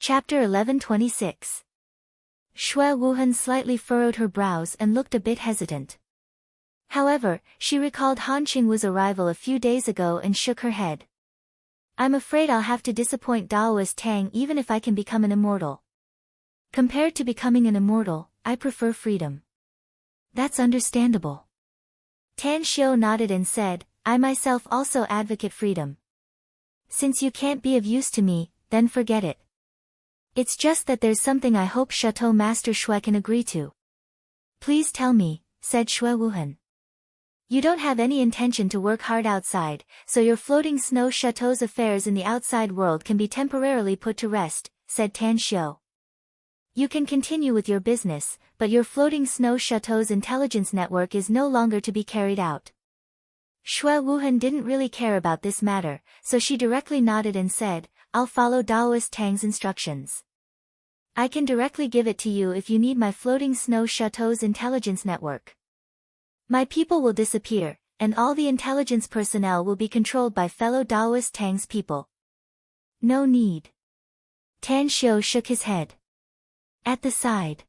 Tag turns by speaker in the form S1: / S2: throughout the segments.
S1: Chapter 1126. Xue Wuhan slightly furrowed her brows and looked a bit hesitant. However, she recalled Han Qingwu's arrival a few days ago and shook her head. I'm afraid I'll have to disappoint Daoist Tang even if I can become an immortal. Compared to becoming an immortal, I prefer freedom. That's understandable. Tan Xiu nodded and said, I myself also advocate freedom. Since you can't be of use to me, then forget it. It's just that there's something I hope Chateau Master Xue can agree to. Please tell me, said Xue Wuhan. You don't have any intention to work hard outside, so your floating snow chateau's affairs in the outside world can be temporarily put to rest, said Tan Xiu. You can continue with your business, but your floating snow chateau's intelligence network is no longer to be carried out. Xue Wuhan didn't really care about this matter, so she directly nodded and said, I'll follow Daoist Tang's instructions. I can directly give it to you if you need my floating snow chateau's intelligence network. My people will disappear, and all the intelligence personnel will be controlled by fellow Daoist Tang's people. No need. Tan Xiu shook his head. At the side,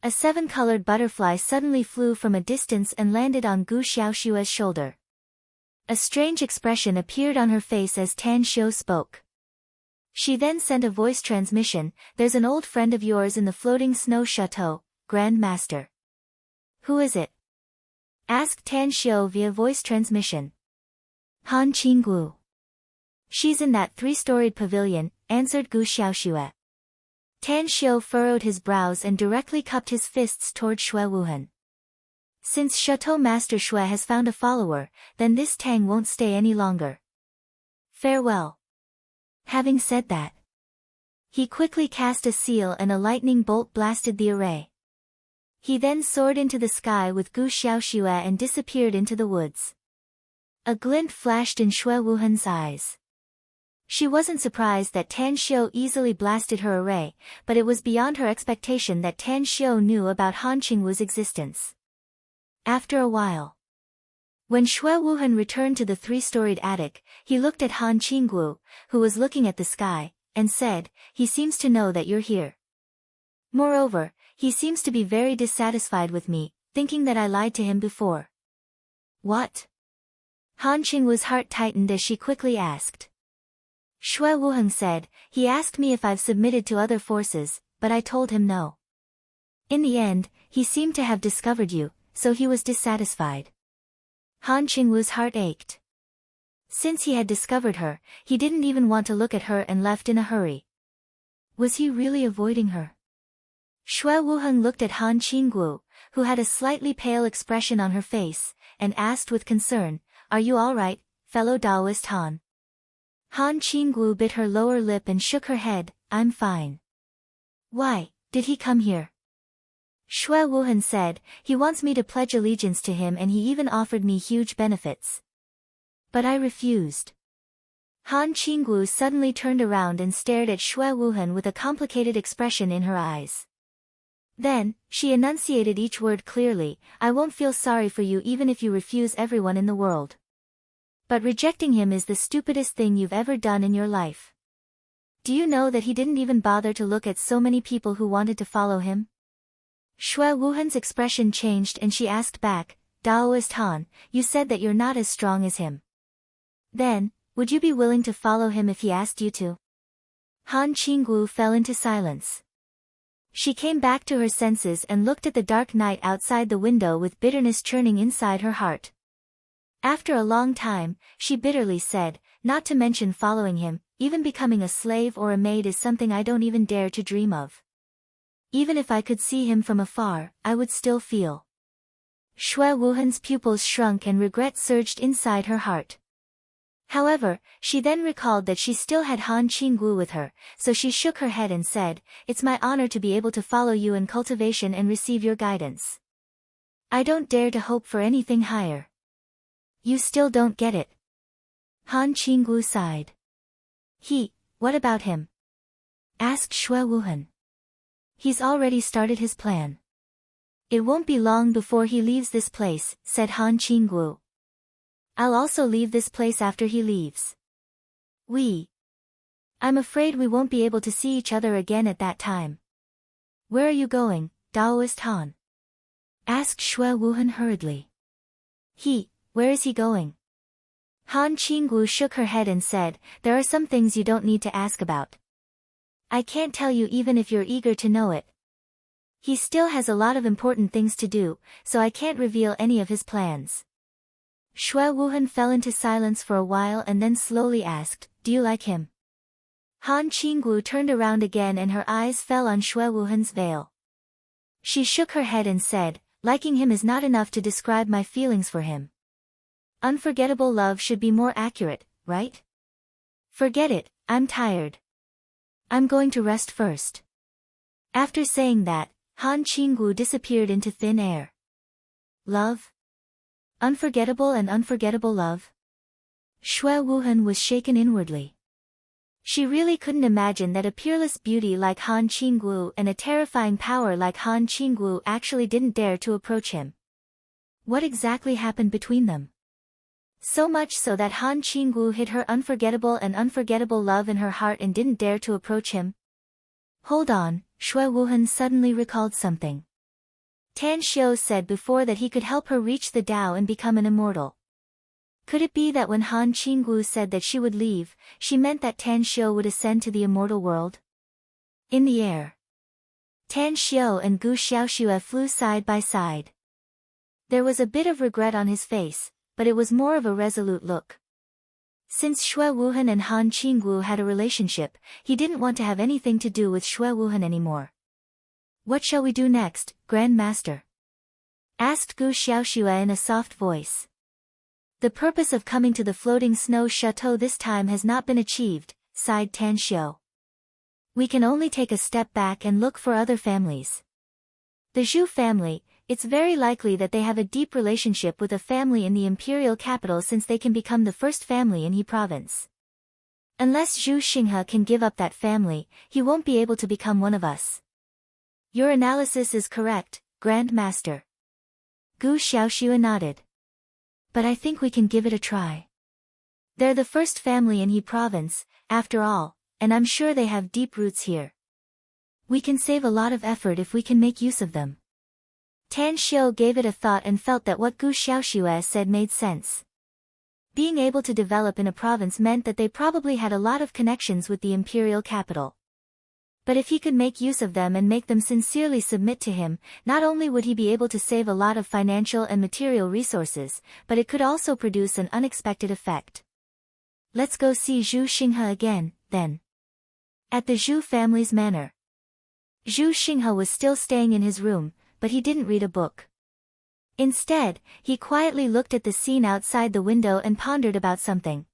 S1: a 7-colored butterfly suddenly flew from a distance and landed on Gu Xiaoxue's shoulder. A strange expression appeared on her face as Tan Xiu spoke. She then sent a voice transmission, there's an old friend of yours in the floating snow chateau, Grand Master. Who is it? Asked Tan Xiu via voice transmission. Han Qingwu. She's in that 3-storied pavilion, answered Gu Xiaoxue. Tan Xiu furrowed his brows and directly cupped his fists toward Xue Wuhan. Since Chateau Master Xue has found a follower, then this Tang won't stay any longer. Farewell. Having said that, he quickly cast a seal and a lightning bolt blasted the array. He then soared into the sky with Gu Xiaoxue and disappeared into the woods. A glint flashed in Xue Wuhan's eyes. She wasn't surprised that Tan Xiu easily blasted her array, but it was beyond her expectation that Tan Xiu knew about Han Qingwu's existence. After a while, when Xue Wuhan returned to the 3-storied attic, he looked at Han Qingwu, who was looking at the sky, and said, he seems to know that you're here. Moreover, he seems to be very dissatisfied with me, thinking that I lied to him before. What? Han Qingwu's heart tightened as she quickly asked. Xue Wuhan said, he asked me if I've submitted to other forces, but I told him no. In the end, he seemed to have discovered you, so he was dissatisfied. Han Qingwu's heart ached. Since he had discovered her, he didn't even want to look at her and left in a hurry. Was he really avoiding her? Xue Wuhan looked at Han Qingwu, who had a slightly pale expression on her face, and asked with concern, Are you all right, fellow Daoist Han? Han Qingwu bit her lower lip and shook her head, I'm fine. Why, did he come here? Xue Wuhan said, he wants me to pledge allegiance to him and he even offered me huge benefits. But I refused. Han Qingwu suddenly turned around and stared at Xue Wuhan with a complicated expression in her eyes. Then, she enunciated each word clearly, I won't feel sorry for you even if you refuse everyone in the world. But rejecting him is the stupidest thing you've ever done in your life. Do you know that he didn't even bother to look at so many people who wanted to follow him? Xue Wuhan's expression changed and she asked back, Daoist Han, you said that you're not as strong as him. Then, would you be willing to follow him if he asked you to? Han Qingwu fell into silence. She came back to her senses and looked at the dark night outside the window with bitterness churning inside her heart. After a long time, she bitterly said, not to mention following him, even becoming a slave or a maid is something I don't even dare to dream of. Even if I could see him from afar, I would still feel. Xue Wuhan's pupils shrunk and regret surged inside her heart. However, she then recalled that she still had Han Qingwu with her, so she shook her head and said, It's my honor to be able to follow you in cultivation and receive your guidance. I don't dare to hope for anything higher. You still don't get it. Han Qingwu sighed. What about him? Asked Xue Wuhan. He's already started his plan. It won't be long before he leaves this place, said Han Qingwu. I'll also leave this place after he leaves. I'm afraid we won't be able to see each other again at that time. Where are you going, Daoist Han? Asked Xue Wuhan hurriedly. Where is he going? Han Qingwu shook her head and said, there are some things you don't need to ask about. I can't tell you even if you're eager to know it. He still has a lot of important things to do, so I can't reveal any of his plans. Xue Wuhan fell into silence for a while and then slowly asked, do you like him? Han Qingwu turned around again and her eyes fell on Xue Wuhan's veil. She shook her head and said, liking him is not enough to describe my feelings for him. Unforgettable love should be more accurate, right? Forget it, I'm tired. I'm going to rest first. After saying that, Han Qingwu disappeared into thin air. Love? Unforgettable and unforgettable love? Xue Wuhan was shaken inwardly. She really couldn't imagine that a peerless beauty like Han Qingwu and a terrifying power like Han Qingwu actually didn't dare to approach him. What exactly happened between them? So much so that Han Qingwu hid her unforgettable and unforgettable love in her heart and didn't dare to approach him. Hold on, Xue Wuhan suddenly recalled something. Tan Xiu said before that he could help her reach the Tao and become an immortal. Could it be that when Han Qingwu said that she would leave, she meant that Tan Xiu would ascend to the immortal world? In the air, Tan Xiu and Gu Xiaoxue flew side by side. There was a bit of regret on his face, but it was more of a resolute look. Since Xue Wuhan and Han Qingwu had a relationship, he didn't want to have anything to do with Xue Wuhan anymore. What shall we do next, Grand Master? Asked Gu Xiaoxue in a soft voice. The purpose of coming to the floating snow chateau this time has not been achieved, sighed Tan Xiu. We can only take a step back and look for other families. The Zhu family, it's very likely that they have a deep relationship with a family in the imperial capital since they can become the first family in He province. Unless Zhu Xinghe can give up that family, he won't be able to become one of us. Your analysis is correct, Grand Master. Gu Xiaoxue nodded. But I think we can give it a try. They're the first family in He province, after all, and I'm sure they have deep roots here. We can save a lot of effort if we can make use of them. Tan Xiu gave it a thought and felt that what Gu Xiaoxue said made sense. Being able to develop in a province meant that they probably had a lot of connections with the imperial capital. But if he could make use of them and make them sincerely submit to him, not only would he be able to save a lot of financial and material resources, but it could also produce an unexpected effect. Let's go see Zhu Xinghe again, then. At the Zhu family's manor. Zhu Xinghe was still staying in his room, but he didn't read a book. Instead, he quietly looked at the scene outside the window and pondered about something.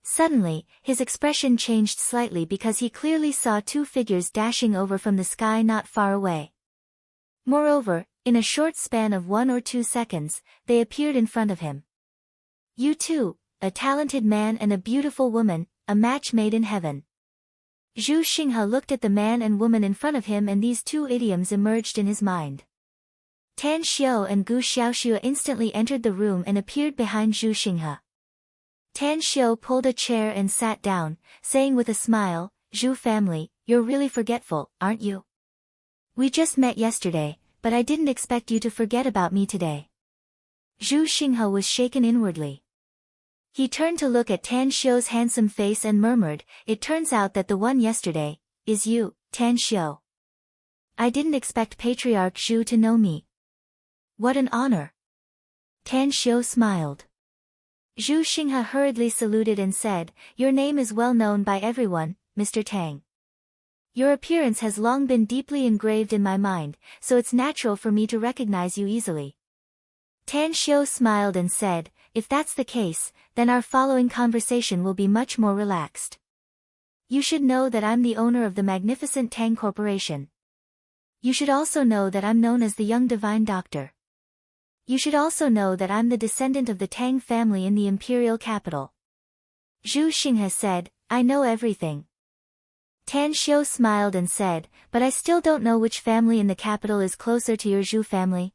S1: Suddenly, his expression changed slightly because he clearly saw two figures dashing over from the sky not far away. Moreover, in a short span of 1 or 2 seconds, they appeared in front of him. You two, a talented man and a beautiful woman, a match made in heaven. Zhu Xinghe looked at the man and woman in front of him and these two idioms emerged in his mind. Tan Xiu and Gu Xiaoxue instantly entered the room and appeared behind Zhu Xinghe. Tan Xiu pulled a chair and sat down, saying with a smile, Zhu family, you're really forgetful, aren't you? We just met yesterday, but I didn't expect you to forget about me today. Zhu Xinghe was shaken inwardly. He turned to look at Tan Xiu's handsome face and murmured, it turns out that the one yesterday, is you, Tan Xiu. I didn't expect Patriarch Zhu to know me. What an honor. Tan Xiu smiled. Zhu Xinghe hurriedly saluted and said, your name is well known by everyone, Mr. Tang. Your appearance has long been deeply engraved in my mind, so it's natural for me to recognize you easily. Tan Xiu smiled and said, if that's the case, then our following conversation will be much more relaxed. You should know that I'm the owner of the magnificent Tang Corporation. You should also know that I'm known as the Young Divine Doctor. You should also know that I'm the descendant of the Tang family in the imperial capital. Zhu Xinghe said, I know everything. Tan Xiu smiled and said, but I still don't know which family in the capital is closer to your Zhu family.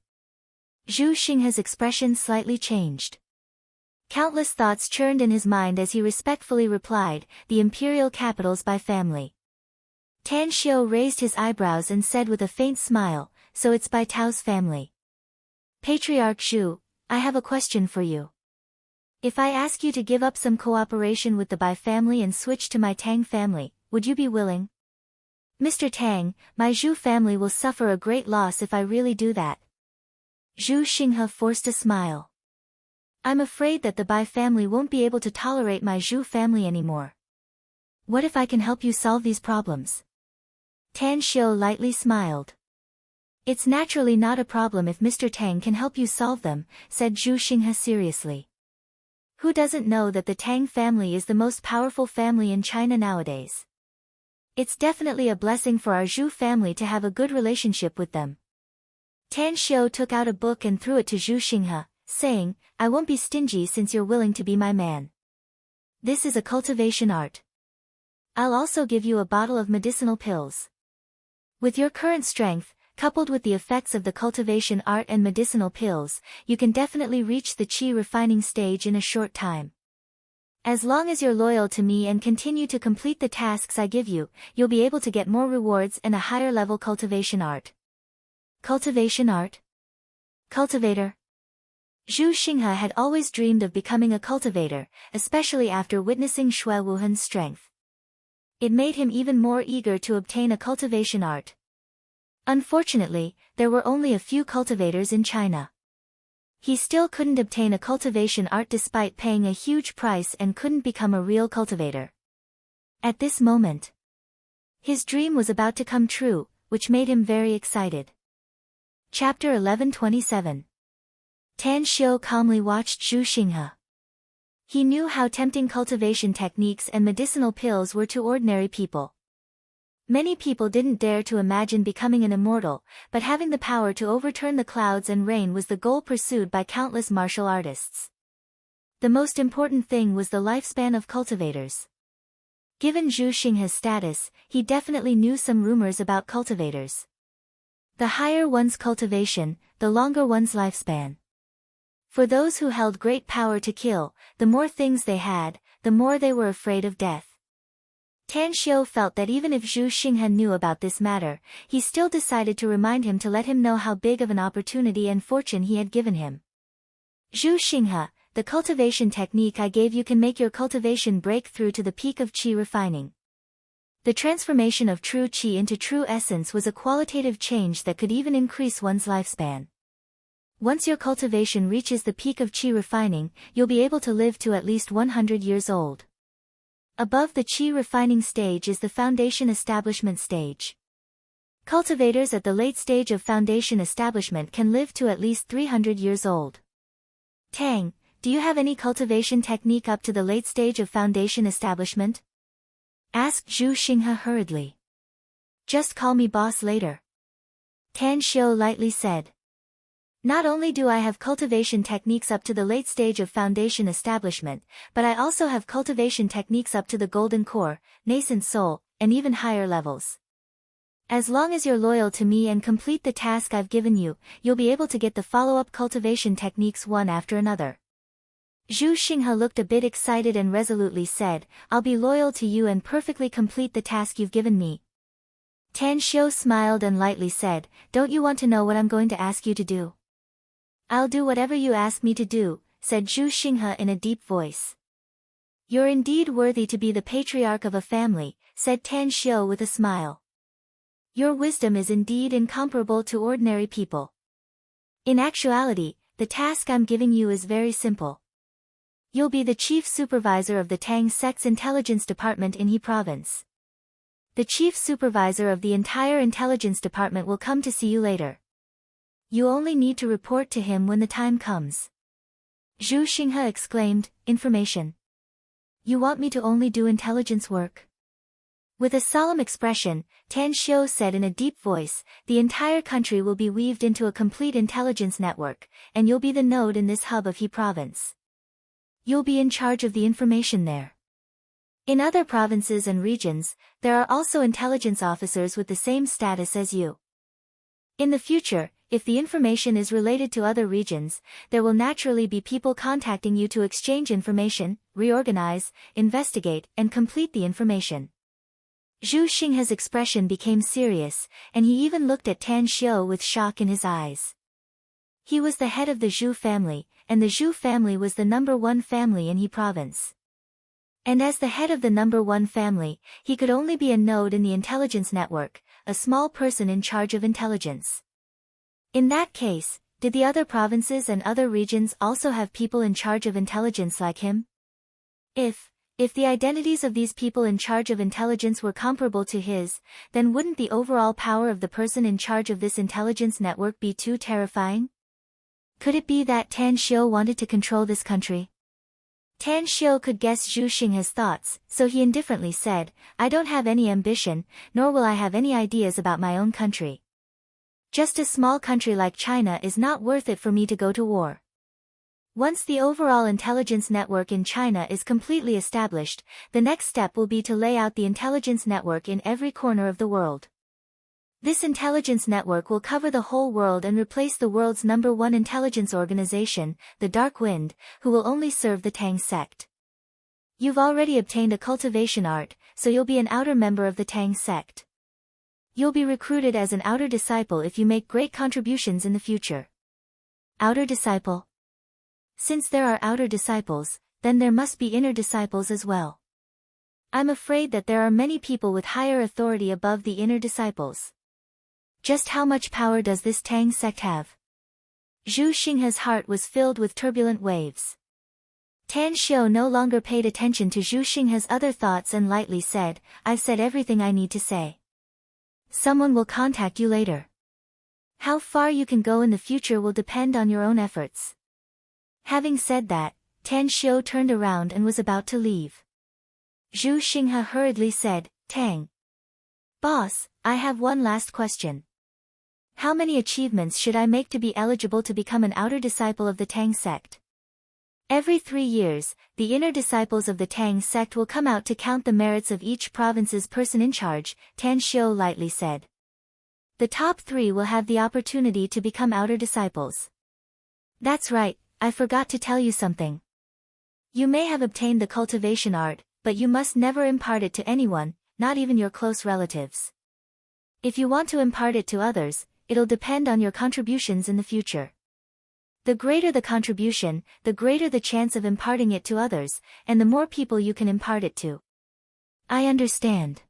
S1: Zhu Xinghe's expression slightly changed. Countless thoughts churned in his mind as he respectfully replied, "The imperial capitals by family." Tan Xiu raised his eyebrows and said with a faint smile, "So it's by Tao's family." Patriarch Zhu, I have a question for you. If I ask you to give up some cooperation with the Bai family and switch to my Tang family, would you be willing? Mr. Tang, my Zhu family will suffer a great loss if I really do that. Zhu Xinghe forced a smile. I'm afraid that the Bai family won't be able to tolerate my Zhu family anymore. What if I can help you solve these problems? Tan Xiu lightly smiled. It's naturally not a problem if Mr. Tang can help you solve them, said Zhu Xinghe seriously. Who doesn't know that the Tang family is the most powerful family in China nowadays? It's definitely a blessing for our Zhu family to have a good relationship with them. Tan Xiu took out a book and threw it to Zhu Xinghe, saying, I won't be stingy since you're willing to be my man. This is a cultivation art. I'll also give you a bottle of medicinal pills. With your current strength, coupled with the effects of the cultivation art and medicinal pills, you can definitely reach the qi refining stage in a short time. As long as you're loyal to me and continue to complete the tasks I give you, you'll be able to get more rewards and a higher level cultivation art. Cultivation art? Cultivator? Zhu Xinghe had always dreamed of becoming a cultivator, especially after witnessing Xue Wuhan's strength. It made him even more eager to obtain a cultivation art. Unfortunately, there were only a few cultivators in China. He still couldn't obtain a cultivation art despite paying a huge price and couldn't become a real cultivator. At this moment, his dream was about to come true, which made him very excited. Chapter 1127. Tan Xiu calmly watched Zhu Xinghe. He knew how tempting cultivation techniques and medicinal pills were to ordinary people. Many people didn't dare to imagine becoming an immortal, but having the power to overturn the clouds and rain was the goal pursued by countless martial artists. The most important thing was the lifespan of cultivators. Given Zhu Xinghe's status, he definitely knew some rumors about cultivators. The higher one's cultivation, the longer one's lifespan. For those who held great power to kill, the more things they had, the more they were afraid of death. Tan Xiu felt that even if Zhu Xinghe knew about this matter, he still decided to remind him to let him know how big of an opportunity and fortune he had given him. Zhu Xinghe, the cultivation technique I gave you can make your cultivation break through to the peak of qi refining. The transformation of true qi into true essence was a qualitative change that could even increase one's lifespan. Once your cultivation reaches the peak of qi refining, you'll be able to live to at least 100 years old. Above the qi refining stage is the foundation establishment stage. Cultivators at the late stage of foundation establishment can live to at least 300 years old. Tang, do you have any cultivation technique up to the late stage of foundation establishment? Asked Zhu Xinghe hurriedly. Just call me boss later. Tan Xiu lightly said. Not only do I have cultivation techniques up to the late stage of foundation establishment, but I also have cultivation techniques up to the golden core, nascent soul, and even higher levels. As long as you're loyal to me and complete the task I've given you, you'll be able to get the follow-up cultivation techniques one after another. Zhu Xinghe looked a bit excited and resolutely said, I'll be loyal to you and perfectly complete the task you've given me. Tan Xiu smiled and lightly said, Don't you want to know what I'm going to ask you to do? I'll do whatever you ask me to do, said Zhu Xinghe in a deep voice. You're indeed worthy to be the patriarch of a family, said Tan Xiu with a smile. Your wisdom is indeed incomparable to ordinary people. In actuality, the task I'm giving you is very simple. You'll be the chief supervisor of the Tang sect's intelligence department in He province. The chief supervisor of the entire intelligence department will come to see you later. You only need to report to him when the time comes. Zhu Xinghe exclaimed, Information. You want me to only do intelligence work? With a solemn expression, Tan Xiu said in a deep voice, the entire country will be weaved into a complete intelligence network, and you'll be the node in this hub of He province. You'll be in charge of the information there. In other provinces and regions, there are also intelligence officers with the same status as you. In the future, if the information is related to other regions, there will naturally be people contacting you to exchange information, reorganize, investigate, and complete the information. Zhu Xinghe's expression became serious, and he even looked at Tan Xiu with shock in his eyes. He was the head of the Zhu family, and the Zhu family was the #1 family in He province. And as the head of the #1 family, he could only be a node in the intelligence network, a small person in charge of intelligence. In that case, did the other provinces and other regions also have people in charge of intelligence like him? If the identities of these people in charge of intelligence were comparable to his, then wouldn't the overall power of the person in charge of this intelligence network be too terrifying? Could it be that Tan Xiu wanted to control this country? Tan Xiu could guess Zhu Xinghe's thoughts, so he indifferently said, I don't have any ambition, nor will I have any ideas about my own country. Just a small country like China is not worth it for me to go to war. Once the overall intelligence network in China is completely established, the next step will be to lay out the intelligence network in every corner of the world. This intelligence network will cover the whole world and replace the world's #1 intelligence organization, the Dark Wind, who will only serve the Tang sect. You've already obtained a cultivation art, so you'll be an outer member of the Tang sect. You'll be recruited as an outer disciple if you make great contributions in the future. Outer disciple? Since there are outer disciples, then there must be inner disciples as well. I'm afraid that there are many people with higher authority above the inner disciples. Just how much power does this Tang sect have? Zhu Xinghe's heart was filled with turbulent waves. Tan Xiu no longer paid attention to Zhu Xinghe's other thoughts and lightly said, I've said everything I need to say. Someone will contact you later. How far you can go in the future will depend on your own efforts. Having said that, Tan Xiu turned around and was about to leave. Zhu Xinghe hurriedly said, Tang Boss, I have one last question. How many achievements should I make to be eligible to become an outer disciple of the Tang sect? Every 3 years, the inner disciples of the Tang sect will come out to count the merits of each province's person in charge, Tan Xiu lightly said. The top 3 will have the opportunity to become outer disciples. That's right, I forgot to tell you something. You may have obtained the cultivation art, but you must never impart it to anyone, not even your close relatives. If you want to impart it to others, it'll depend on your contributions in the future. The greater the contribution, the greater the chance of imparting it to others, and the more people you can impart it to. I understand.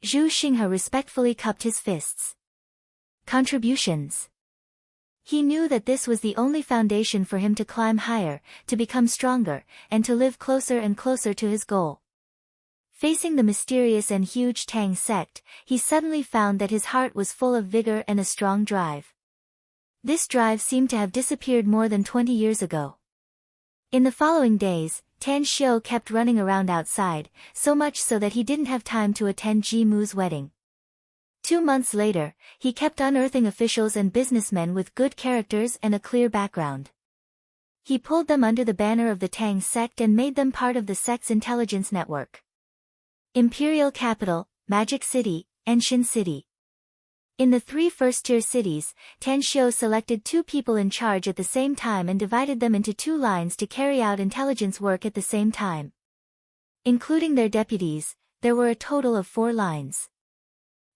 S1: Zhu Xinghe respectfully cupped his fists. Contributions. He knew that this was the only foundation for him to climb higher, to become stronger, and to live closer and closer to his goal. Facing the mysterious and huge Tang sect, he suddenly found that his heart was full of vigor and a strong drive. This drive seemed to have disappeared more than 20 years ago. In the following days, Tan Xiu kept running around outside, so much so that he didn't have time to attend Ji Mu's wedding. 2 months later, he kept unearthing officials and businessmen with good characters and a clear background. He pulled them under the banner of the Tang sect and made them part of the sect's intelligence network. Imperial Capital, Magic City, Enshin City. In the 3 first-tier cities, Tan Xiu selected 2 people in charge at the same time and divided them into 2 lines to carry out intelligence work at the same time. Including their deputies, there were a total of 4 lines.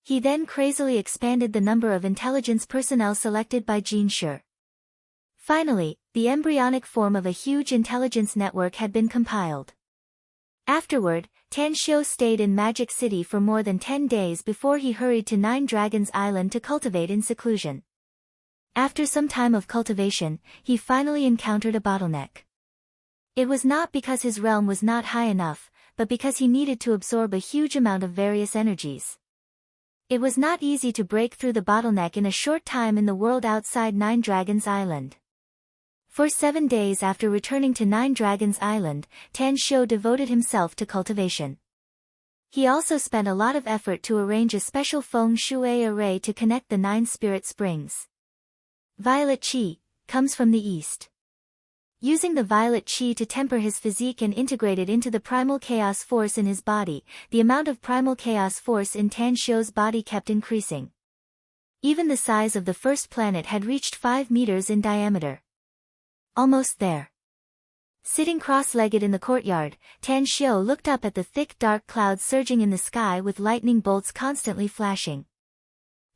S1: He then crazily expanded the number of intelligence personnel selected by Jin Shi. Finally, the embryonic form of a huge intelligence network had been compiled. Afterward, Tan Xiu stayed in Magic City for more than 10 days before he hurried to 9 Dragons Island to cultivate in seclusion. After some time of cultivation, he finally encountered a bottleneck. It was not because his realm was not high enough, but because he needed to absorb a huge amount of various energies. It was not easy to break through the bottleneck in a short time in the world outside 9 Dragons Island. For 7 days after returning to 9 Dragons Island, Tan Xiu devoted himself to cultivation. He also spent a lot of effort to arrange a special feng shui array to connect the 9 spirit springs. Violet Qi comes from the east. Using the violet qi to temper his physique and integrate it into the primal chaos force in his body, the amount of primal chaos force in Tan Xiu's body kept increasing. Even the size of the first planet had reached 5 meters in diameter. Almost there. Sitting cross-legged in the courtyard, Tan Xiu looked up at the thick dark clouds surging in the sky with lightning bolts constantly flashing.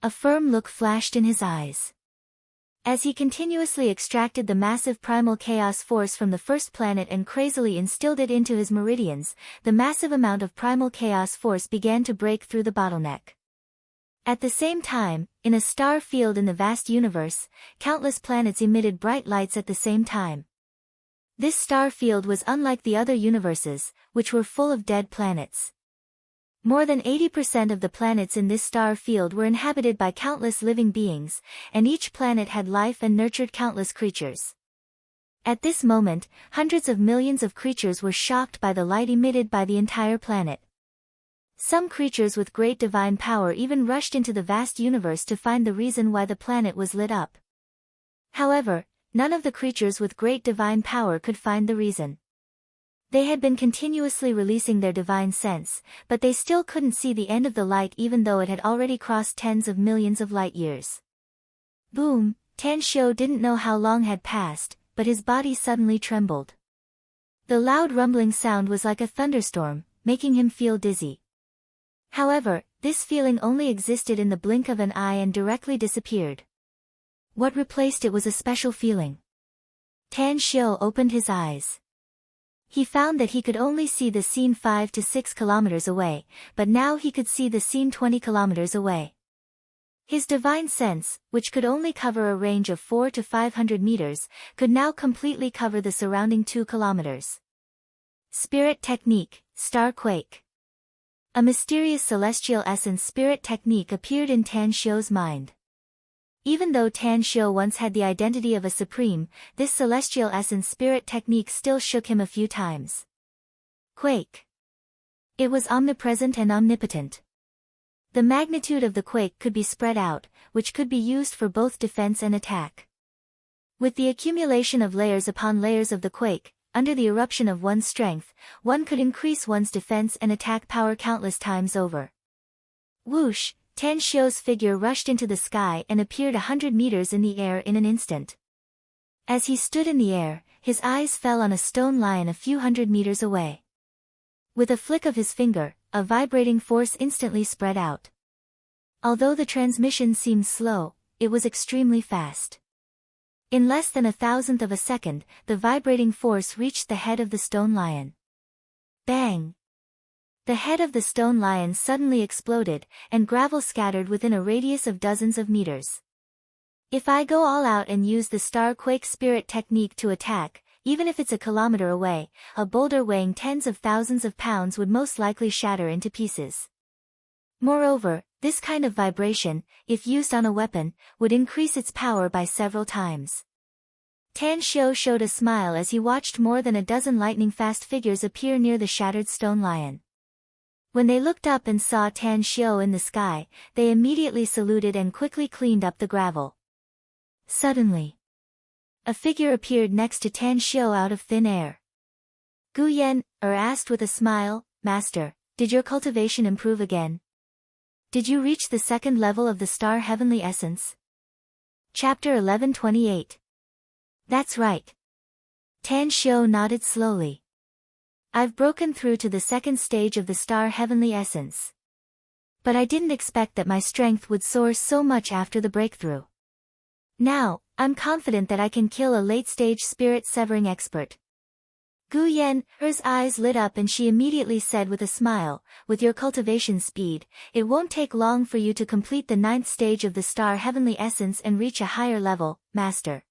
S1: A firm look flashed in his eyes. As he continuously extracted the massive primal chaos force from the first planet and crazily instilled it into his meridians, the massive amount of primal chaos force began to break through the bottleneck. At the same time, in a star field in the vast universe, countless planets emitted bright lights at the same time. This star field was unlike the other universes, which were full of dead planets. More than 80% of the planets in this star field were inhabited by countless living beings, and each planet had life and nurtured countless creatures. At this moment, hundreds of millions of creatures were shocked by the light emitted by the entire planet. Some creatures with great divine power even rushed into the vast universe to find the reason why the planet was lit up. However, none of the creatures with great divine power could find the reason. They had been continuously releasing their divine sense, but they still couldn't see the end of the light even though it had already crossed tens of millions of light years. Boom! Tan Xiu didn't know how long had passed, but his body suddenly trembled. The loud rumbling sound was like a thunderstorm, making him feel dizzy. However, this feeling only existed in the blink of an eye and directly disappeared. What replaced it was a special feeling. Tan Xiu opened his eyes. He found that he could only see the scene 5 to 6 kilometers away, but now he could see the scene 20 kilometers away. His divine sense, which could only cover a range of 4 to 500 meters, could now completely cover the surrounding 2 kilometers. Spirit Technique, Star Quake. A mysterious celestial essence spirit technique appeared in Tan Xiu's mind. Even though Tan Xiu once had the identity of a supreme, this celestial essence spirit technique still shook him a few times. Quake. It was omnipresent and omnipotent. The magnitude of the quake could be spread out, which could be used for both defense and attack. With the accumulation of layers upon layers of the quake, under the eruption of one's strength, one could increase one's defense and attack power countless times over. Whoosh! Tan Xiu's figure rushed into the sky and appeared 100 meters in the air in an instant. As he stood in the air, his eyes fell on a stone lion a few hundred meters away. With a flick of his finger, a vibrating force instantly spread out. Although the transmission seemed slow, it was extremely fast. In less than 1,000th of a second, the vibrating force reached the head of the stone lion. Bang! The head of the stone lion suddenly exploded, and gravel scattered within a radius of dozens of meters. If I go all out and use the Star Quake Spirit technique to attack, even if it's a kilometer away, a boulder weighing tens of thousands of pounds would most likely shatter into pieces. Moreover, this kind of vibration, if used on a weapon, would increase its power by several times. Tan Xiu showed a smile as he watched more than a dozen lightning-fast figures appear near the shattered stone lion. When they looked up and saw Tan Xiu in the sky, they immediately saluted and quickly cleaned up the gravel. Suddenly, a figure appeared next to Tan Xiu out of thin air. Gu Yan asked with a smile, "Master, did your cultivation improve again? Did you reach the second level of the star heavenly essence?" Chapter 11:28. That's right. Tan Xiu nodded slowly. I've broken through to the second stage of the star heavenly essence. But I didn't expect that my strength would soar so much after the breakthrough. Now, I'm confident that I can kill a late-stage spirit-severing expert. Gu Yan's eyes lit up and she immediately said with a smile, with your cultivation speed, it won't take long for you to complete the 9th stage of the star heavenly essence and reach a higher level, Master.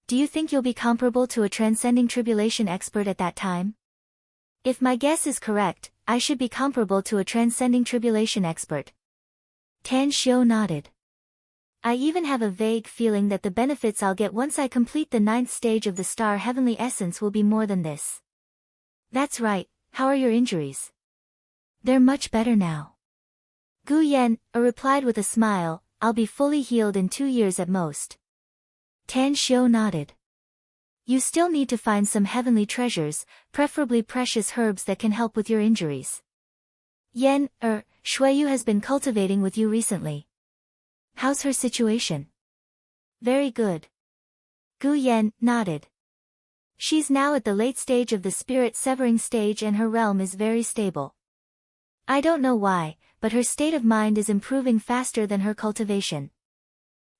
S1: Do you think you'll be comparable to a transcending tribulation expert at that time? If my guess is correct, I should be comparable to a transcending tribulation expert. Tan Xiu nodded. I even have a vague feeling that the benefits I'll get once I complete the 9th stage of the star heavenly essence will be more than this. That's right, how are your injuries? They're much better now. Gu Yan replied with a smile, I'll be fully healed in 2 years at most. Tan Xiu nodded. You still need to find some heavenly treasures, preferably precious herbs that can help with your injuries. Shuiyu has been cultivating with you recently. How's her situation? Very good. Gu Yan nodded. She's now at the late stage of the spirit severing stage and her realm is very stable. I don't know why, but her state of mind is improving faster than her cultivation.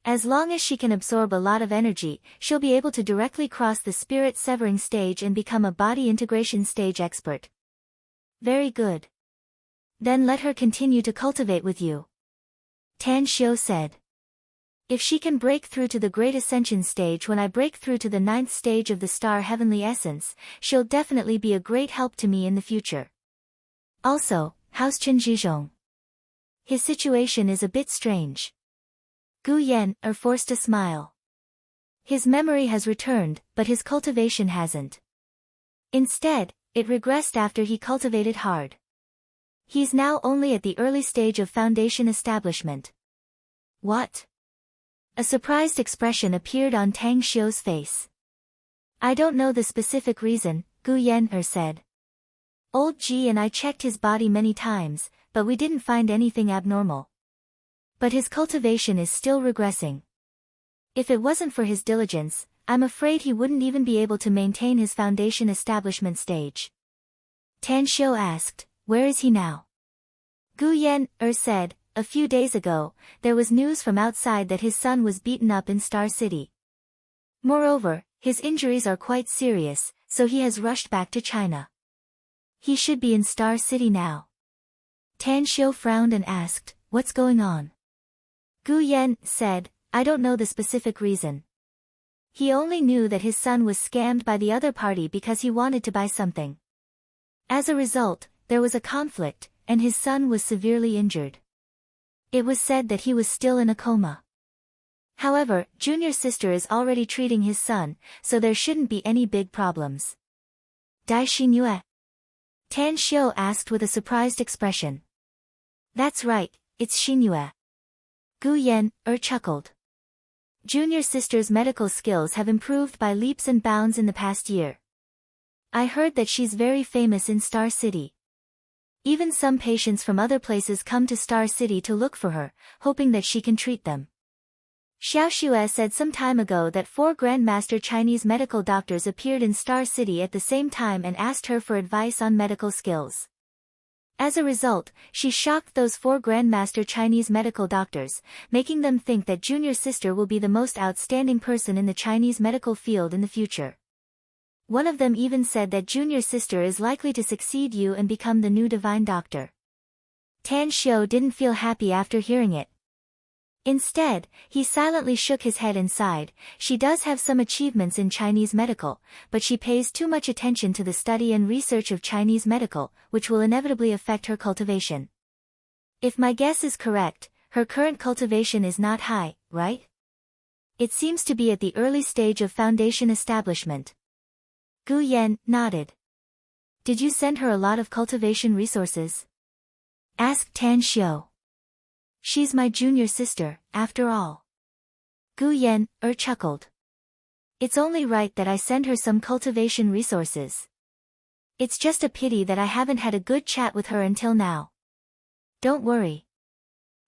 S1: As long as she can absorb a lot of energy, she'll be able to directly cross the spirit severing stage and become a body integration stage expert. Very good. Then let her continue to cultivate with you. Tan Xiu said. If she can break through to the Great Ascension stage when I break through to the 9th stage of the Star Heavenly Essence, she'll definitely be a great help to me in the future. Also, how's Chen Zhizhong? His situation is a bit strange. Gu Yan forced a smile. His memory has returned, but his cultivation hasn't. Instead, it regressed after he cultivated hard. He's now only at the early stage of foundation establishment. What? A surprised expression appeared on Tang Xiu's face. I don't know the specific reason, Gu Yan said. Old Ji and I checked his body many times, but we didn't find anything abnormal. But his cultivation is still regressing. If it wasn't for his diligence, I'm afraid he wouldn't even be able to maintain his foundation establishment stage. Tan Xiu asked, where is he now? Gu Yan said, a few days ago, there was news from outside that his son was beaten up in Star City. Moreover, his injuries are quite serious, so he has rushed back to China. He should be in Star City now. Tan Xiu frowned and asked, what's going on? Gu Yan said, I don't know the specific reason. He only knew that his son was scammed by the other party because he wanted to buy something. As a result, there was a conflict, and his son was severely injured. It was said that he was still in a coma. However, junior sister is already treating his son, so there shouldn't be any big problems. Dai Xingyue? Tan Xiu asked with a surprised expression. That's right, it's Xingyue. Gu Yan chuckled. Junior sister's medical skills have improved by leaps and bounds in the past year. I heard that she's very famous in Star City. Even some patients from other places come to Star City to look for her, hoping that she can treat them. Xiao Xue said some time ago that 4 Grandmaster Chinese medical doctors appeared in Star City at the same time and asked her for advice on medical skills. As a result, she shocked those 4 Grandmaster Chinese medical doctors, making them think that junior sister will be the most outstanding person in the Chinese medical field in the future. One of them even said that junior sister is likely to succeed you and become the new divine doctor. Tan Xiu didn't feel happy after hearing it. Instead, he silently shook his head and sighed. She does have some achievements in Chinese medical, but she pays too much attention to the study and research of Chinese medical, which will inevitably affect her cultivation. If my guess is correct, her current cultivation is not high, right? It seems to be at the early stage of foundation establishment. Gu Yan nodded. Did you send her a lot of cultivation resources? Asked Tan Xiu. She's my junior sister, after all. Gu Yan chuckled. It's only right that I send her some cultivation resources. It's just a pity that I haven't had a good chat with her until now. Don't worry.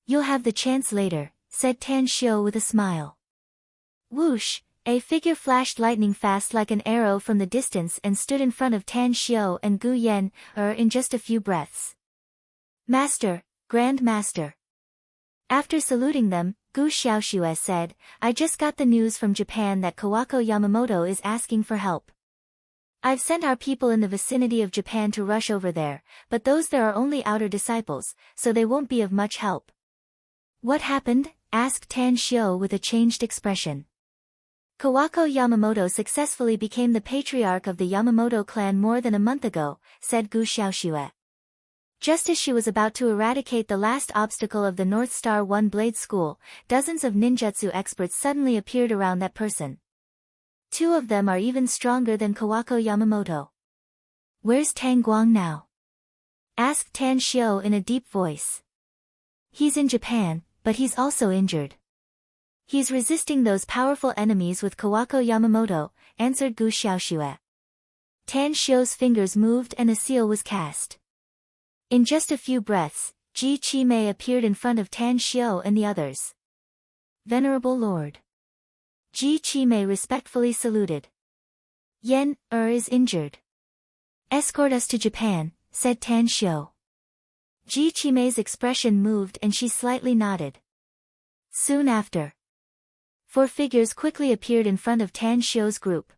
S1: You'll have the chance later, said Tan Xiu with a smile. Whoosh, a figure flashed lightning fast like an arrow from the distance and stood in front of Tan Xiu and Gu Yan, in just a few breaths. Master, Grand Master. After saluting them, Gu Xiaoxue said, I just got the news from Japan that Kawako Yamamoto is asking for help. I've sent our people in the vicinity of Japan to rush over there, but those there are only outer disciples, so they won't be of much help. What happened? Asked Tan Xiu with a changed expression. Kawako Yamamoto successfully became the patriarch of the Yamamoto clan more than a month ago, said Gu Xiaoxue. Just as she was about to eradicate the last obstacle of the North Star One Blade School, dozens of ninjutsu experts suddenly appeared around that person. 2 of them are even stronger than Kawako Yamamoto. Where's Tang Guang now? Asked Tan Xiu in a deep voice. He's in Japan, but he's also injured. He's resisting those powerful enemies with Kawako Yamamoto, answered Gu Xiaoxue. Tan Xiu's fingers moved and a seal was cast. In just a few breaths, Ji Qimei appeared in front of Tan Xiu and the others. Venerable Lord. Ji Qimei respectfully saluted. Yen, is injured. Escort us to Japan, said Tan Xiu. Ji Qimei's expression moved and she slightly nodded. Soon after, 4 figures quickly appeared in front of Tan Xiu's group.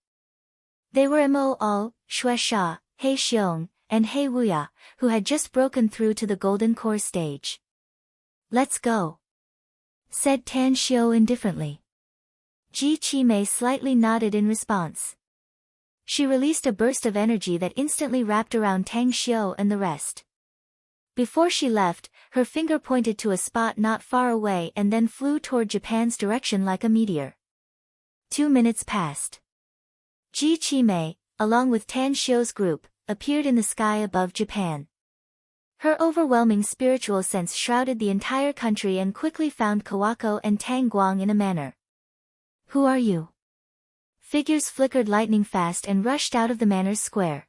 S1: They were Mo Al, Shui Sha, He Xiong, and He Wuya, who had just broken through to the Golden Core stage. Let's go, said Tan Xiu indifferently. Ji Qimei slightly nodded in response. She released a burst of energy that instantly wrapped around Tang Xiu and the rest. Before she left, her finger pointed to a spot not far away and then flew toward Japan's direction like a meteor. 2 minutes passed. Ji Qimei, along with Tan Xiu's group, appeared in the sky above Japan. Her overwhelming spiritual sense shrouded the entire country and quickly found Kawako and Tang Guang in a manner. Who are you? Figures flickered lightning fast and rushed out of the manor's square.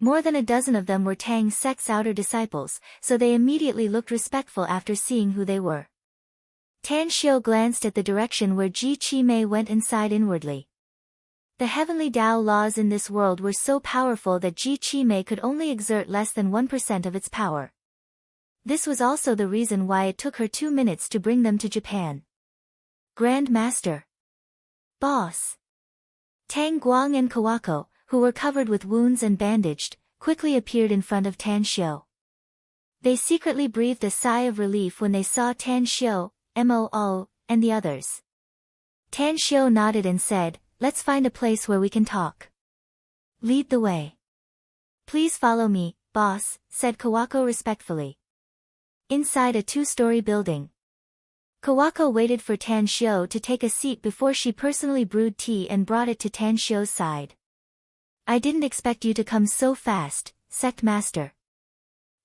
S1: More than a dozen of them were Tang's sect's outer disciples, so they immediately looked respectful after seeing who they were. Tan Xiu glanced at the direction where Ji Qimei went and sighed inwardly. The heavenly Tao laws in this world were so powerful that Ji Qimei could only exert less than 1% of its power. This was also the reason why it took her 2 minutes to bring them to Japan. Grand Master. Boss. Tang Guang and Kawako, who were covered with wounds and bandaged, quickly appeared in front of Tan Xiu. They secretly breathed a sigh of relief when they saw Tan Xiu, Mo, and the others. Tan Xiu nodded and said, let's find a place where we can talk. Lead the way. Please follow me, boss, said Kawako respectfully. Inside a 2-story building. Kawako waited for Tan Xiu to take a seat before she personally brewed tea and brought it to Tan Xiu's side. I didn't expect you to come so fast, Sect Master.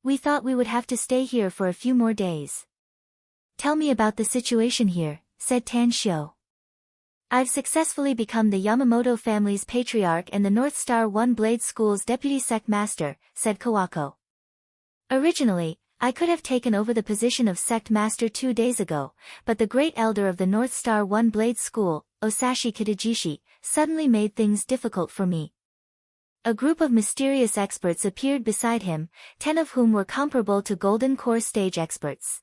S1: We thought we would have to stay here for a few more days. Tell me about the situation here, said Tan Xiu. I've successfully become the Yamamoto family's patriarch and the North Star One Blade School's deputy sect master, said Kawako. Originally, I could have taken over the position of sect master 2 days ago, but the great elder of the North Star One Blade School, Osashi Kitajishi, suddenly made things difficult for me. A group of mysterious experts appeared beside him, 10 of whom were comparable to Golden Core stage experts.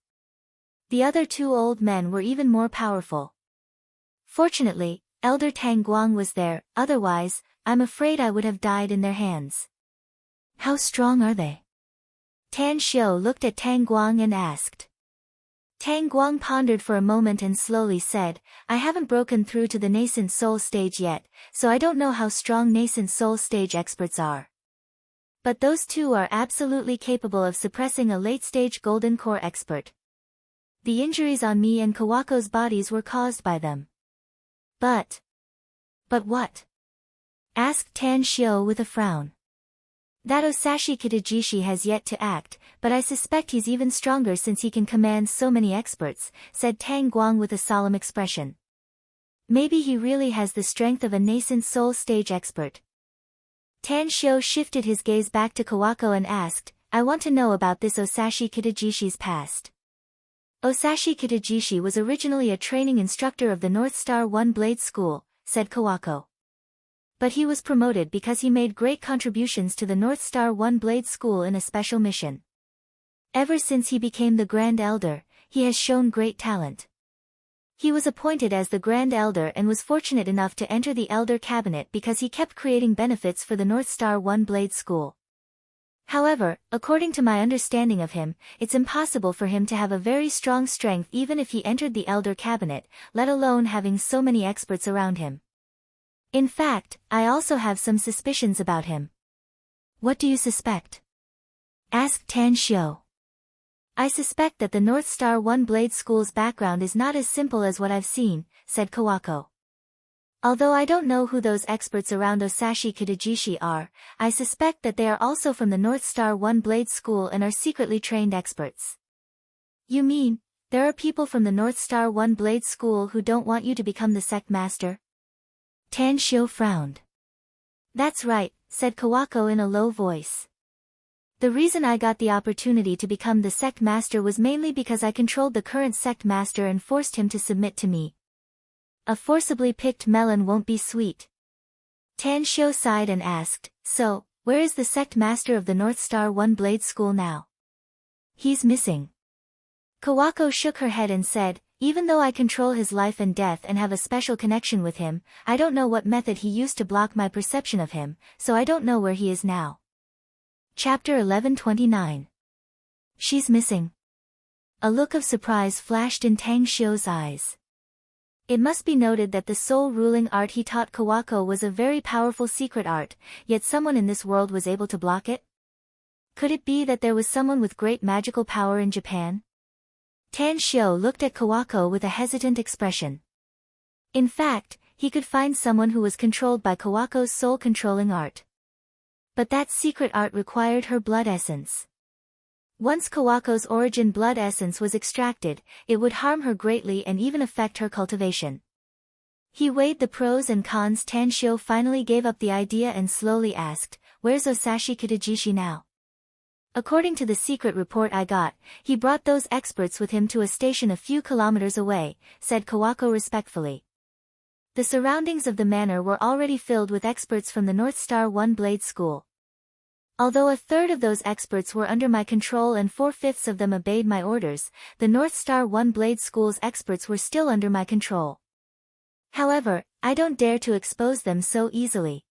S1: The other 2 old men were even more powerful. Fortunately, Elder Tang Guang was there, otherwise, I'm afraid I would have died in their hands. How strong are they? Tan Xiu looked at Tang Guang and asked. Tang Guang pondered for a moment and slowly said, I haven't broken through to the nascent soul stage yet, so I don't know how strong nascent soul stage experts are. But those 2 are absolutely capable of suppressing a late-stage Golden Core expert. The injuries on me and Kawako's bodies were caused by them. But what? Asked Tan Xiu with a frown. That Osashi Kitajishi has yet to act, but I suspect he's even stronger since he can command so many experts, said Tang Guang with a solemn expression. Maybe he really has the strength of a nascent soul stage expert. Tan Xiu shifted his gaze back to Kawako and asked, I want to know about this Osashi Kitajishi's past. Osashi Kitajishi was originally a training instructor of the North Star One Blade School, said Kawako. But he was promoted because he made great contributions to the North Star One Blade School in a special mission. Ever since he became the Grand Elder, he has shown great talent. He was appointed as the Grand Elder and was fortunate enough to enter the Elder Cabinet because he kept creating benefits for the North Star One Blade School. However, according to my understanding of him, it's impossible for him to have a very strong strength even if he entered the Elder Cabinet, let alone having so many experts around him. In fact, I also have some suspicions about him. What do you suspect? Asked Tan Xiu. I suspect that the North Star One Blade School's background is not as simple as what I've seen, said Kawako. Although I don't know who those experts around Osashi Kitajishi are, I suspect that they are also from the North Star One Blade School and are secretly trained experts. You mean, there are people from the North Star One Blade School who don't want you to become the sect master? Tan Xiu frowned. That's right, said Kawako in a low voice. The reason I got the opportunity to become the sect master was mainly because I controlled the current sect master and forced him to submit to me. A forcibly picked melon won't be sweet. Tan Shio sighed and asked, so, where is the sect master of the North Star One Blade School now? He's missing. Kawako shook her head and said, even though I control his life and death and have a special connection with him, I don't know what method he used to block my perception of him, so I don't know where he is now. Chapter 1129. She's missing. A look of surprise flashed in Tang Shio's eyes. It must be noted that the sole ruling art he taught Kawako was a very powerful secret art, yet someone in this world was able to block it? Could it be that there was someone with great magical power in Japan? Tan Shio looked at Kawako with a hesitant expression. In fact, he could find someone who was controlled by Kawako's soul controlling art. But that secret art required her blood essence. Once Kawako's origin blood essence was extracted, it would harm her greatly and even affect her cultivation. He weighed the pros and cons. Tan Shio finally gave up the idea and slowly asked, where's Osashi Kitajishi now? According to the secret report I got, he brought those experts with him to a station a few kilometers away, said Kawako respectfully. The surroundings of the manor were already filled with experts from the North Star One Blade School. Although a third of those experts were under my control and 4/5 of them obeyed my orders, the North Star One Blade School's experts were still under my control. However, I don't dare to expose them so easily.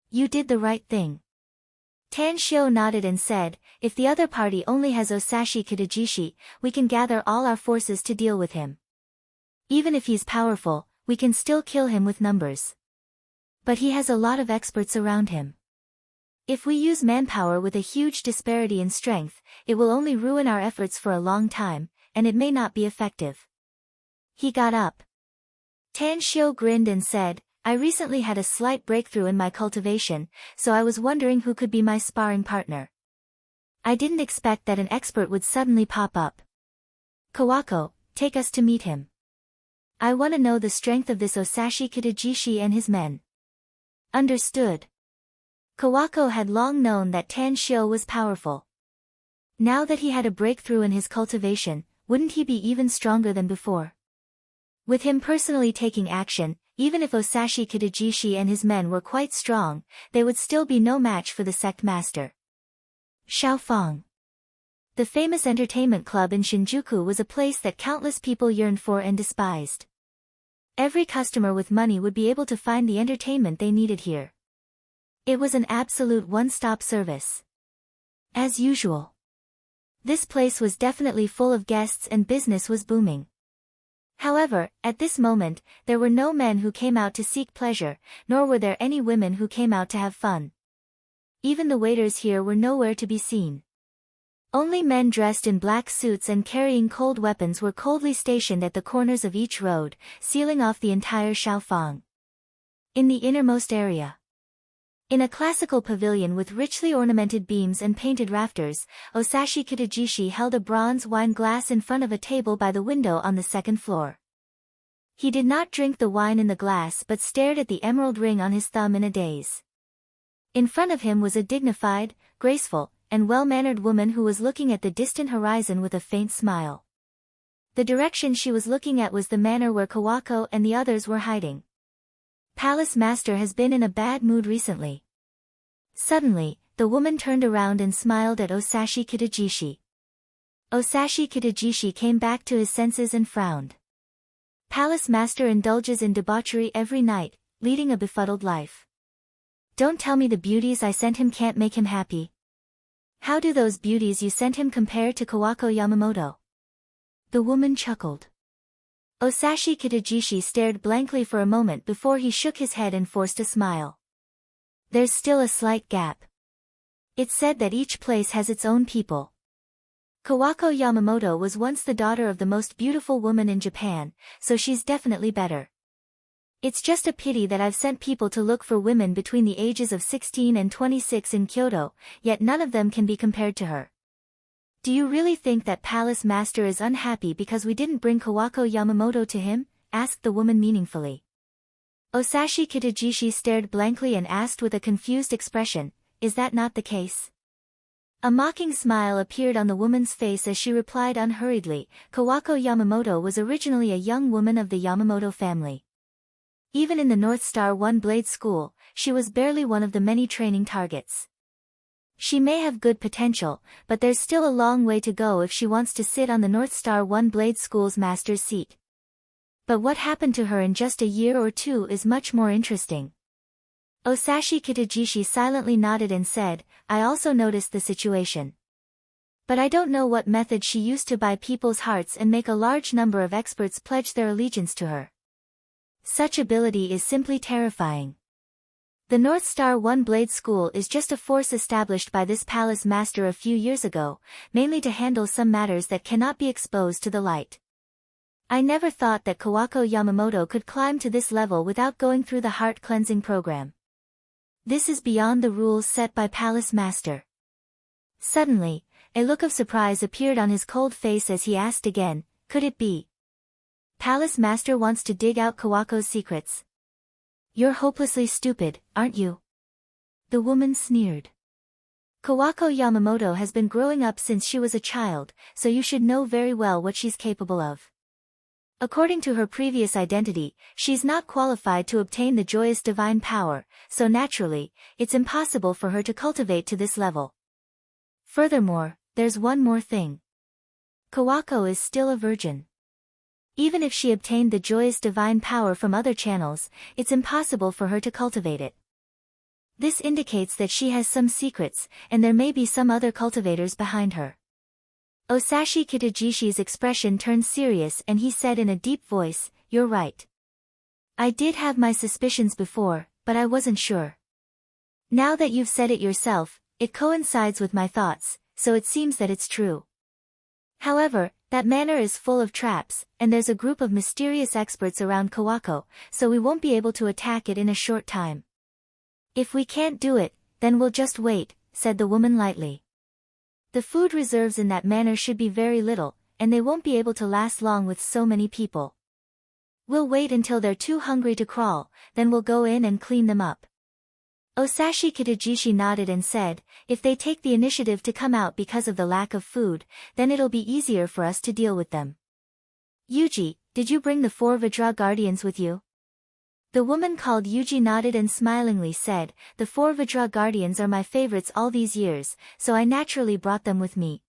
S1: You did the right thing. Tan Shio nodded and said, if the other party only has Osashi Kitajishi, we can gather all our forces to deal with him. Even if he's powerful, we can still kill him with numbers. But he has a lot of experts around him. If we use manpower with a huge disparity in strength, it will only ruin our efforts for a long time, and it may not be effective. He got up. Tan Shio grinned and said, I recently had a slight breakthrough in my cultivation, so I was wondering who could be my sparring partner. I didn't expect that an expert would suddenly pop up. Kawako, take us to meet him. I want to know the strength of this Osashi Kitajishi and his men. Understood. Kawako had long known that Tan Shio was powerful. Now that he had a breakthrough in his cultivation, wouldn't he be even stronger than before? With him personally taking action, even if Osashi Kitajishi and his men were quite strong, they would still be no match for the sect master. Shaofeng. The famous entertainment club in Shinjuku was a place that countless people yearned for and despised. Every customer with money would be able to find the entertainment they needed here. It was an absolute one-stop service. As usual. This place was definitely full of guests and business was booming. However, at this moment, there were no men who came out to seek pleasure, nor were there any women who came out to have fun. Even the waiters here were nowhere to be seen. Only men dressed in black suits and carrying cold weapons were coldly stationed at the corners of each road, sealing off the entire Shaofeng. In the innermost area. In a classical pavilion with richly ornamented beams and painted rafters, Osashi Kitajishi held a bronze wine glass in front of a table by the window on the second floor. He did not drink the wine in the glass but stared at the emerald ring on his thumb in a daze. In front of him was a dignified, graceful, and well-mannered woman who was looking at the distant horizon with a faint smile. The direction she was looking at was the manor where Kawako and the others were hiding. Palace Master has been in a bad mood recently. Suddenly, the woman turned around and smiled at Osashi Kitajishi. Osashi Kitajishi came back to his senses and frowned. Palace Master indulges in debauchery every night, leading a befuddled life. Don't tell me the beauties I sent him can't make him happy. How do those beauties you sent him compare to Kawako Yamamoto? The woman chuckled. Osashi Kitajishi stared blankly for a moment before he shook his head and forced a smile. There's still a slight gap. It's said that each place has its own people. Kawako Yamamoto was once the daughter of the most beautiful woman in Japan, so she's definitely better. It's just a pity that I've sent people to look for women between the ages of 16 and 26 in Kyoto, yet none of them can be compared to her. Do you really think that Palace Master is unhappy because we didn't bring Kawako Yamamoto to him? Asked the woman meaningfully. Osashi Kitajishi stared blankly and asked with a confused expression, is that not the case? A mocking smile appeared on the woman's face as she replied unhurriedly, Kawako Yamamoto was originally a young woman of the Yamamoto family. Even in the North Star One Blade School, she was barely one of the many training targets. She may have good potential, but there's still a long way to go if she wants to sit on the North Star One Blade School's master's seat. But what happened to her in just a year or two is much more interesting. Osashi Kitajishi silently nodded and said, I also noticed the situation. But I don't know what method she used to buy people's hearts and make a large number of experts pledge their allegiance to her. Such ability is simply terrifying. The North Star One Blade School is just a force established by this palace master a few years ago, mainly to handle some matters that cannot be exposed to the light. I never thought that Kawako Yamamoto could climb to this level without going through the heart cleansing program. This is beyond the rules set by Palace Master. Suddenly, a look of surprise appeared on his cold face as he asked again, could it be? Palace Master wants to dig out Kawako's secrets. You're hopelessly stupid, aren't you? The woman sneered. Kawako Yamamoto has been growing up since she was a child, so you should know very well what she's capable of. According to her previous identity, she's not qualified to obtain the joyous divine power, so naturally, it's impossible for her to cultivate to this level. Furthermore, there's one more thing. Kawako is still a virgin. Even if she obtained the joyous divine power from other channels, it's impossible for her to cultivate it. This indicates that she has some secrets, and there may be some other cultivators behind her. Osashi Kitajishi's expression turned serious and he said in a deep voice, you're right. I did have my suspicions before, but I wasn't sure. Now that you've said it yourself, it coincides with my thoughts, so it seems that it's true. However, that manor is full of traps, and there's a group of mysterious experts around Kawako, so we won't be able to attack it in a short time. If we can't do it, then we'll just wait, said the woman lightly. The food reserves in that manor should be very little, and they won't be able to last long with so many people. We'll wait until they're too hungry to crawl, then we'll go in and clean them up. Osashi Kitajishi nodded and said, if they take the initiative to come out because of the lack of food, then it'll be easier for us to deal with them. Yuji, did you bring the 4 Vajra guardians with you? The woman called Yuji nodded and smilingly said, the 4 Vajra guardians are my favorites all these years, so I naturally brought them with me.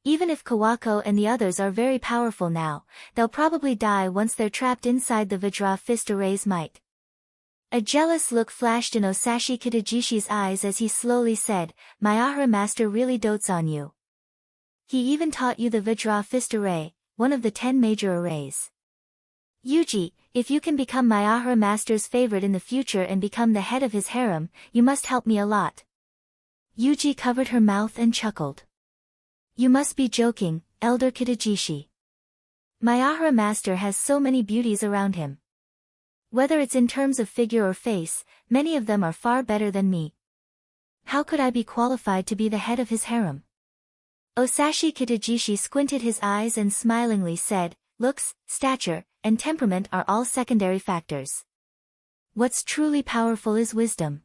S1: Even if Kawako and the others are very powerful now, they'll probably die once they're trapped inside the Vajra fist array's might. A jealous look flashed in Osashi Kitajishi's eyes as he slowly said, my Ahura master really dotes on you. He even taught you the Vajra fist array, one of the 10 major arrays. Yuji, if you can become my Ahura master's favorite in the future and become the head of his harem, you must help me a lot. Yuji covered her mouth and chuckled. You must be joking, Elder Kitajishi. My Ahura master has so many beauties around him. Whether it's in terms of figure or face, many of them are far better than me. How could I be qualified to be the head of his harem? Osashi Kitajishi squinted his eyes and smilingly said, looks, stature, and temperament are all secondary factors. What's truly powerful is wisdom.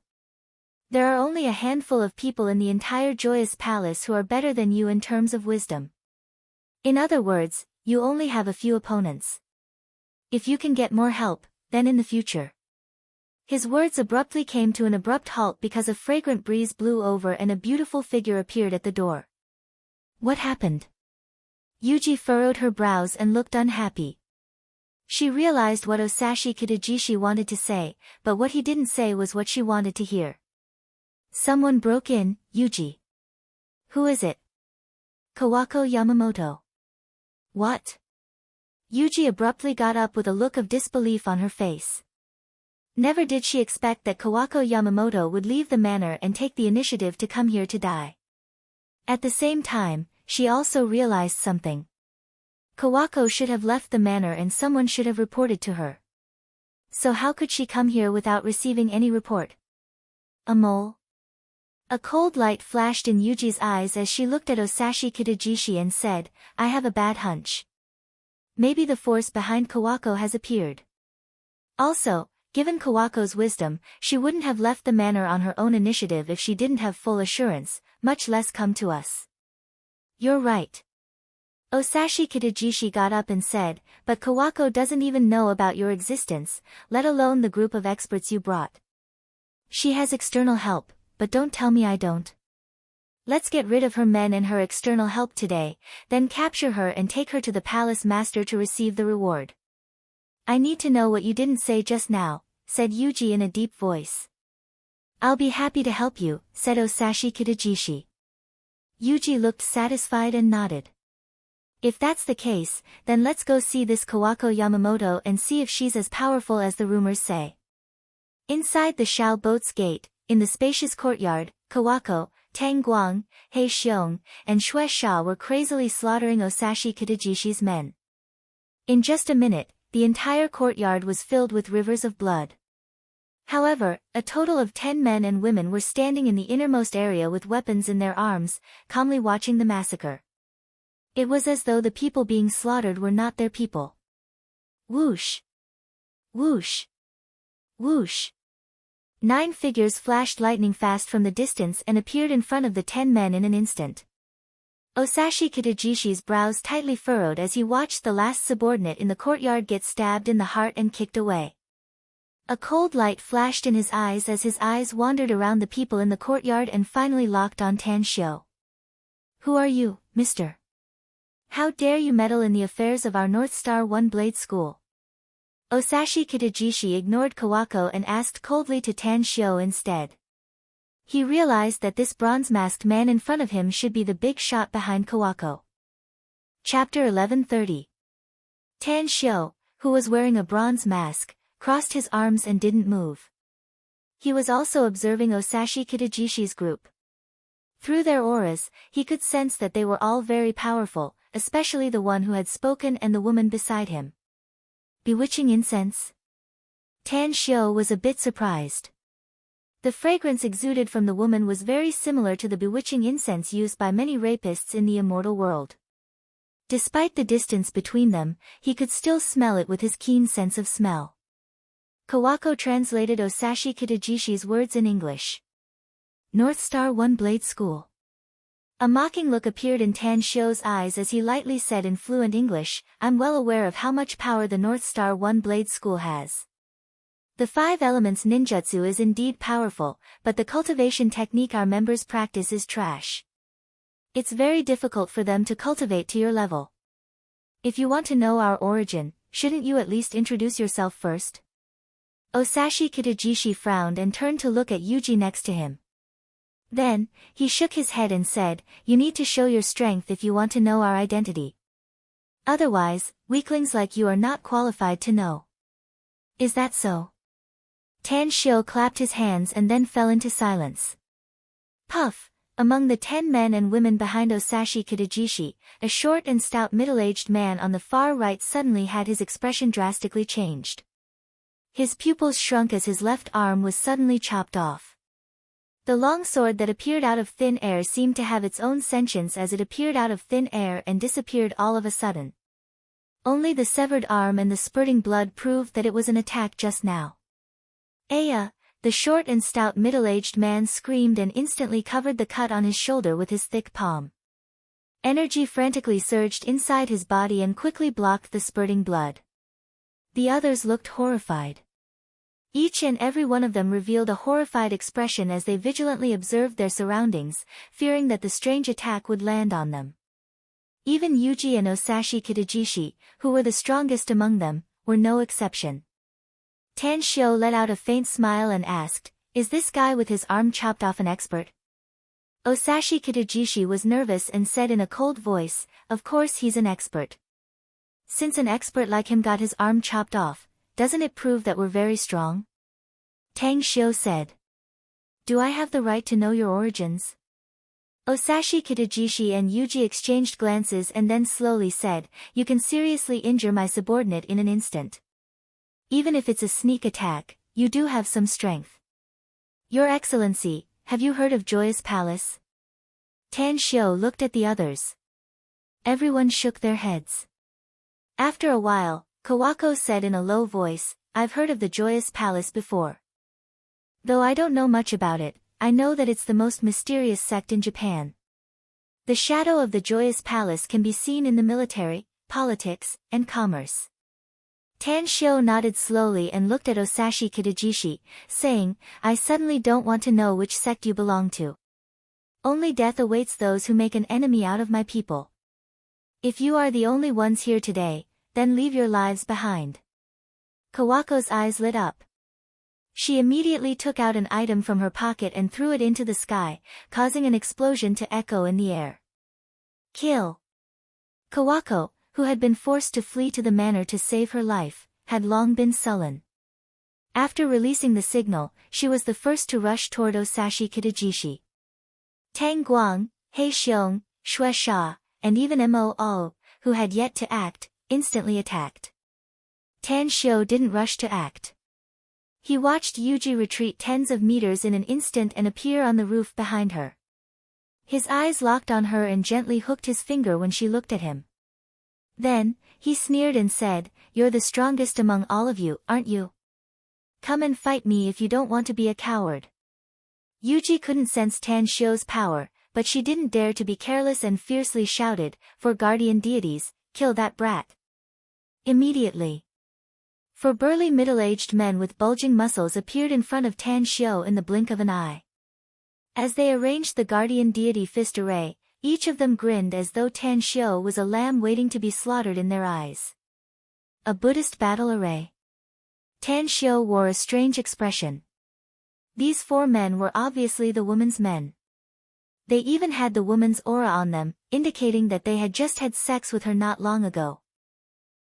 S1: There are only a handful of people in the entire Joyous Palace who are better than you in terms of wisdom. In other words, you only have a few opponents. If you can get more help, then in the future. His words abruptly came to an abrupt halt because a fragrant breeze blew over and a beautiful figure appeared at the door. What happened? Yuji furrowed her brows and looked unhappy. She realized what Osashi Kitajishi wanted to say, but what he didn't say was what she wanted to hear. Someone broke in, Yuji. Who is it? Kawako Yamamoto. What? Yuji abruptly got up with a look of disbelief on her face. Never did she expect that Kawako Yamamoto would leave the manor and take the initiative to come here to die. At the same time, she also realized something. Kawako should have left the manor and someone should have reported to her. So how could she come here without receiving any report? A mole? A cold light flashed in Yuji's eyes as she looked at Osashi Kitajishi and said, I have a bad hunch. Maybe the force behind Kawako has appeared. Also, given Kawako's wisdom, she wouldn't have left the manor on her own initiative if she didn't have full assurance, much less come to us. You're right. Osashi Kitajishi got up and said, but Kawako doesn't even know about your existence, let alone the group of experts you brought. She has external help, but don't tell me I don't. Let's get rid of her men and her external help today, then capture her and take her to the palace master to receive the reward. I need to know what you didn't say just now, said Yuji in a deep voice. I'll be happy to help you, said Osashi Kitajishi. Yuji looked satisfied and nodded. If that's the case, then let's go see this Kawako Yamamoto and see if she's as powerful as the rumors say. Inside the Shao boat's gate, in the spacious courtyard, Kawako, Tang Guang, He Xiong, and Xue Sha were crazily slaughtering Osashi Kitajishi's men. In just a minute, the entire courtyard was filled with rivers of blood. However, a total of 10 men and women were standing in the innermost area with weapons in their arms, calmly watching the massacre. It was as though the people being slaughtered were not their people. Whoosh! Whoosh! Whoosh! 9 figures flashed lightning fast from the distance and appeared in front of the 10 men in an instant. Osashi Kitajishi's brows tightly furrowed as he watched the last subordinate in the courtyard get stabbed in the heart and kicked away. A cold light flashed in his eyes as his eyes wandered around the people in the courtyard and finally locked on Tan Shio. Who are you, mister? How dare you meddle in the affairs of our North Star One-Blade School? Osashi Kitajishi ignored Kawako and asked coldly to Tan Shio instead. He realized that this bronze-masked man in front of him should be the big shot behind Kawako. Chapter 1130. Tan Shio, who was wearing a bronze mask, crossed his arms and didn't move. He was also observing Osashi Kitajishi's group. Through their auras, he could sense that they were all very powerful, especially the one who had spoken and the woman beside him. Bewitching incense? Tan Shio was a bit surprised. The fragrance exuded from the woman was very similar to the bewitching incense used by many rapists in the immortal world. Despite the distance between them, he could still smell it with his keen sense of smell. Kawako translated Osashi Kitajishi's words in English. North Star One-Blade School. A mocking look appeared in Tan Shio's eyes as he lightly said in fluent English, I'm well aware of how much power the North Star One-Blade School has. The 5 elements ninjutsu is indeed powerful, but the cultivation technique our members practice is trash. It's very difficult for them to cultivate to your level. If you want to know our origin, shouldn't you at least introduce yourself first? Osashi Kitajishi frowned and turned to look at Yuji next to him. Then, he shook his head and said, you need to show your strength if you want to know our identity. Otherwise, weaklings like you are not qualified to know. Is that so? Tan Shio clapped his hands and then fell into silence. Puff! Among the 10 men and women behind Osashi Kitajishi, a short and stout middle-aged man on the far right suddenly had his expression drastically changed. His pupils shrunk as his left arm was suddenly chopped off. The long sword that appeared out of thin air seemed to have its own sentience as it appeared out of thin air and disappeared all of a sudden. Only the severed arm and the spurting blood proved that it was an attack just now. Aya, the short and stout middle-aged man screamed and instantly covered the cut on his shoulder with his thick palm. Energy frantically surged inside his body and quickly blocked the spurting blood. The others looked horrified. Each and every one of them revealed a horrified expression as they vigilantly observed their surroundings, fearing that the strange attack would land on them. Even Yuji and Osashi Kitajishi, who were the strongest among them, were no exception. Tan Shio let out a faint smile and asked, is this guy with his arm chopped off an expert? Osashi Kitajishi was nervous and said in a cold voice, of course he's an expert. Since an expert like him got his arm chopped off, doesn't it prove that we're very strong? Tang Shio said. Do I have the right to know your origins? Osashi Kitajishi and Yuji exchanged glances and then slowly said, you can seriously injure my subordinate in an instant. Even if it's a sneak attack, you do have some strength. Your Excellency, have you heard of Joyous Palace? Tan Shio looked at the others. Everyone shook their heads. After a while, Kawako said in a low voice, I've heard of the Joyous Palace before. Though I don't know much about it, I know that it's the most mysterious sect in Japan. The shadow of the Joyous Palace can be seen in the military, politics, and commerce. Tanshio nodded slowly and looked at Osashi Kitajishi, saying, I suddenly don't want to know which sect you belong to. Only death awaits those who make an enemy out of my people. If you are the only ones here today, then leave your lives behind. Kawako's eyes lit up. She immediately took out an item from her pocket and threw it into the sky, causing an explosion to echo in the air. Kill! Kawako, who had been forced to flee to the manor to save her life, had long been sullen. After releasing the signal, she was the first to rush toward Osashi Kitajishi. Tang Guang, He Xiong, Xue Sha, and even Mo Ao, who had yet to act, instantly attacked. Tan Shio didn't rush to act. He watched Yuji retreat tens of meters in an instant and appear on the roof behind her. His eyes locked on her and gently hooked his finger when she looked at him. Then, he sneered and said, You're the strongest among all of you, aren't you? Come and fight me if you don't want to be a coward. Yuji couldn't sense Tan Shio's power, but she didn't dare to be careless and fiercely shouted, For guardian deities, kill that brat. Immediately. Four burly middle-aged men with bulging muscles appeared in front of Tan Shio in the blink of an eye. As they arranged the guardian deity fist array, each of them grinned as though Tan Shio was a lamb waiting to be slaughtered in their eyes. A Buddhist battle array. Tan Shio wore a strange expression. These four men were obviously the woman's men. They even had the woman's aura on them, indicating that they had just had sex with her not long ago.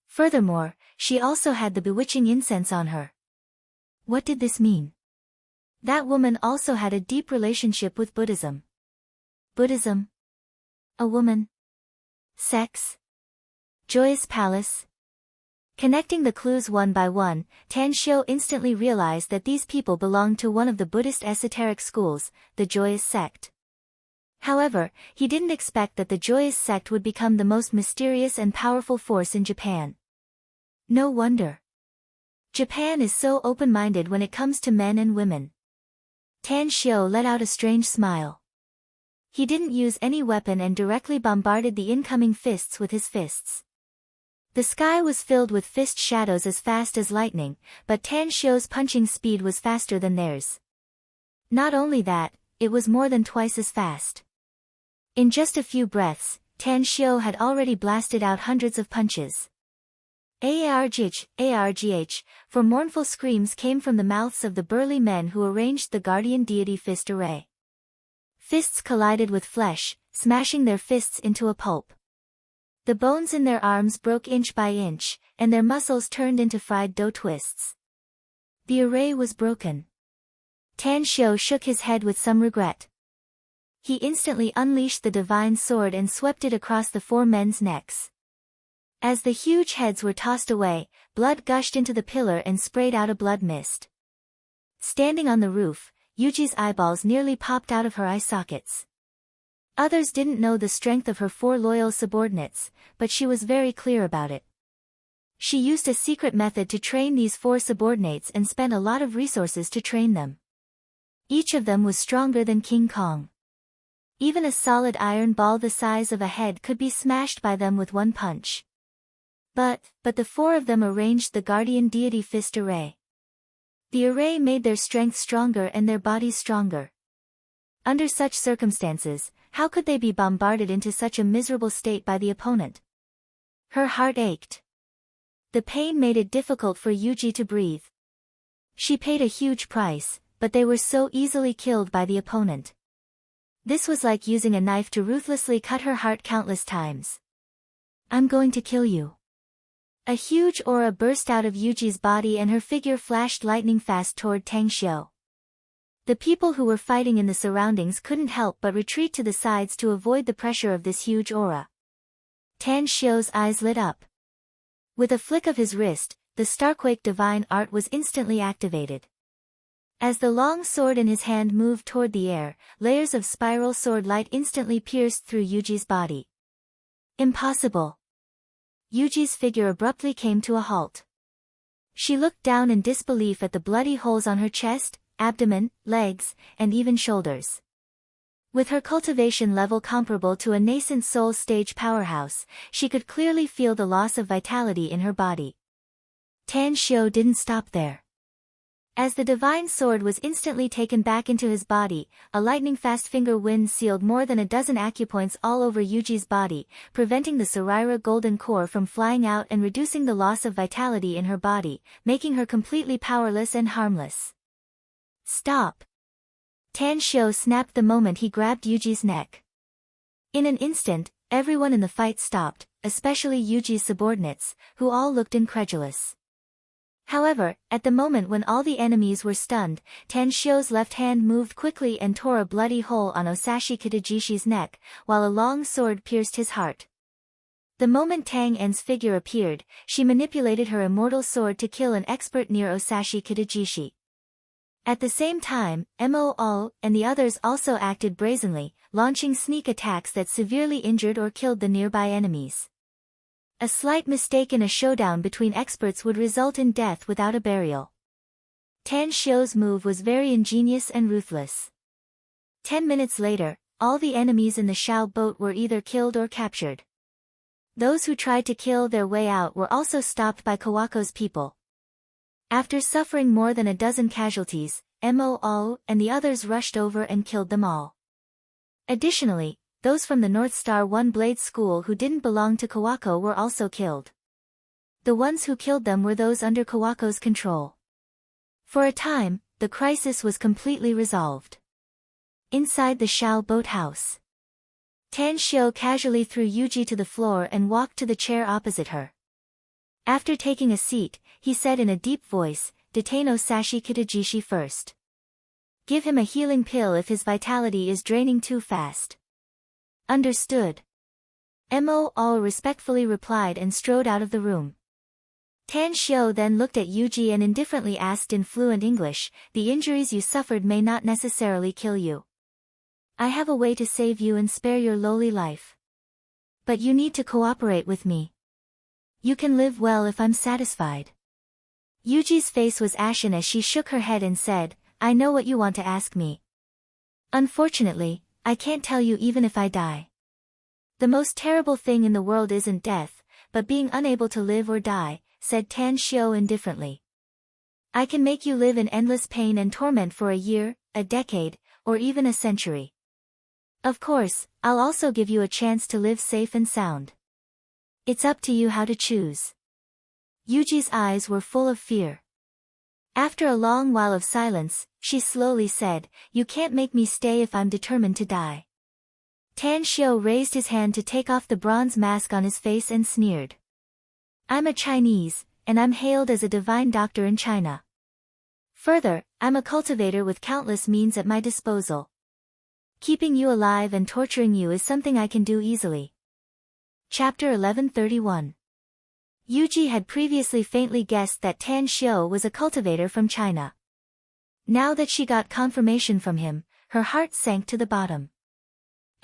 S1: Furthermore, she also had the bewitching incense on her. What did this mean? That woman also had a deep relationship with Buddhism. Buddhism? A woman? Sex? Joyous Palace? Connecting the clues one by one, Tan Shio instantly realized that these people belonged to one of the Buddhist esoteric schools, the Joyous Sect. However, he didn't expect that the Joyous Sect would become the most mysterious and powerful force in Japan. No wonder. Japan is so open-minded when it comes to men and women. Tan Shio let out a strange smile. He didn't use any weapon and directly bombarded the incoming fists with his fists. The sky was filled with fist shadows as fast as lightning, but Tan Shio's punching speed was faster than theirs. Not only that, it was more than twice as fast. In just a few breaths, Tan Shio had already blasted out hundreds of punches. Argh, argh, for mournful screams came from the mouths of the burly men who arranged the guardian deity fist array. Fists collided with flesh, smashing their fists into a pulp. The bones in their arms broke inch by inch, and their muscles turned into fried dough twists. The array was broken. Tan Shio shook his head with some regret. He instantly unleashed the divine sword and swept it across the four men's necks. As the huge heads were tossed away, blood gushed into the pillar and sprayed out a blood mist. Standing on the roof, Yuji's eyeballs nearly popped out of her eye sockets. Others didn't know the strength of her four loyal subordinates, but she was very clear about it. She used a secret method to train these four subordinates and spent a lot of resources to train them. Each of them was stronger than King Kong. Even a solid iron ball the size of a head could be smashed by them with one punch. But the four of them arranged the guardian deity fist array. The array made their strength stronger and their bodies stronger. Under such circumstances, how could they be bombarded into such a miserable state by the opponent? Her heart ached. The pain made it difficult for Yuji to breathe. She paid a huge price, but they were so easily killed by the opponent. This was like using a knife to ruthlessly cut her heart countless times. I'm going to kill you. A huge aura burst out of Yuji's body and her figure flashed lightning fast toward Tang Shio. The people who were fighting in the surroundings couldn't help but retreat to the sides to avoid the pressure of this huge aura. Tan Shio's eyes lit up. With a flick of his wrist, the Starquake divine art was instantly activated. As the long sword in his hand moved toward the air, layers of spiral sword light instantly pierced through Yuji's body. Impossible. Yuji's figure abruptly came to a halt. She looked down in disbelief at the bloody holes on her chest, abdomen, legs, and even shoulders. With her cultivation level comparable to a nascent soul stage powerhouse, she could clearly feel the loss of vitality in her body. Tan Xiu didn't stop there. As the divine sword was instantly taken back into his body, a lightning-fast finger wind sealed more than a dozen acupoints all over Yuji's body, preventing the Saraira golden core from flying out and reducing the loss of vitality in her body, making her completely powerless and harmless. Stop! Tan Xiu snapped the moment he grabbed Yuji's neck. In an instant, everyone in the fight stopped, especially Yuji's subordinates, who all looked incredulous. However, at the moment when all the enemies were stunned, Tan Xiu's left hand moved quickly and tore a bloody hole on Osashi Kitajishi's neck, while a long sword pierced his heart. The moment Tang En's figure appeared, she manipulated her immortal sword to kill an expert near Osashi Kitajishi. At the same time, Mo and the others also acted brazenly, launching sneak attacks that severely injured or killed the nearby enemies. A slight mistake in a showdown between experts would result in death without a burial. Tan Xiu's move was very ingenious and ruthless. 10 minutes later, all the enemies in the Shao boat were either killed or captured. Those who tried to kill their way out were also stopped by Kawako's people. After suffering more than a dozen casualties, Mo and the others rushed over and killed them all. Additionally, those from the North Star One Blade School who didn't belong to Kawako were also killed. The ones who killed them were those under Kawako's control. For a time, the crisis was completely resolved. Inside the Shao boathouse, Tan Xiu casually threw Yuji to the floor and walked to the chair opposite her. After taking a seat, he said in a deep voice, "Detain Osashi Kitajishi first. Give him a healing pill if his vitality is draining too fast." Understood. Mo respectfully replied and strode out of the room. Tan Xiu then looked at Yuji and indifferently asked in fluent English, "The injuries you suffered may not necessarily kill you. I have a way to save you and spare your lowly life. But you need to cooperate with me. You can live well if I'm satisfied." Yuji's face was ashen as she shook her head and said, "I know what you want to ask me. Unfortunately, I can't tell you even if I die. The most terrible thing in the world isn't death, but being unable to live or die," said Tan Xiu indifferently. "I can make you live in endless pain and torment for a year, a decade, or even a century. Of course, I'll also give you a chance to live safe and sound. It's up to you how to choose." Yuji's eyes were full of fear. After a long while of silence, she slowly said, "You can't make me stay if I'm determined to die." Tan Xiu raised his hand to take off the bronze mask on his face and sneered. "I'm a Chinese, and I'm hailed as a divine doctor in China. Further, I'm a cultivator with countless means at my disposal. Keeping you alive and torturing you is something I can do easily." Chapter 1131. Yuji had previously faintly guessed that Tan Xiu was a cultivator from China. Now that she got confirmation from him, her heart sank to the bottom.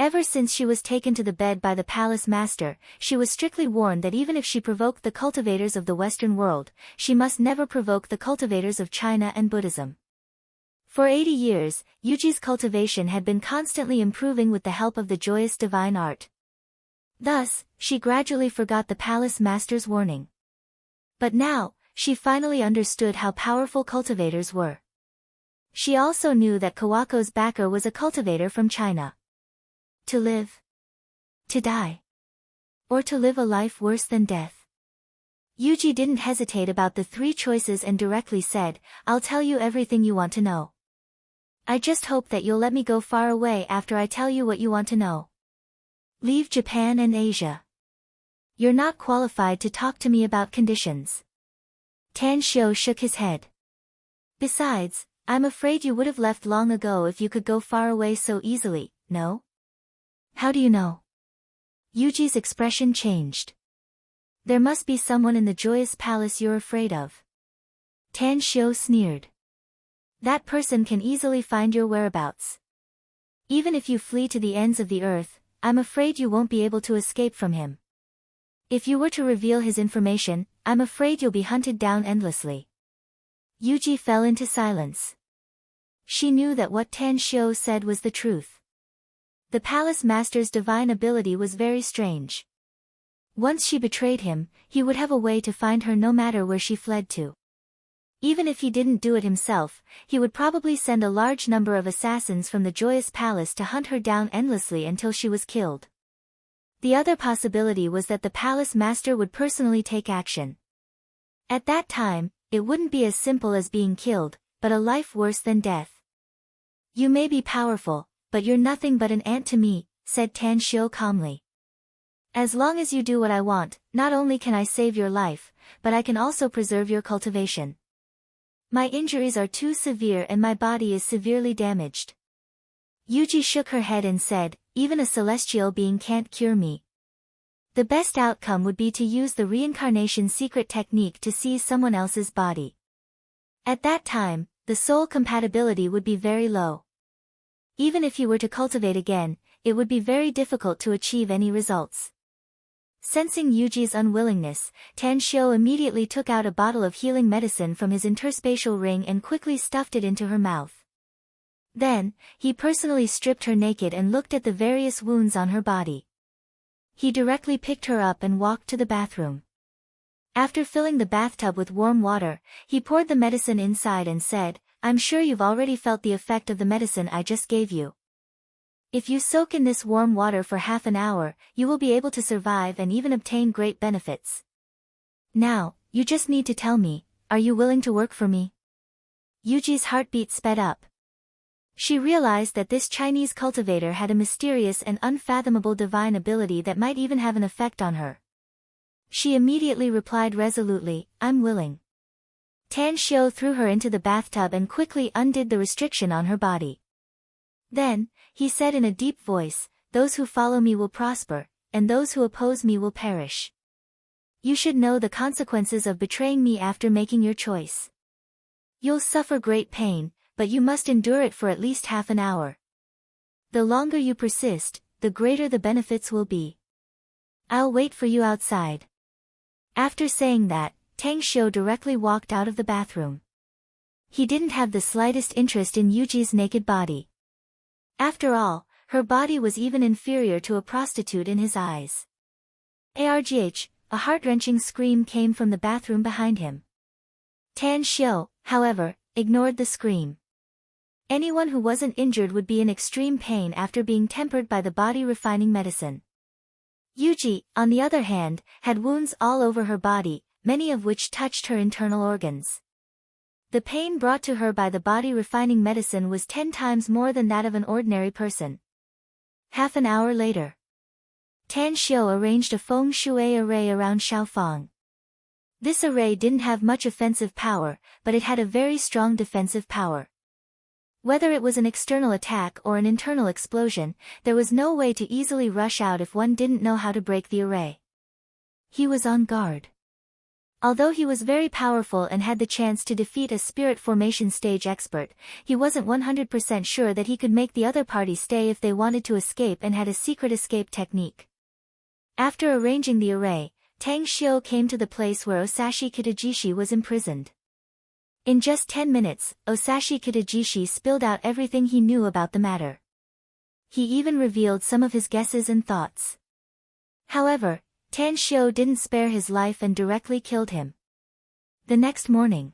S1: Ever since she was taken to the bed by the palace master, she was strictly warned that even if she provoked the cultivators of the Western world, she must never provoke the cultivators of China and Buddhism. For 80 years, Yuji's cultivation had been constantly improving with the help of the joyous divine art. Thus, she gradually forgot the palace master's warning. But now, she finally understood how powerful cultivators were. She also knew that Kawako's backer was a cultivator from China. To live, to die, or to live a life worse than death. Yuji didn't hesitate about the three choices and directly said, "I'll tell you everything you want to know. I just hope that you'll let me go far away after I tell you what you want to know. Leave Japan and Asia. You're not qualified to talk to me about conditions." Tan Xiu shook his head. "Besides, I'm afraid you would have left long ago if you could go far away so easily, no?" "How do you know?" Yuji's expression changed. "There must be someone in the joyous palace you're afraid of." Tan Xiu sneered. "That person can easily find your whereabouts. Even if you flee to the ends of the earth, I'm afraid you won't be able to escape from him. If you were to reveal his information, I'm afraid you'll be hunted down endlessly." Yuji fell into silence. She knew that what Tan Xiu said was the truth. The palace master's divine ability was very strange. Once she betrayed him, he would have a way to find her no matter where she fled to. Even if he didn't do it himself, he would probably send a large number of assassins from the joyous palace to hunt her down endlessly until she was killed. The other possibility was that the palace master would personally take action. At that time, it wouldn't be as simple as being killed, but a life worse than death. You may be powerful, but you're nothing but an ant to me, said Tan Xiu calmly. As long as you do what I want, not only can I save your life, but I can also preserve your cultivation. My injuries are too severe and my body is severely damaged. Yuji shook her head and said, even a celestial being can't cure me. The best outcome would be to use the reincarnation secret technique to seize someone else's body. At that time, the soul compatibility would be very low. Even if you were to cultivate again, it would be very difficult to achieve any results. Sensing Yuji's unwillingness, Tan Xiu immediately took out a bottle of healing medicine from his interspatial ring and quickly stuffed it into her mouth. Then, he personally stripped her naked and looked at the various wounds on her body. He directly picked her up and walked to the bathroom. After filling the bathtub with warm water, he poured the medicine inside and said, I'm sure you've already felt the effect of the medicine I just gave you. If you soak in this warm water for half an hour, you will be able to survive and even obtain great benefits. Now, you just need to tell me, are you willing to work for me? Yuji's heartbeat sped up. She realized that this Chinese cultivator had a mysterious and unfathomable divine ability that might even have an effect on her. She immediately replied resolutely, I'm willing. Tan Xiu threw her into the bathtub and quickly undid the restriction on her body. Then, he said in a deep voice, those who follow me will prosper, and those who oppose me will perish. You should know the consequences of betraying me after making your choice. You'll suffer great pain, but you must endure it for at least half an hour. The longer you persist, the greater the benefits will be. I'll wait for you outside. After saying that, Tang Xiu directly walked out of the bathroom. He didn't have the slightest interest in Yuji's naked body. After all, her body was even inferior to a prostitute in his eyes. Argh, a heart-wrenching scream came from the bathroom behind him. Tan Xiu, however, ignored the scream. Anyone who wasn't injured would be in extreme pain after being tempered by the body-refining medicine. Yuji, on the other hand, had wounds all over her body, many of which touched her internal organs. The pain brought to her by the body-refining medicine was 10 times more than that of an ordinary person. Half an hour later, Tan Xiu arranged a feng shui array around Xiaofang. This array didn't have much offensive power, but it had a very strong defensive power. Whether it was an external attack or an internal explosion, there was no way to easily rush out if one didn't know how to break the array. He was on guard. Although he was very powerful and had the chance to defeat a spirit formation stage expert, he wasn't 100% sure that he could make the other party stay if they wanted to escape and had a secret escape technique. After arranging the array, Tang Xiu came to the place where Osashi Kitajishi was imprisoned. In just 10 minutes, Osashi Kitajishi spilled out everything he knew about the matter. He even revealed some of his guesses and thoughts. However, Tan Xiu didn't spare his life and directly killed him. The next morning,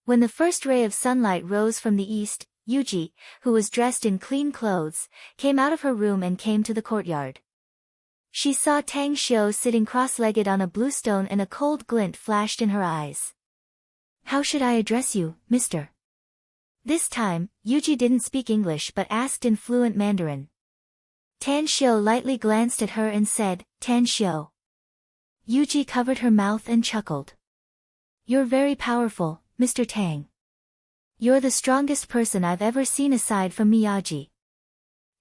S1: when the first ray of sunlight rose from the east, Yuji, who was dressed in clean clothes, came out of her room and came to the courtyard. She saw Tang Xiu sitting cross-legged on a blue stone and a cold glint flashed in her eyes. How should I address you, mister? This time, Yuji didn't speak English but asked in fluent Mandarin. Tan Xiu lightly glanced at her and said, Tan Xiu. Yuji covered her mouth and chuckled. You're very powerful, Mr. Tang. You're the strongest person I've ever seen aside from Miyagi.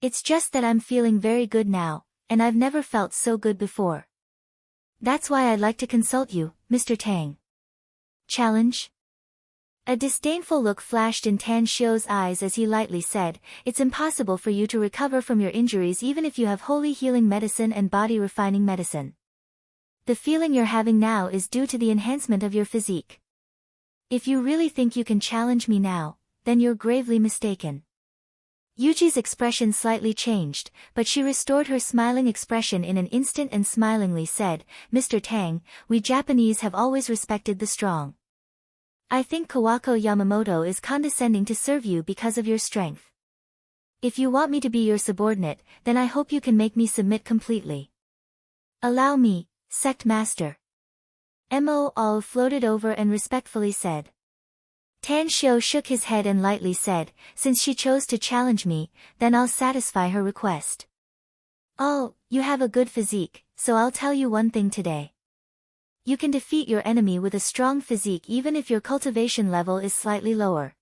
S1: It's just that I'm feeling very good now, and I've never felt so good before. That's why I'd like to consult you, Mr. Tang. Challenge? A disdainful look flashed in Tan Xiu's eyes as he lightly said, it's impossible for you to recover from your injuries even if you have holy healing medicine and body-refining medicine. The feeling you're having now is due to the enhancement of your physique. If you really think you can challenge me now, then you're gravely mistaken. Yuji's expression slightly changed, but she restored her smiling expression in an instant and smilingly said, Mr. Tang, we Japanese have always respected the strong. I think Kawako Yamamoto is condescending to serve you because of your strength. If you want me to be your subordinate, then I hope you can make me submit completely. Allow me, sect master. Mo floated over and respectfully said. Tan Shio shook his head and lightly said, since she chose to challenge me, then I'll satisfy her request. Oh, you have a good physique, so I'll tell you one thing today. You can defeat your enemy with a strong physique even if your cultivation level is slightly lower.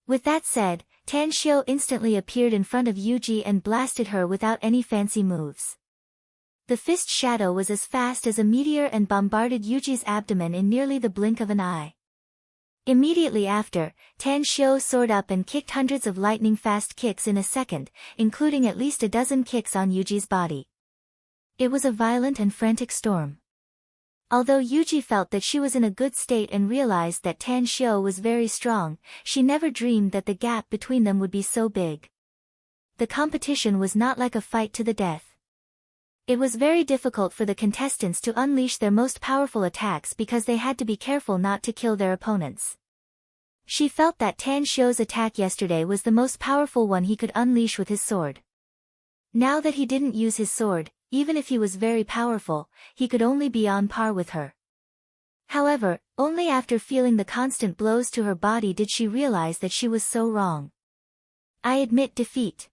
S1: With that said, Tan Shio instantly appeared in front of Yuji and blasted her without any fancy moves. The fist shadow was as fast as a meteor and bombarded Yuji's abdomen in nearly the blink of an eye. Immediately after, Tan Shio soared up and kicked hundreds of lightning-fast kicks in a second, including at least a dozen kicks on Yuji's body. It was a violent and frantic storm. Although Yuji felt that she was in a good state and realized that Tan Shio was very strong, she never dreamed that the gap between them would be so big. The competition was not like a fight to the death. It was very difficult for the contestants to unleash their most powerful attacks because they had to be careful not to kill their opponents. She felt that Tan Shio's attack yesterday was the most powerful one he could unleash with his sword. Now that he didn't use his sword, even if he was very powerful, he could only be on par with her. However, only after feeling the constant blows to her body did she realize that she was so wrong. I admit defeat.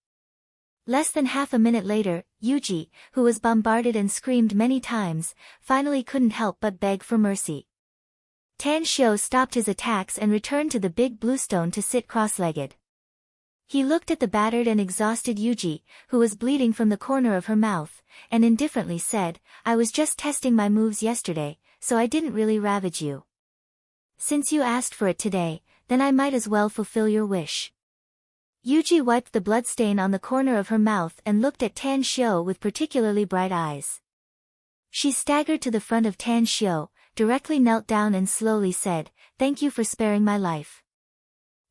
S1: Less than half a minute later, Yuji, who was bombarded and screamed many times, finally couldn't help but beg for mercy. Tan Shio stopped his attacks and returned to the big blue stone to sit cross-legged. He looked at the battered and exhausted Yuji, who was bleeding from the corner of her mouth, and indifferently said, I was just testing my moves yesterday, so I didn't really ravage you. Since you asked for it today, then I might as well fulfill your wish. Yuji wiped the bloodstain on the corner of her mouth and looked at Tan Shio with particularly bright eyes. She staggered to the front of Tan Shio, directly knelt down and slowly said, Thank you for sparing my life.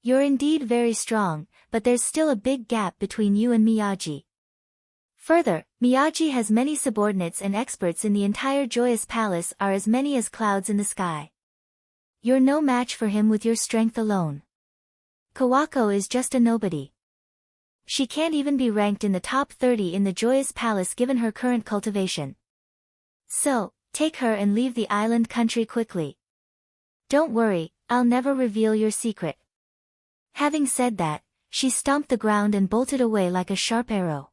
S1: You're indeed very strong, but there's still a big gap between you and Miyagi. Further, Miyagi has many subordinates and experts in the entire Joyous Palace are as many as clouds in the sky. You're no match for him with your strength alone. Kawako is just a nobody. She can't even be ranked in the top 30 in the Joyous Palace given her current cultivation. So, take her and leave the island country quickly. Don't worry, I'll never reveal your secret. Having said that, she stomped the ground and bolted away like a sharp arrow.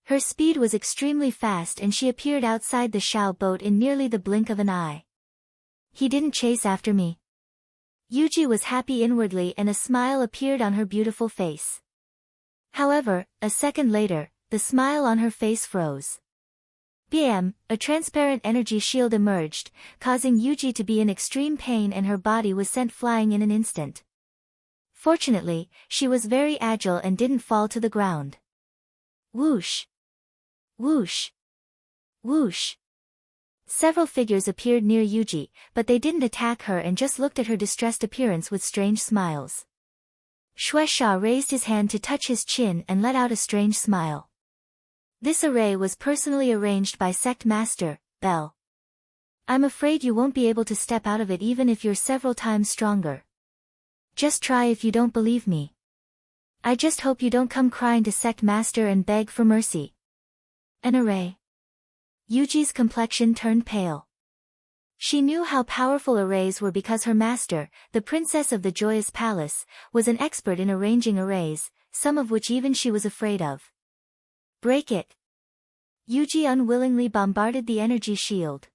S1: Her speed was extremely fast and she appeared outside the Shao boat in nearly the blink of an eye. He didn't chase after me. Yuji was happy inwardly and a smile appeared on her beautiful face. However, a second later, the smile on her face froze. Bam! A transparent energy shield emerged, causing Yuji to be in extreme pain and her body was sent flying in an instant. Fortunately, she was very agile and didn't fall to the ground. Whoosh! Whoosh! Whoosh! Several figures appeared near Yuji, but they didn't attack her and just looked at her distressed appearance with strange smiles. Shueisha raised his hand to touch his chin and let out a strange smile. This array was personally arranged by Sect Master, Bell. I'm afraid you won't be able to step out of it even if you're several times stronger. Just try if you don't believe me. I just hope you don't come crying to Sect Master and beg for mercy. An array. Yuji's complexion turned pale. She knew how powerful arrays were because her master, the princess of the Joyous Palace, was an expert in arranging arrays, some of which even she was afraid of. Break it. Yuji unwillingly bombarded the energy shield.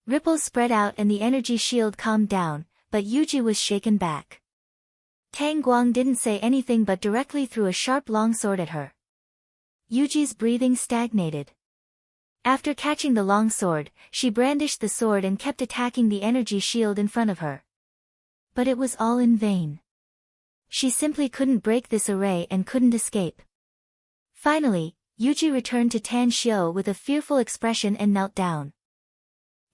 S1: Ripples spread out and the energy shield calmed down, but Yuji was shaken back. Tang Guang didn't say anything but directly threw a sharp longsword at her. Yuji's breathing stagnated. After catching the long sword, she brandished the sword and kept attacking the energy shield in front of her. But it was all in vain. She simply couldn't break this array and couldn't escape. Finally, Yuji returned to Tan Shio with a fearful expression and knelt down.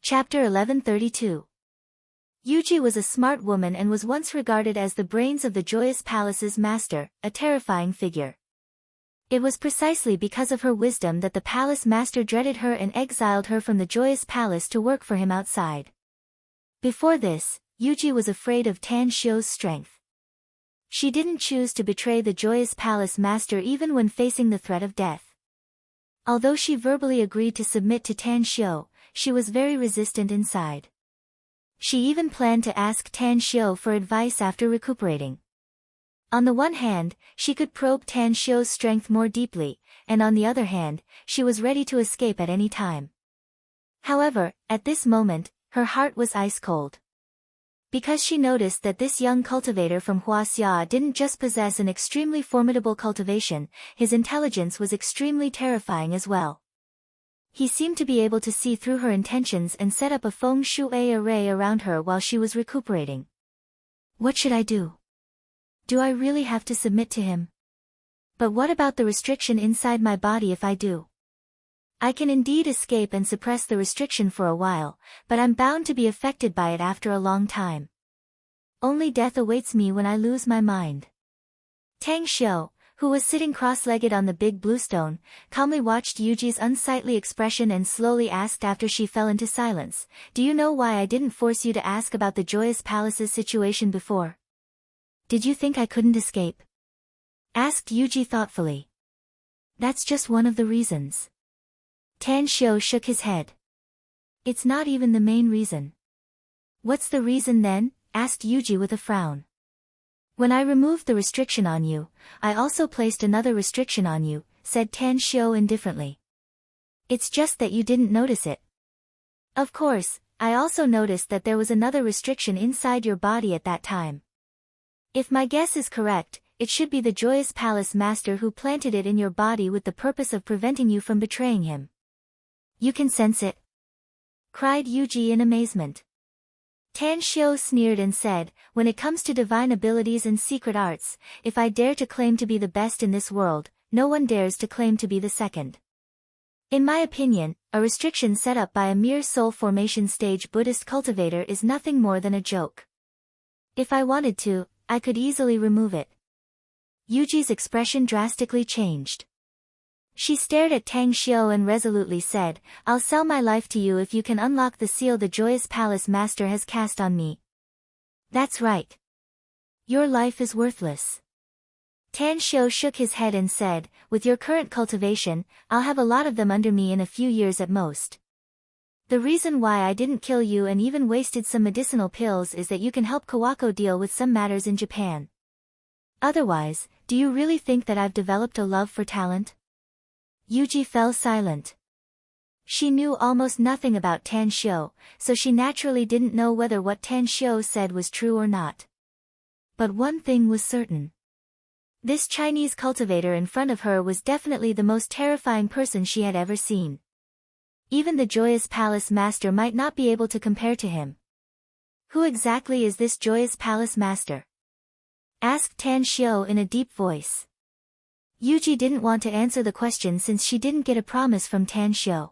S1: Chapter 1132. Yuji was a smart woman and was once regarded as the brains of the Joyous Palace's master, a terrifying figure. It was precisely because of her wisdom that the palace master dreaded her and exiled her from the Joyous Palace to work for him outside. Before this, Yuji was afraid of Tan Shio's strength. She didn't choose to betray the Joyous Palace master even when facing the threat of death. Although she verbally agreed to submit to Tan Shio, she was very resistant inside. She even planned to ask Tan Shio for advice after recuperating. On the one hand, she could probe Tan Shio's strength more deeply, and on the other hand, she was ready to escape at any time. However, at this moment, her heart was ice cold. Because she noticed that this young cultivator from Huaxia didn't just possess an extremely formidable cultivation, his intelligence was extremely terrifying as well. He seemed to be able to see through her intentions and set up a feng shui array around her while she was recuperating. What should I do? Do I really have to submit to him? But what about the restriction inside my body if I do? I can indeed escape and suppress the restriction for a while, but I'm bound to be affected by it after a long time. Only death awaits me when I lose my mind. Tang Xiu, who was sitting cross-legged on the big blue stone, calmly watched Yuji's unsightly expression and slowly asked after she fell into silence, "Do you know why I didn't force you to ask about the Joyous Palace's situation before? Did you think I couldn't escape?" asked Yuji thoughtfully. "That's just one of the reasons." Tan Xiu shook his head. "It's not even the main reason." "What's the reason then?" asked Yuji with a frown. "When I removed the restriction on you, I also placed another restriction on you," said Tan Xiu indifferently. "It's just that you didn't notice it. Of course, I also noticed that there was another restriction inside your body at that time. If my guess is correct, it should be the Joyous Palace Master who planted it in your body with the purpose of preventing you from betraying him." "You can sense it?" cried Yuji in amazement. Tan Xiu sneered and said, "When it comes to divine abilities and secret arts, if I dare to claim to be the best in this world, no one dares to claim to be the second. In my opinion, a restriction set up by a mere soul formation stage Buddhist cultivator is nothing more than a joke. If I wanted to, I could easily remove it." Yuji's expression drastically changed. She stared at Tang Xiu and resolutely said, "I'll sell my life to you if you can unlock the seal the Joyous Palace Master has cast on me." "That's right. Your life is worthless." Tan Xiu shook his head and said, "With your current cultivation, I'll have a lot of them under me in a few years at most. The reason why I didn't kill you and even wasted some medicinal pills is that you can help Kawako deal with some matters in Japan. Otherwise, do you really think that I've developed a love for talent?" Yuji fell silent. She knew almost nothing about Tan Xiu, so she naturally didn't know whether what Tan Xiu said was true or not. But one thing was certain. This Chinese cultivator in front of her was definitely the most terrifying person she had ever seen. Even the Joyous Palace Master might not be able to compare to him. "Who exactly is this Joyous Palace Master?" asked Tan Xiu in a deep voice. Yuji didn't want to answer the question since she didn't get a promise from Tan Xiu.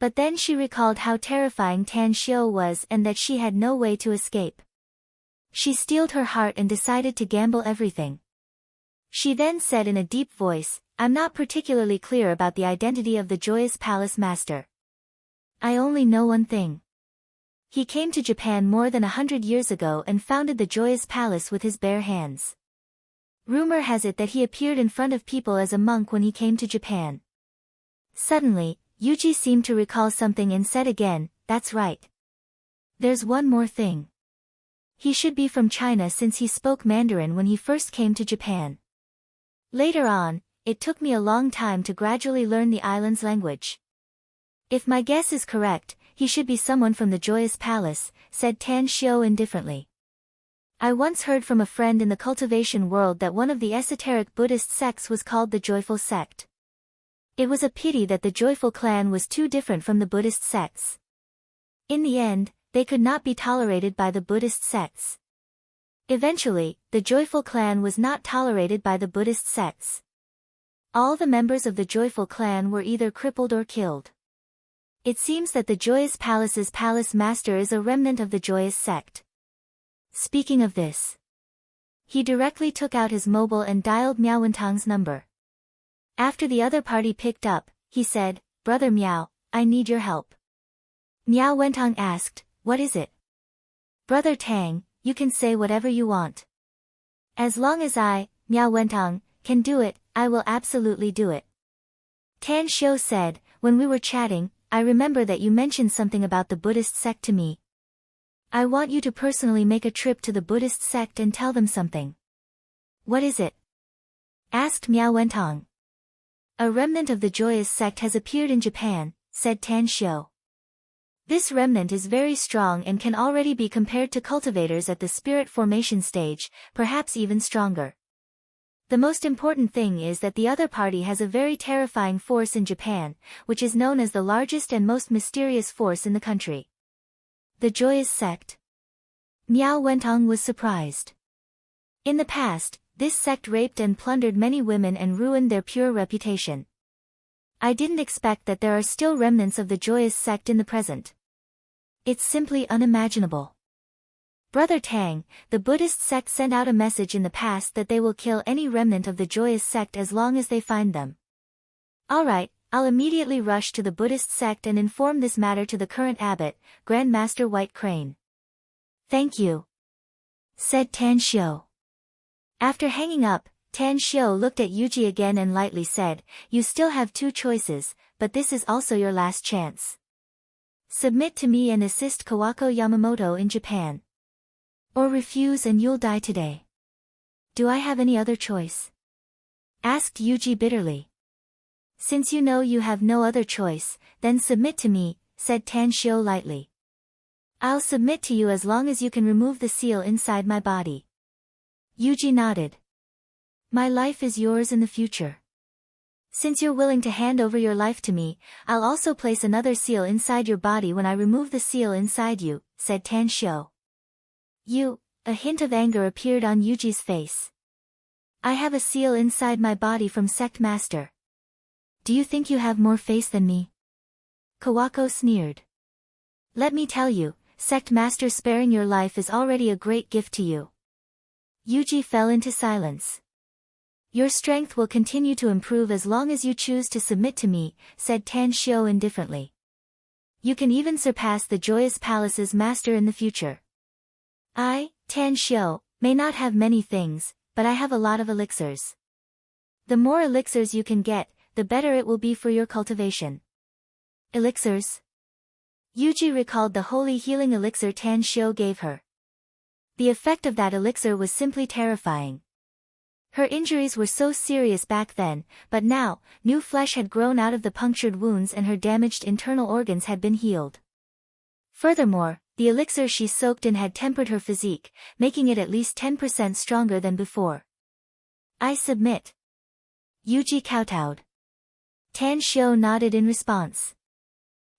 S1: But then she recalled how terrifying Tan Xiu was and that she had no way to escape. She steeled her heart and decided to gamble everything. She then said in a deep voice, "I'm not particularly clear about the identity of the Joyous Palace Master. I only know one thing. He came to Japan more than 100 years ago and founded the Joyous Palace with his bare hands. Rumor has it that he appeared in front of people as a monk when he came to Japan." Suddenly, Yuji seemed to recall something and said again, "That's right. There's one more thing. He should be from China since he spoke Mandarin when he first came to Japan. Later on, it took me a long time to gradually learn the island's language. If my guess is correct, he should be someone from the Joyous Palace," said Tan Xiu indifferently. "I once heard from a friend in the cultivation world that one of the esoteric Buddhist sects was called the Joyful Sect. It was a pity that the Joyful clan was too different from the Buddhist sects. In the end, they could not be tolerated by the Buddhist sects. Eventually, the Joyful clan was not tolerated by the Buddhist sects. All the members of the Joyful clan were either crippled or killed. It seems that the Joyous Palace's palace master is a remnant of the Joyous sect. Speaking of this, he directly took out his mobile and dialed Miao Wentang's number. After the other party picked up, he said, "Brother Miao, I need your help." Miao Wentang asked, "What is it?" "Brother Tang, you can say whatever you want. As long as I, Miao Wentang, can do it, I will absolutely do it." Tan Xiu said, "When we were chatting, I remember that you mentioned something about the Buddhist sect to me. I want you to personally make a trip to the Buddhist sect and tell them something." "What is it?" asked Miao Wentang. "A remnant of the Joyous sect has appeared in Japan," said Tan Xiu. "This remnant is very strong and can already be compared to cultivators at the spirit formation stage, perhaps even stronger. The most important thing is that the other party has a very terrifying force in Japan, which is known as the largest and most mysterious force in the country." The Joyous sect? Miao Wentang was surprised. In the past, this sect raped and plundered many women and ruined their pure reputation. "I didn't expect that there are still remnants of the Joyous sect in the present. It's simply unimaginable. Brother Tang, the Buddhist sect sent out a message in the past that they will kill any remnant of the Joyous sect as long as they find them. Alright, I'll immediately rush to the Buddhist sect and inform this matter to the current abbot, Grand Master White Crane." "Thank you," said Tan Xiu. After hanging up, Tan Xiu looked at Yuji again and lightly said, "You still have two choices, but this is also your last chance. Submit to me and assist Kawako Yamamoto in Japan. Or refuse and you'll die today." "Do I have any other choice?" asked Yuji bitterly. "Since you know you have no other choice, then submit to me," said Tan Xiu lightly. "I'll submit to you as long as you can remove the seal inside my body." Yuji nodded. "My life is yours in the future. Since you're willing to hand over your life to me, I'll also place another seal inside your body when I remove the seal inside you," said Tan Xiu. "You," a hint of anger appeared on Yuji's face. "I have a seal inside my body from Sect Master. Do you think you have more face than me?" Kawako sneered. "Let me tell you, Sect Master sparing your life is already a great gift to you." Yuji fell into silence. "Your strength will continue to improve as long as you choose to submit to me," said Tan Xiu indifferently. "You can even surpass the Joyous Palace's master in the future. I, Tan Xiu, may not have many things, but I have a lot of elixirs. The more elixirs you can get, the better it will be for your cultivation." "Elixirs?" Yuji recalled the holy healing elixir Tan Xiu gave her. The effect of that elixir was simply terrifying. Her injuries were so serious back then, but now, new flesh had grown out of the punctured wounds and her damaged internal organs had been healed. Furthermore, the elixir she soaked in had tempered her physique, making it at least 10% stronger than before. "I submit." Yuji kowtowed. Tan Xiu nodded in response.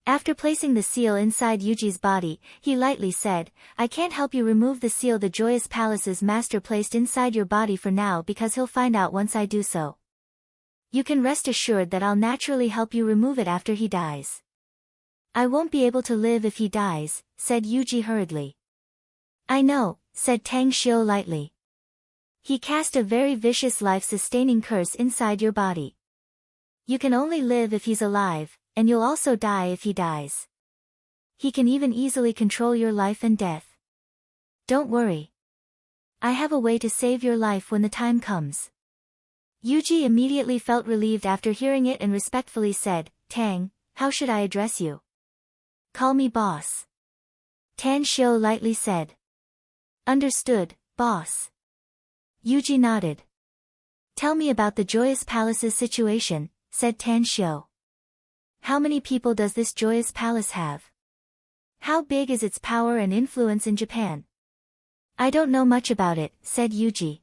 S1: After placing the seal inside Yuji's body, he lightly said, "I can't help you remove the seal the Joyous Palace's master placed inside your body for now because he'll find out once I do so. You can rest assured that I'll naturally help you remove it after he dies." "I won't be able to live if he dies," said Yuji hurriedly. "I know," said Tang Xiu lightly. "He cast a very vicious life-sustaining curse inside your body. You can only live if he's alive, and you'll also die if he dies. He can even easily control your life and death. Don't worry. I have a way to save your life when the time comes." Yuji immediately felt relieved after hearing it and respectfully said, "Tang, how should I address you?" "Call me boss." Tan Xiu lightly said. "Understood, boss." Yuji nodded. "Tell me about the Joyous Palace's situation," said Tan Xiu. "How many people does this Joyous Palace have? How big is its power and influence in Japan?" "I don't know much about it," said Yuji.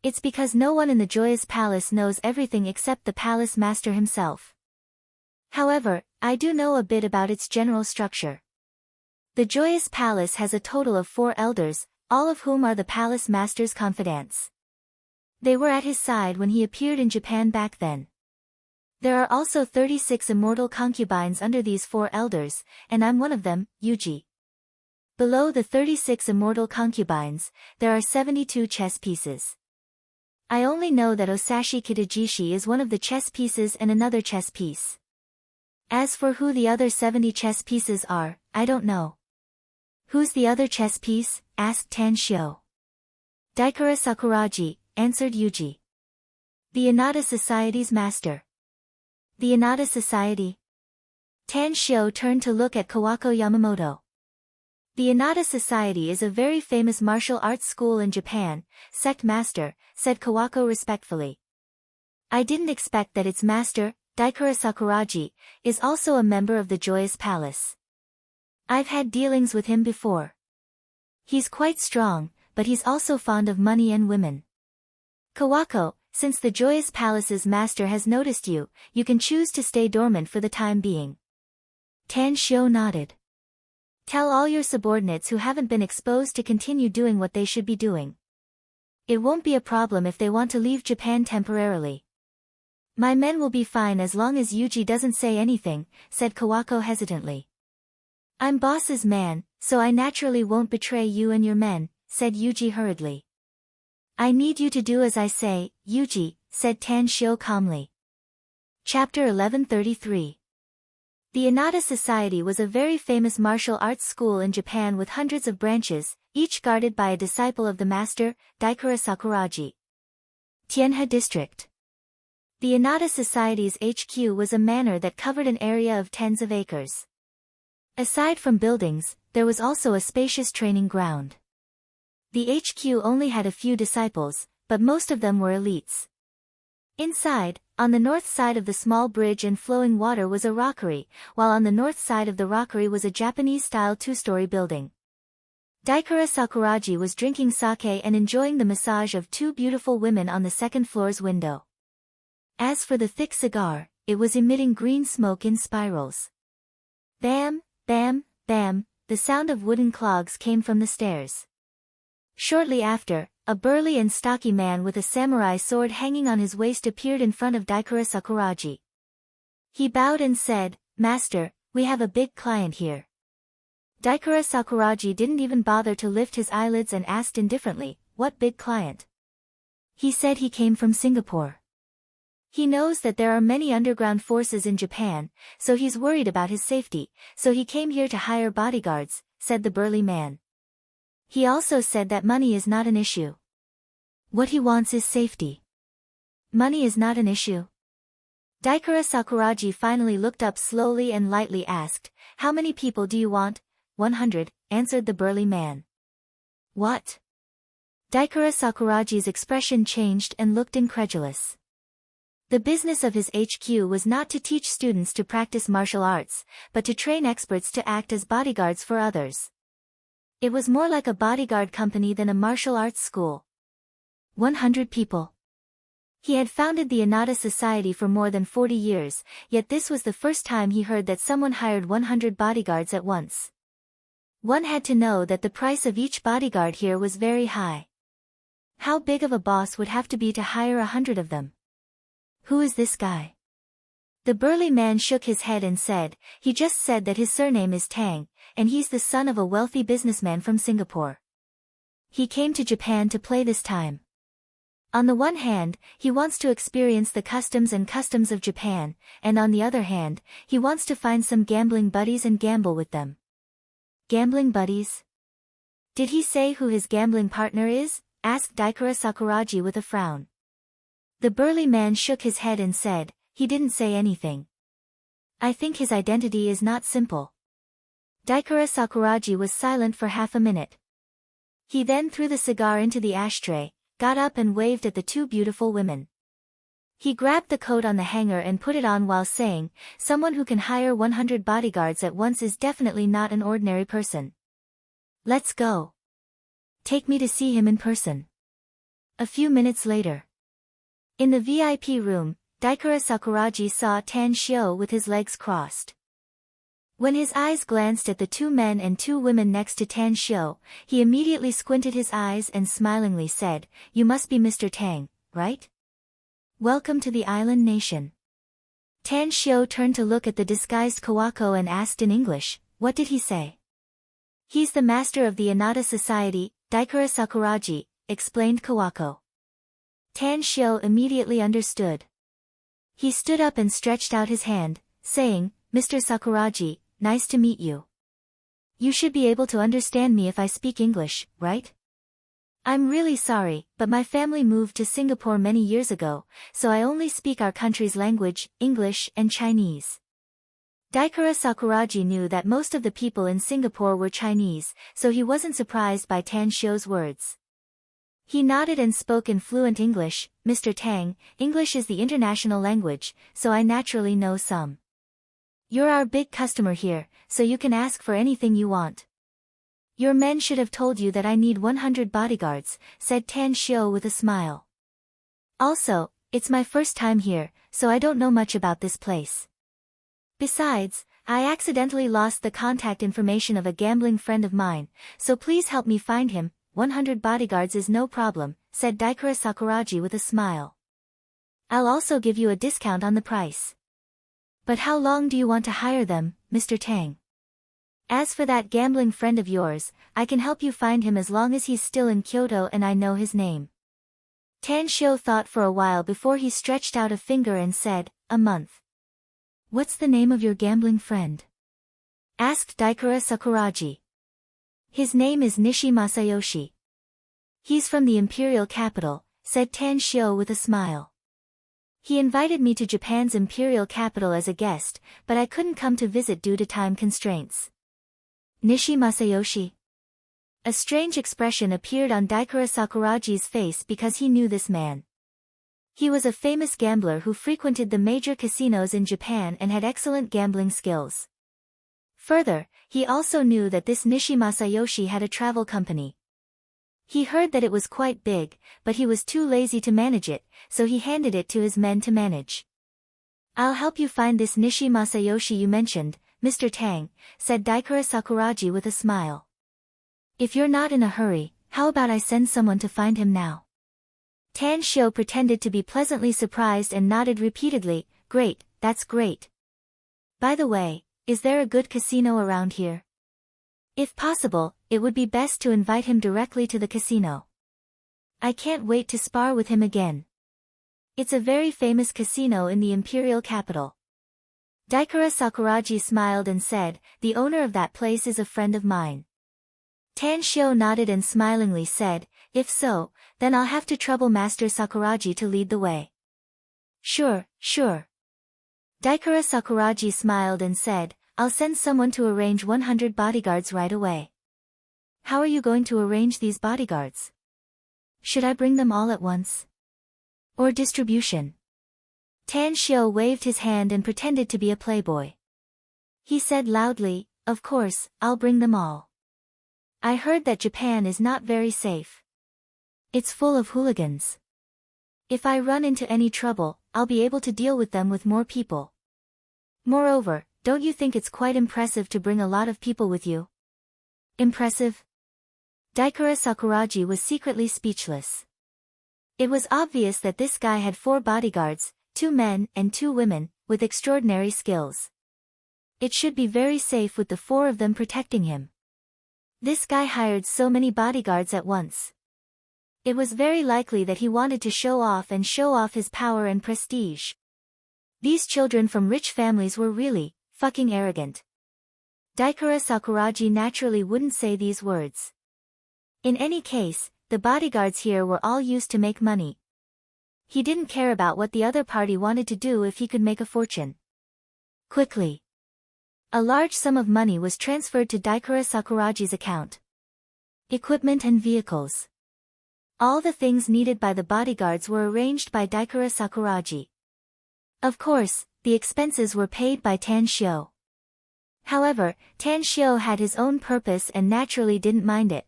S1: "It's because no one in the Joyous Palace knows everything except the palace master himself. However, I do know a bit about its general structure. The Joyous Palace has a total of 4 elders, all of whom are the palace master's confidants. They were at his side when he appeared in Japan back then. There are also 36 immortal concubines under these 4 elders, and I'm one of them, Yuji. Below the 36 immortal concubines, there are 72 chess pieces. I only know that Osashi Kitajishi is one of the chess pieces and another chess piece. As for who the other 70 chess pieces are, I don't know. Who's the other chess piece? Asked Tanshio. Daikura Sakuraji, answered Yuji. The Inada Society's master. The Inada Society? Tanshio turned to look at Kawako Yamamoto. The Inada Society is a very famous martial arts school in Japan, sect master, said Kawako respectfully. I didn't expect that its master, Daikura Sakuraji, is also a member of the Joyous Palace. I've had dealings with him before. He's quite strong, but he's also fond of money and women. Kawako, since the Joyous Palace's master has noticed you, you can choose to stay dormant for the time being. Tanshio nodded. Tell all your subordinates who haven't been exposed to continue doing what they should be doing. It won't be a problem if they want to leave Japan temporarily. My men will be fine as long as Yuji doesn't say anything, said Kawako hesitantly. I'm boss's man, so I naturally won't betray you and your men, said Yuji hurriedly. I need you to do as I say, Yuji, said Tanshio calmly. Chapter 1133. The Inada Society was a very famous martial arts school in Japan with hundreds of branches, each guarded by a disciple of the master, Daikura Sakuraji. Tienha District. The Inada Society's HQ was a manor that covered an area of tens of acres. Aside from buildings, there was also a spacious training ground. The HQ only had a few disciples, but most of them were elites. Inside, on the north side of the small bridge and flowing water was a rockery, while on the north side of the rockery was a Japanese-style 2-story building. Daikura Sakuraji was drinking sake and enjoying the massage of 2 beautiful women on the second floor's window. As for the thick cigar, it was emitting green smoke in spirals. Bam, bam, bam, the sound of wooden clogs came from the stairs. Shortly after, a burly and stocky man with a samurai sword hanging on his waist appeared in front of Daikura Sakuraji. He bowed and said, Master, we have a big client here. Daikura Sakuraji didn't even bother to lift his eyelids and asked indifferently, what big client? He said he came from Singapore. He knows that there are many underground forces in Japan, so he's worried about his safety, so he came here to hire bodyguards, said the burly man. He also said that money is not an issue. What he wants is safety. Money is not an issue. Daikura Sakuraji finally looked up slowly and lightly asked, How many people do you want? 100, answered the burly man. What? Daikura Sakuraji's expression changed and looked incredulous. The business of his HQ was not to teach students to practice martial arts, but to train experts to act as bodyguards for others. It was more like a bodyguard company than a martial arts school. 100 people. He had founded the Inada Society for more than 40 years, yet this was the first time he heard that someone hired 100 bodyguards at once. One had to know that the price of each bodyguard here was very high. How big of a boss would have to be to hire 100 of them? Who is this guy? The burly man shook his head and said, he just said that his surname is Tang, and he's the son of a wealthy businessman from Singapore. He came to Japan to play this time. On the one hand, he wants to experience the customs of Japan, and on the other hand, he wants to find some gambling buddies and gamble with them. Gambling buddies? Did he say who his gambling partner is? Asked Daikura Sakuraji with a frown. The burly man shook his head and said, he didn't say anything. I think his identity is not simple. Daikura Sakuraji was silent for half a minute. He then threw the cigar into the ashtray, got up and waved at the 2 beautiful women. He grabbed the coat on the hanger and put it on while saying, someone who can hire 100 bodyguards at once is definitely not an ordinary person. Let's go. Take me to see him in person. A few minutes later. In the VIP room, Daikura Sakuraji saw Tanshio with his legs crossed. When his eyes glanced at the 2 men and 2 women next to Tanshio, he immediately squinted his eyes and smilingly said, You must be Mr. Tang, right? Welcome to the island nation. Tan Shio turned to look at the disguised Kawako and asked in English, "What did he say?" "He's the master of the Inada Society, Daikura Sakuraji," explained Kawako. Tan Shio immediately understood. He stood up and stretched out his hand, saying, "Mr. Sakuraji, nice to meet you. You should be able to understand me if I speak English, right? I'm really sorry, but my family moved to Singapore many years ago, so I only speak our country's language, English and Chinese." Daikura Sakuraji knew that most of the people in Singapore were Chinese, so he wasn't surprised by Tan Shio's words. He nodded and spoke in fluent English. "Mr. Tang, English is the international language, so I naturally know some. You're our big customer here, so you can ask for anything you want." "Your men should have told you that I need 100 bodyguards," said Tan Shio with a smile. "Also, it's my first time here, so I don't know much about this place. Besides, I accidentally lost the contact information of a gambling friend of mine, so please help me find him. 100 bodyguards is no problem," said Daikura Sakuraji with a smile. "I'll also give you a discount on the price. But how long do you want to hire them, Mr. Tang? As for that gambling friend of yours, I can help you find him as long as he's still in Kyoto and I know his name." Tan Shio thought for a while before he stretched out a finger and said, "A month." "What's the name of your gambling friend?" asked Daikura Sakuraji. "His name is Nishi Masayoshi. He's from the imperial capital," said Tan Shio with a smile. "He invited me to Japan's imperial capital as a guest, but I couldn't come to visit due to time constraints." Nishi Masayoshi? A strange expression appeared on Daikura Sakuraji's face because he knew this man. He was a famous gambler who frequented the major casinos in Japan and had excellent gambling skills. Further, he also knew that this Nishi Masayoshi had a travel company. He heard that it was quite big, but he was too lazy to manage it, so he handed it to his men to manage. "I'll help you find this Nishi Masayoshi you mentioned, Mr. Tang," said Daikura Sakuraji with a smile. "If you're not in a hurry, how about I send someone to find him now?" Tan Shio pretended to be pleasantly surprised and nodded repeatedly. "Great, that's great. By the way, is there a good casino around here? If possible, it would be best to invite him directly to the casino. I can't wait to spar with him again. It's a very famous casino in the imperial capital." Daikura Sakuraji smiled and said, "The owner of that place is a friend of mine." Tan Shio nodded and smilingly said, "If so, then I'll have to trouble Master Sakuraji to lead the way." Sure. Daikura Sakuraji smiled and said, "I'll send someone to arrange 100 bodyguards right away." "How are you going to arrange these bodyguards? Should I bring them all at once? Or distribution?" Tan Shio waved his hand and pretended to be a playboy. He said loudly, "Of course, I'll bring them all. I heard that Japan is not very safe. It's full of hooligans. If I run into any trouble, I'll be able to deal with them with more people. Moreover, don't you think it's quite impressive to bring a lot of people with you?" Impressive? Daikura Sakuraji was secretly speechless. It was obvious that this guy had 4 bodyguards, 2 men and 2 women, with extraordinary skills. It should be very safe with the 4 of them protecting him. This guy hired so many bodyguards at once. It was very likely that he wanted to show off his power and prestige. These children from rich families were really fucking arrogant. Daikura Sakuraji naturally wouldn't say these words. In any case, the bodyguards here were all used to make money. He didn't care about what the other party wanted to do if he could make a fortune. Quickly, a large sum of money was transferred to Daikura Sakuraji's account. Equipment and vehicles. All the things needed by the bodyguards were arranged by Daikura Sakuraji. Of course, the expenses were paid by Tan Shio. However, Tan Shio had his own purpose and naturally didn't mind it.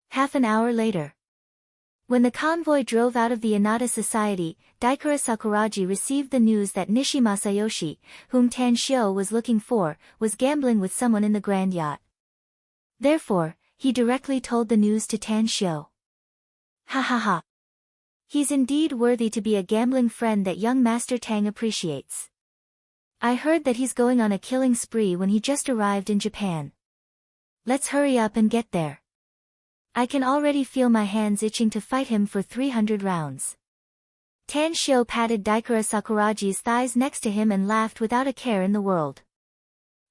S1: Half an hour later, when the convoy drove out of the Inada Society, Daikura Sakuraji received the news that Nishi Masayoshi, whom Tan Shio was looking for, was gambling with someone in the Grand Yacht. Therefore, he directly told the news to Tan Shio. Ha ha ha. He's indeed worthy to be a gambling friend that young Master Tang appreciates. I heard that he's going on a killing spree when he just arrived in Japan. Let's hurry up and get there. I can already feel my hands itching to fight him for 300 rounds. Tanshio patted Daikura Sakuraji's thighs next to him and laughed without a care in the world.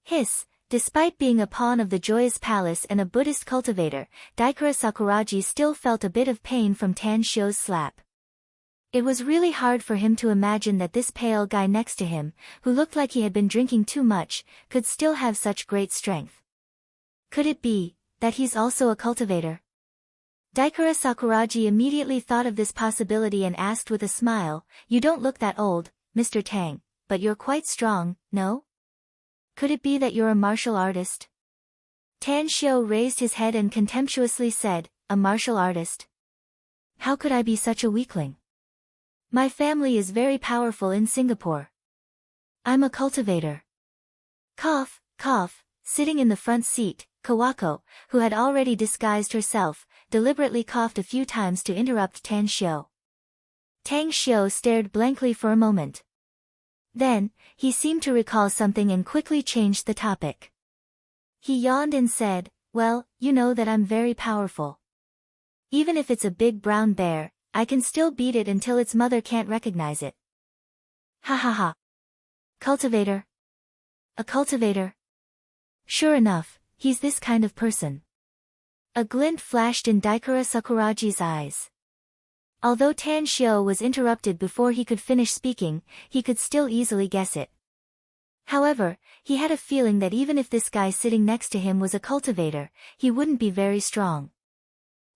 S1: Hiss, despite being a pawn of the Joyous Palace and a Buddhist cultivator, Daikura Sakuraji still felt a bit of pain from Tanshio's slap. It was really hard for him to imagine that this pale guy next to him, who looked like he had been drinking too much, could still have such great strength. Could it be that he's also a cultivator? Daikura Sakuraji immediately thought of this possibility and asked with a smile, "You don't look that old, Mr. Tang, but you're quite strong, no? Could it be that you're a martial artist?" Tanshio raised his head and contemptuously said, "A martial artist? How could I be such a weakling? My family is very powerful in Singapore. I'm a cultivator." Cough, cough, sitting in the front seat, Kawako, who had already disguised herself, deliberately coughed a few times to interrupt Tanshio. Tanshio stared blankly for a moment. Then, he seemed to recall something and quickly changed the topic. He yawned and said, "Well, you know that I'm very powerful. Even if it's a big brown bear, I can still beat it until its mother can't recognize it." Ha ha ha. Cultivator? A cultivator? Sure enough, he's this kind of person. A glint flashed in Daikura Sakuraji's eyes. Although Tanshio was interrupted before he could finish speaking, he could still easily guess it. However, he had a feeling that even if this guy sitting next to him was a cultivator, he wouldn't be very strong.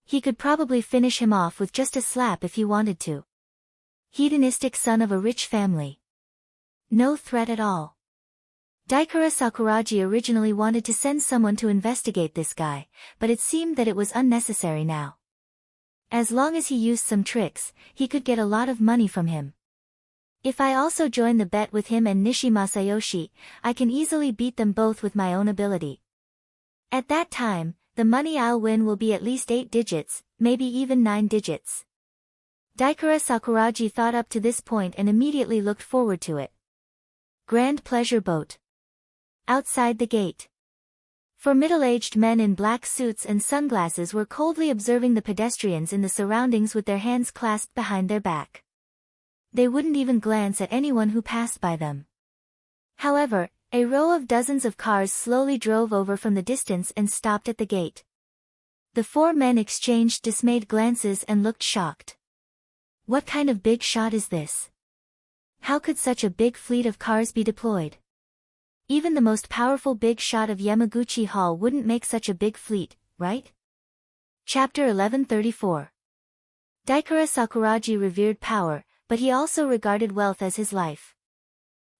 S1: He could probably finish him off with just a slap if he wanted to. Hedonistic son of a rich family. No threat at all. Daikura Sakuraji originally wanted to send someone to investigate this guy, but it seemed that it was unnecessary now. As long as he used some tricks, he could get a lot of money from him. If I also join the bet with him and Nishi Masayoshi, I can easily beat them both with my own ability. At that time, the money I'll win will be at least 8 digits, maybe even 9 digits. Daikura Sakuraji thought up to this point and immediately looked forward to it. Grand Pleasure Boat. Outside the gate. Four middle-aged men in black suits and sunglasses were coldly observing the pedestrians in the surroundings with their hands clasped behind their back. They wouldn't even glance at anyone who passed by them. However, a row of dozens of cars slowly drove over from the distance and stopped at the gate. The 4 men exchanged dismayed glances and looked shocked. What kind of big shot is this? How could such a big fleet of cars be deployed? Even the most powerful big shot of Yamaguchi Hall wouldn't make such a big fleet, right? Chapter 1134. Daikura Sakuraji revered power, but he also regarded wealth as his life.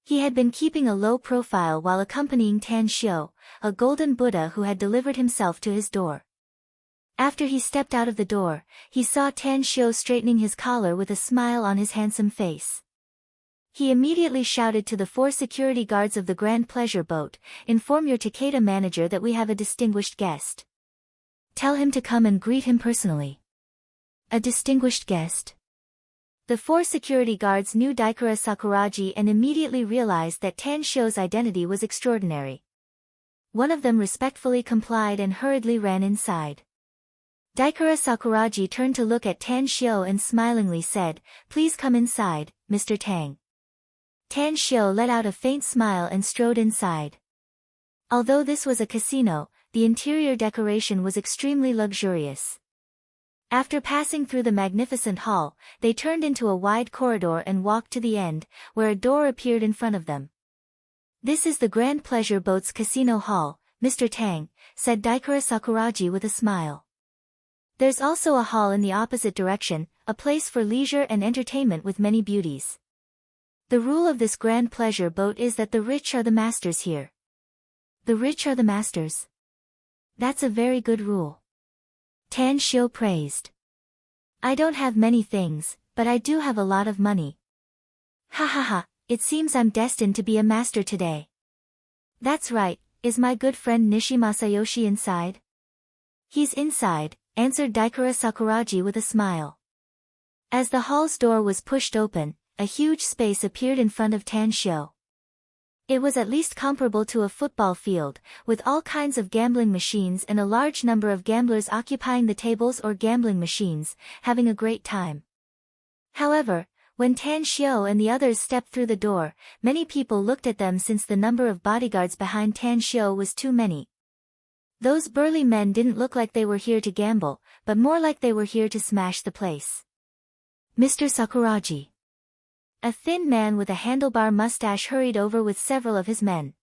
S1: He had been keeping a low profile while accompanying Tanshio, a golden Buddha who had delivered himself to his door. After he stepped out of the door, he saw Tanshio straightening his collar with a smile on his handsome face. He immediately shouted to the 4 security guards of the Grand Pleasure Boat, "Inform your Takeda manager that we have a distinguished guest. Tell him to come and greet him personally." A distinguished guest? The 4 security guards knew Daikura Sakuraji and immediately realized that Tanshio's identity was extraordinary. One of them respectfully complied and hurriedly ran inside. Daikura Sakuraji turned to look at Tanshio and smilingly said, "Please come inside, Mr. Tang." Tanshio let out a faint smile and strode inside. Although this was a casino, the interior decoration was extremely luxurious. After passing through the magnificent hall, they turned into a wide corridor and walked to the end, where a door appeared in front of them. "This is the Grand Pleasure Boat's casino hall, Mr. Tang," said Daikura Sakuraji with a smile. "There's also a hall in the opposite direction, a place for leisure and entertainment with many beauties. The rule of this Grand Pleasure Boat is that the rich are the masters here." The rich are the masters? That's a very good rule. Tanshio praised. "I don't have many things, but I do have a lot of money. Ha ha ha, it seems I'm destined to be a master today." "That's right, is my good friend Nishi Masayoshi inside?" "He's inside," answered Daikura Sakuraji with a smile. As the hall's door was pushed open, a huge space appeared in front of Tanshio. It was at least comparable to a football field, with all kinds of gambling machines and a large number of gamblers occupying the tables or gambling machines, having a great time. However, when Tan Xiao and the others stepped through the door, many people looked at them since the number of bodyguards behind Tan Xiao was too many. Those burly men didn't look like they were here to gamble, but more like they were here to smash the place. Mr. Sakuragi. A thin man with a handlebar mustache hurried over with several of his men.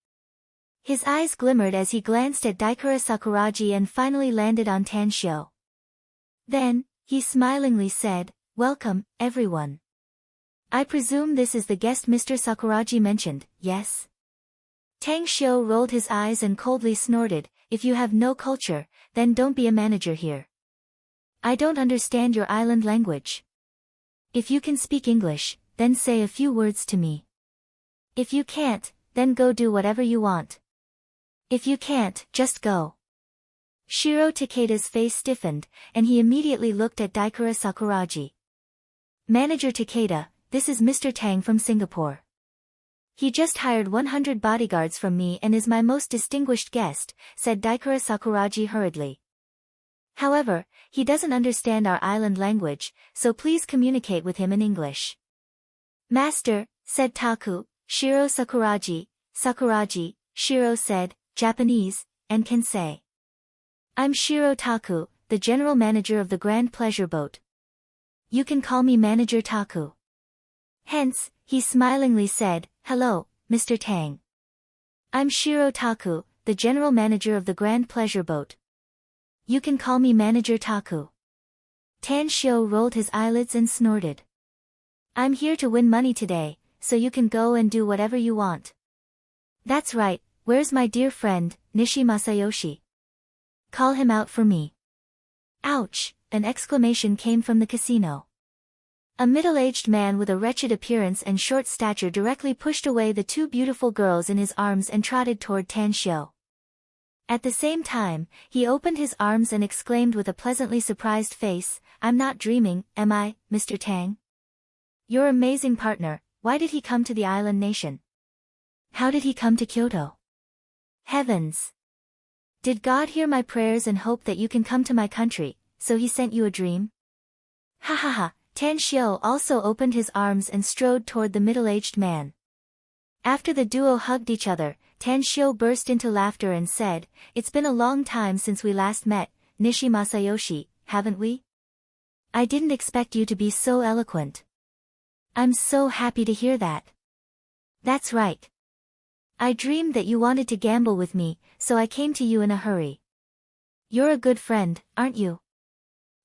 S1: His eyes glimmered as he glanced at Daikura Sakuragi and finally landed on Tan Xiao. Then, he smilingly said, "Welcome, everyone. I presume this is the guest Mr. Sakuragi mentioned, yes?" Tang Xiao rolled his eyes and coldly snorted, "If you have no culture, then don't be a manager here. I don't understand your island language. If you can speak English, then say a few words to me. If you can't, then go do whatever you want. If you can't, just go." Shiro Takeda's face stiffened, and he immediately looked at Daikura Sakuragi. "Manager Takeda, this is Mr. Tang from Singapore. He just hired 100 bodyguards from me and is my most distinguished guest," said Daikura Sakuragi hurriedly. "However, he doesn't understand our island language, so please communicate with him in English." "Master," said Taku, Shiro Sakuragi, Shiro said, "Japanese, and can say. I'm Shiro Taku, the general manager of the Grand Pleasure Boat. You can call me Manager Taku." Hence, he smilingly said, "Hello, Mr. Tang. I'm Shiro Taku, the general manager of the Grand Pleasure Boat. You can call me Manager Taku." Tan Xiao rolled his eyelids and snorted. "I'm here to win money today, so you can go and do whatever you want." "That's right, where's my dear friend, Nishi Masayoshi? Call him out for me." "Ouch!" an exclamation came from the casino. A middle-aged man with a wretched appearance and short stature directly pushed away the two beautiful girls in his arms and trotted toward Tan Xiao. At the same time, he opened his arms and exclaimed with a pleasantly surprised face, "I'm not dreaming, am I, Mr. Tang? Your amazing partner, why did he come to the island nation? How did he come to Kyoto? Heavens! Did God hear my prayers and hope that you can come to my country, so he sent you a dream?" "Ha ha ha!" Tan Xiao also opened his arms and strode toward the middle-aged man. After the duo hugged each other, Tan Xiao burst into laughter and said, "It's been a long time since we last met, Nishi Masayoshi, haven't we? I didn't expect you to be so eloquent. I'm so happy to hear that." "That's right. I dreamed that you wanted to gamble with me, so I came to you in a hurry. You're a good friend, aren't you?"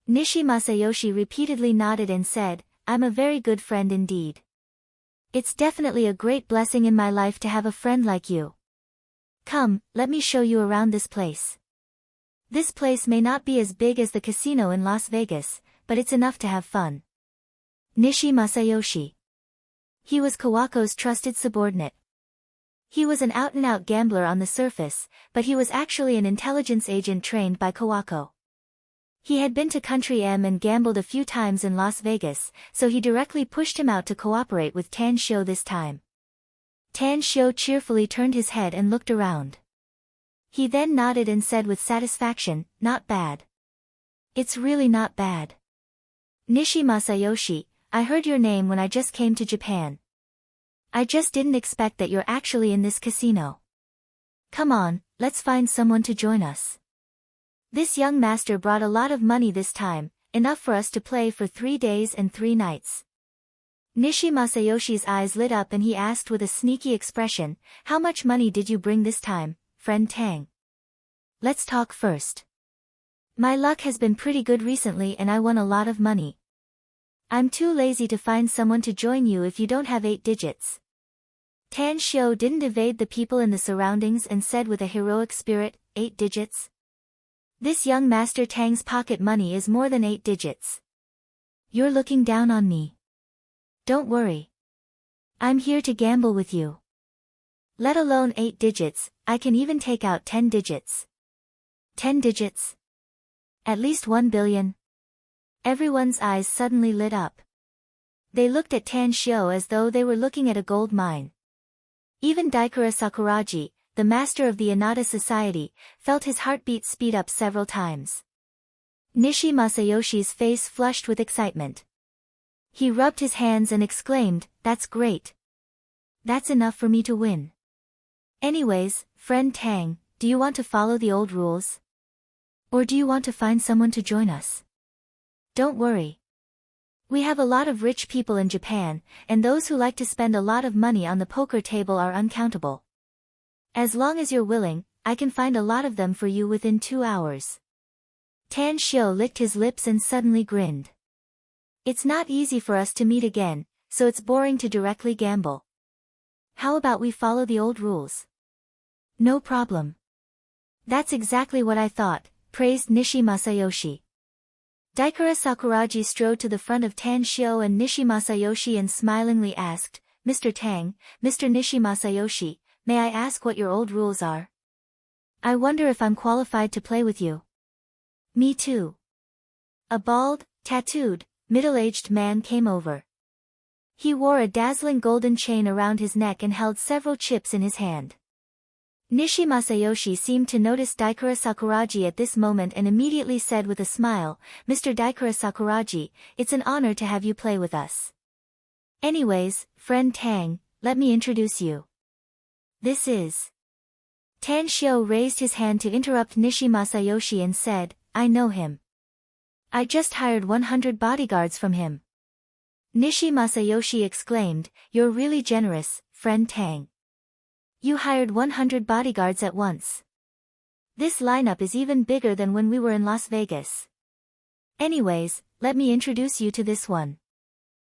S1: Nishi Masayoshi repeatedly nodded and said, "I'm a very good friend indeed. It's definitely a great blessing in my life to have a friend like you. Come, let me show you around this place. This place may not be as big as the casino in Las Vegas, but it's enough to have fun." Nishi Masayoshi. He was Kawako's trusted subordinate. He was an out-and-out gambler on the surface, but he was actually an intelligence agent trained by Kawako. He had been to Country M and gambled a few times in Las Vegas, so he directly pushed him out to cooperate with Tan Xiao this time. Tan Xiao cheerfully turned his head and looked around. He then nodded and said with satisfaction, "Not bad. It's really not bad. Nishi Masayoshi, I heard your name when I just came to Japan. I just didn't expect that you're actually in this casino. Come on, let's find someone to join us. This young master brought a lot of money this time, enough for us to play for 3 days and 3 nights." Nishi Masayoshi's eyes lit up and he asked with a sneaky expression, "How much money did you bring this time, friend Tang? Let's talk first. My luck has been pretty good recently and I won a lot of money. I'm too lazy to find someone to join you if you don't have 8 digits. Tan Xiao didn't evade the people in the surroundings and said with a heroic spirit, 8 digits? This young Master Tang's pocket money is more than 8 digits. You're looking down on me. Don't worry. I'm here to gamble with you. Let alone 8 digits, I can even take out 10 digits. 10 digits? At least 1 billion. Everyone's eyes suddenly lit up. They looked at Tan Xiao as though they were looking at a gold mine. Even Daikura Sakuragi, the master of the Inada Society, felt his heartbeat speed up several times. Nishi Masayoshi's face flushed with excitement. He rubbed his hands and exclaimed, "That's great. That's enough for me to win. Anyways, friend Tang, do you want to follow the old rules? Or do you want to find someone to join us? Don't worry. We have a lot of rich people in Japan, and those who like to spend a lot of money on the poker table are uncountable. As long as you're willing, I can find a lot of them for you within 2 hours." Tan Shio licked his lips and suddenly grinned. It's not easy for us to meet again, so it's boring to directly gamble. How about we follow the old rules? No problem. That's exactly what I thought, praised Nishi Masayoshi. Daikura Sakuragi strode to the front of Tan Shio and Nishi Masayoshi and smilingly asked, "Mr. Tang, Mr. Nishi Masayoshi, may I ask what your old rules are? I wonder if I'm qualified to play with you." "Me too." A bald, tattooed, middle-aged man came over. He wore a dazzling golden chain around his neck and held several chips in his hand. Nishi Masayoshi seemed to notice Daikura Sakuragi at this moment and immediately said with a smile, "Mr. Daikura Sakuragi, it's an honor to have you play with us. Anyways, friend Tang, let me introduce you. This is..." Tan Shio raised his hand to interrupt Nishi Masayoshi and said, "I know him. I just hired 100 bodyguards from him." Nishi Masayoshi exclaimed, "You're really generous, friend Tang. You hired 100 bodyguards at once. This lineup is even bigger than when we were in Las Vegas. Anyways, let me introduce you to this one.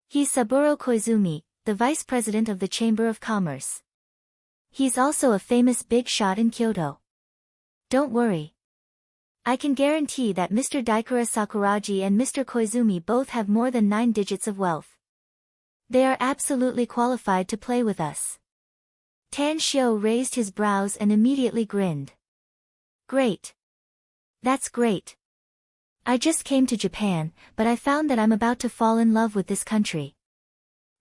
S1: He's Saburo Koizumi, the vice president of the Chamber of Commerce. He's also a famous big shot in Kyoto. Don't worry. I can guarantee that Mr. Daikura Sakuragi and Mr. Koizumi both have more than 9 digits of wealth. They are absolutely qualified to play with us." Tan Shio raised his brows and immediately grinned. "Great. That's great. I just came to Japan, but I found that I'm about to fall in love with this country.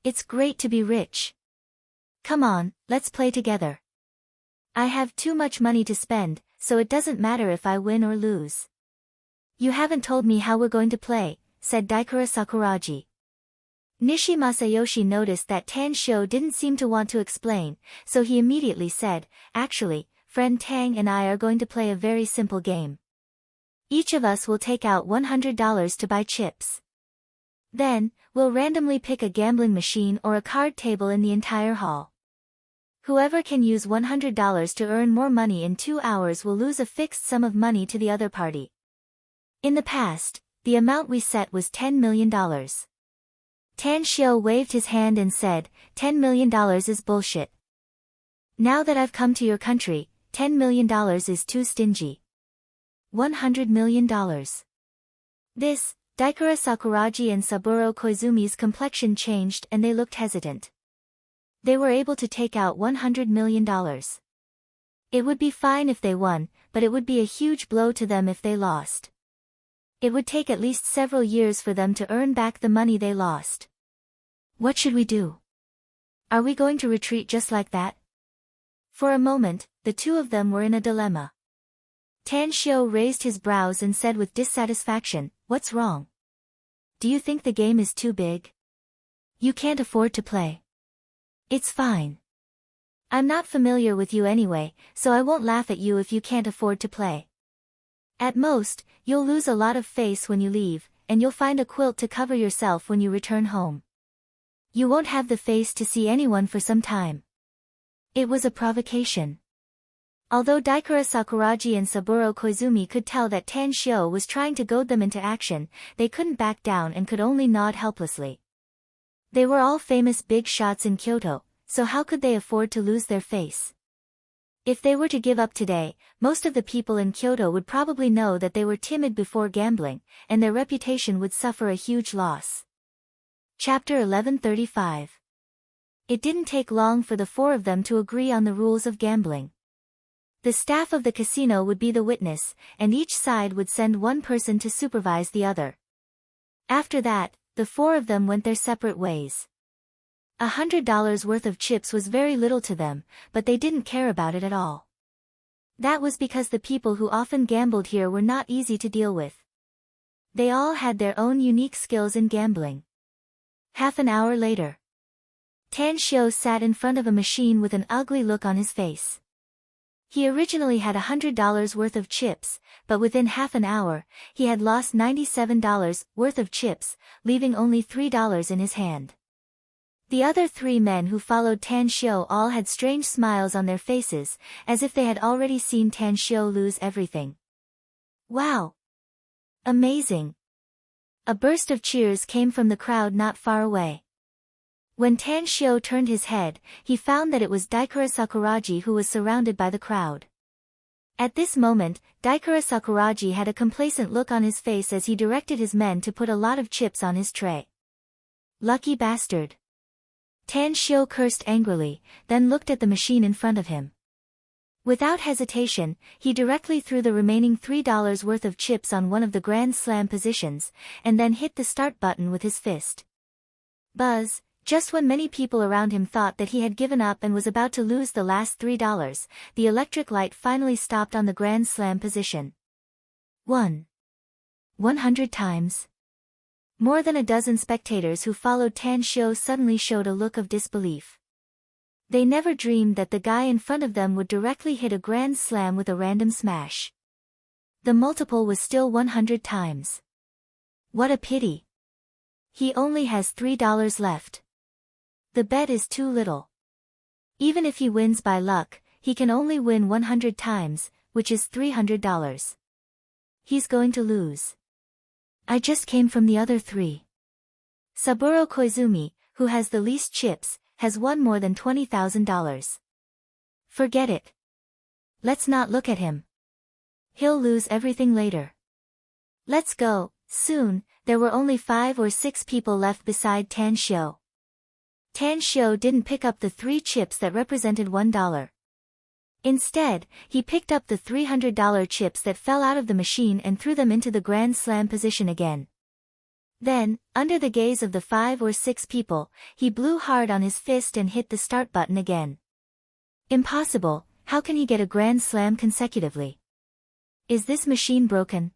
S1: It's great to be rich. Come on, let's play together. I have too much money to spend, so it doesn't matter if I win or lose." "You haven't told me how we're going to play," said Daikura Sakuragi. Nishi Masayoshi noticed that Tan Shio didn't seem to want to explain, so he immediately said, "Actually, friend Tang and I are going to play a very simple game. Each of us will take out $100 to buy chips. Then, we'll randomly pick a gambling machine or a card table in the entire hall. Whoever can use $100 to earn more money in 2 hours will lose a fixed sum of money to the other party. In the past, the amount we set was $10 million. Tan Shio waved his hand and said, $10 million is bullshit. Now that I've come to your country, $10 million is too stingy. $100 million. This, Daikura Sakuragi and Saburo Koizumi's complexion changed and they looked hesitant. They were able to take out $100 million. It would be fine if they won, but it would be a huge blow to them if they lost. It would take at least several years for them to earn back the money they lost. What should we do? Are we going to retreat just like that? For a moment, the two of them were in a dilemma. Tan Shio raised his brows and said with dissatisfaction, "What's wrong? Do you think the game is too big? You can't afford to play. It's fine. I'm not familiar with you anyway, so I won't laugh at you if you can't afford to play. At most, you'll lose a lot of face when you leave, and you'll find a quilt to cover yourself when you return home. You won't have the face to see anyone for some time." It was a provocation. Although Daikura Sakuragi and Saburo Koizumi could tell that Tan Shio was trying to goad them into action, they couldn't back down and could only nod helplessly. They were all famous big shots in Kyoto, so how could they afford to lose their face? If they were to give up today, most of the people in Kyoto would probably know that they were timid before gambling, and their reputation would suffer a huge loss. Chapter 1135. It didn't take long for the four of them to agree on the rules of gambling. The staff of the casino would be the witness, and each side would send one person to supervise the other. After that, the four of them went their separate ways. $100 worth of chips was very little to them, but they didn't care about it at all. That was because the people who often gambled here were not easy to deal with. They all had their own unique skills in gambling. Half an hour later, Tan Xiu sat in front of a machine with an ugly look on his face. He originally had $100 worth of chips, but within half an hour, he had lost $97 worth of chips, leaving only $3 in his hand. The other three men who followed Tan Xiu all had strange smiles on their faces, as if they had already seen Tan Xiu lose everything. Wow! Amazing! A burst of cheers came from the crowd not far away. When Tan Xiu turned his head, he found that it was Daikura Sakuraji who was surrounded by the crowd. At this moment, Daikura Sakuraji had a complacent look on his face as he directed his men to put a lot of chips on his tray. Lucky bastard! Tan Xiu cursed angrily, then looked at the machine in front of him. Without hesitation, he directly threw the remaining $3 worth of chips on one of the Grand Slam positions, and then hit the start button with his fist. Buzz! Just when many people around him thought that he had given up and was about to lose the last $3, the electric light finally stopped on the Grand Slam position. 100 times. More than a dozen spectators who followed Tan Xiu suddenly showed a look of disbelief. They never dreamed that the guy in front of them would directly hit a Grand Slam with a random smash. The multiple was still 100 times. What a pity. He only has $3 left. The bet is too little. Even if he wins by luck, he can only win 100 times, which is $300. He's going to lose. I just came from the other three. Saburo Koizumi, who has the least chips, has won more than $20,000. Forget it. Let's not look at him. He'll lose everything later. Let's go. Soon, there were only 5 or 6 people left beside Tan Xiu. Tan Xiu didn't pick up the 3 chips that represented $1. Instead, he picked up the $300 chips that fell out of the machine and threw them into the Grand Slam position again. Then, under the gaze of the 5 or 6 people, he blew hard on his fist and hit the start button again. Impossible, how can he get a Grand Slam consecutively? Is this machine broken?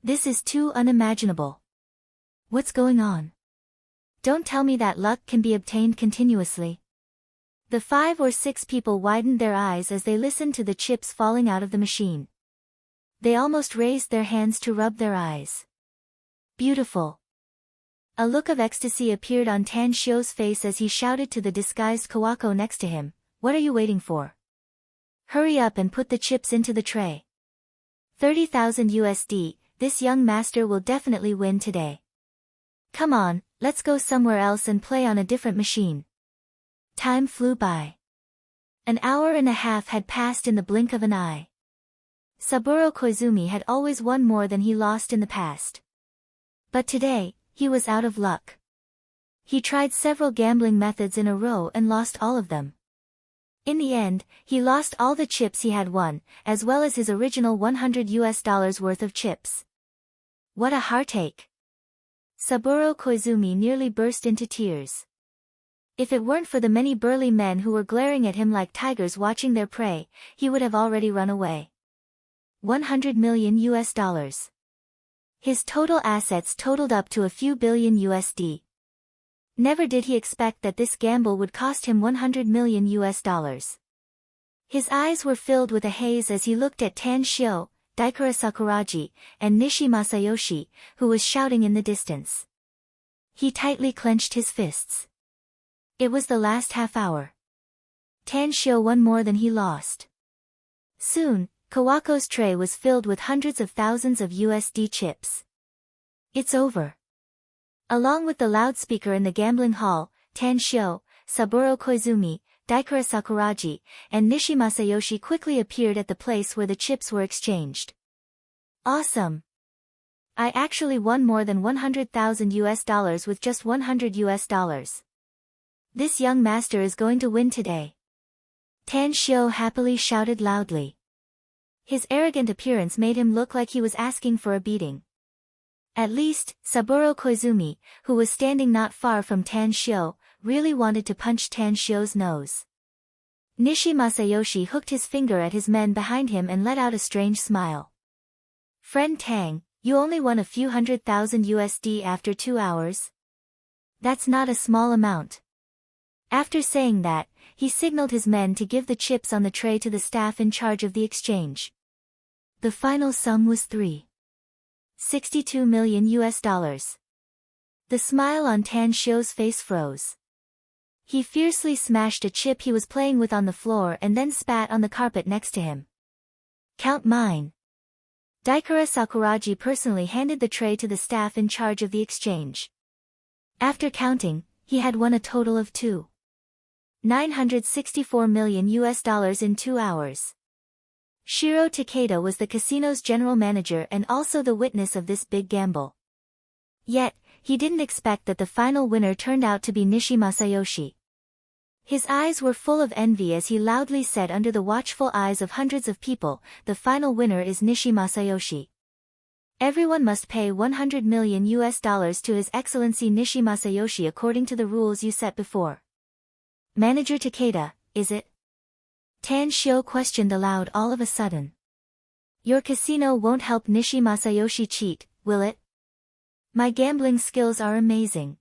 S1: This is too unimaginable. What's going on? Don't tell me that luck can be obtained continuously. The 5 or 6 people widened their eyes as they listened to the chips falling out of the machine. They almost raised their hands to rub their eyes. Beautiful. A look of ecstasy appeared on Tan Xiu's face as he shouted to the disguised Kawako next to him, "What are you waiting for? Hurry up and put the chips into the tray. 30,000 USD, this young master will definitely win today. Come on, let's go somewhere else and play on a different machine." Time flew by. An hour and a half had passed in the blink of an eye. Saburo Koizumi had always won more than he lost in the past. But today, he was out of luck. He tried several gambling methods in a row and lost all of them. In the end, he lost all the chips he had won, as well as his original $100 worth of chips. What a heartache. Saburo Koizumi nearly burst into tears. If it weren't for the many burly men who were glaring at him like tigers watching their prey, he would have already run away. $100 million. His total assets totaled up to a few billion USD. Never did he expect that this gamble would cost him $100 million. His eyes were filled with a haze as he looked at Tan Xiu, Daikura Sakuraji, and Nishi Masayoshi, who was shouting in the distance. He tightly clenched his fists. It was the last half hour. Tan Xiu won more than he lost. Soon, Kawako's tray was filled with hundreds of thousands of USD chips. It's over. Along with the loudspeaker in the gambling hall, Tan Xiu, Saburo Koizumi, Daikura Sakuraji, and Nishi Masayoshi quickly appeared at the place where the chips were exchanged. Awesome! I actually won more than 100,000 USD with just $100. This young master is going to win today. Tan Xiu happily shouted loudly. His arrogant appearance made him look like he was asking for a beating. At least, Saburo Koizumi, who was standing not far from Tan Xiu, really wanted to punch Tan Shio's nose. Nishi Masayoshi hooked his finger at his men behind him and let out a strange smile. Friend Tang, you only won a few $100,000 after 2 hours? That's not a small amount. After saying that, he signaled his men to give the chips on the tray to the staff in charge of the exchange. The final sum was $62 million. The smile on Tan Shio's face froze. He fiercely smashed a chip he was playing with on the floor and then spat on the carpet next to him. Count mine. Daikara Sakuragi personally handed the tray to the staff in charge of the exchange. After counting, he had won a total of $964 million in 2 hours. Shiro Takeda was the casino's general manager and also the witness of this big gamble. Yet, he didn't expect that the final winner turned out to be Nishi Masayoshi. His eyes were full of envy as he loudly said under the watchful eyes of hundreds of people, the final winner is Nishi Masayoshi. Everyone must pay $100 million to His Excellency Nishi Masayoshi according to the rules you set before. Manager Takeda, is it? Tan Shio questioned aloud all of a sudden. Your casino won't help Nishi Masayoshi cheat, will it? My gambling skills are amazing.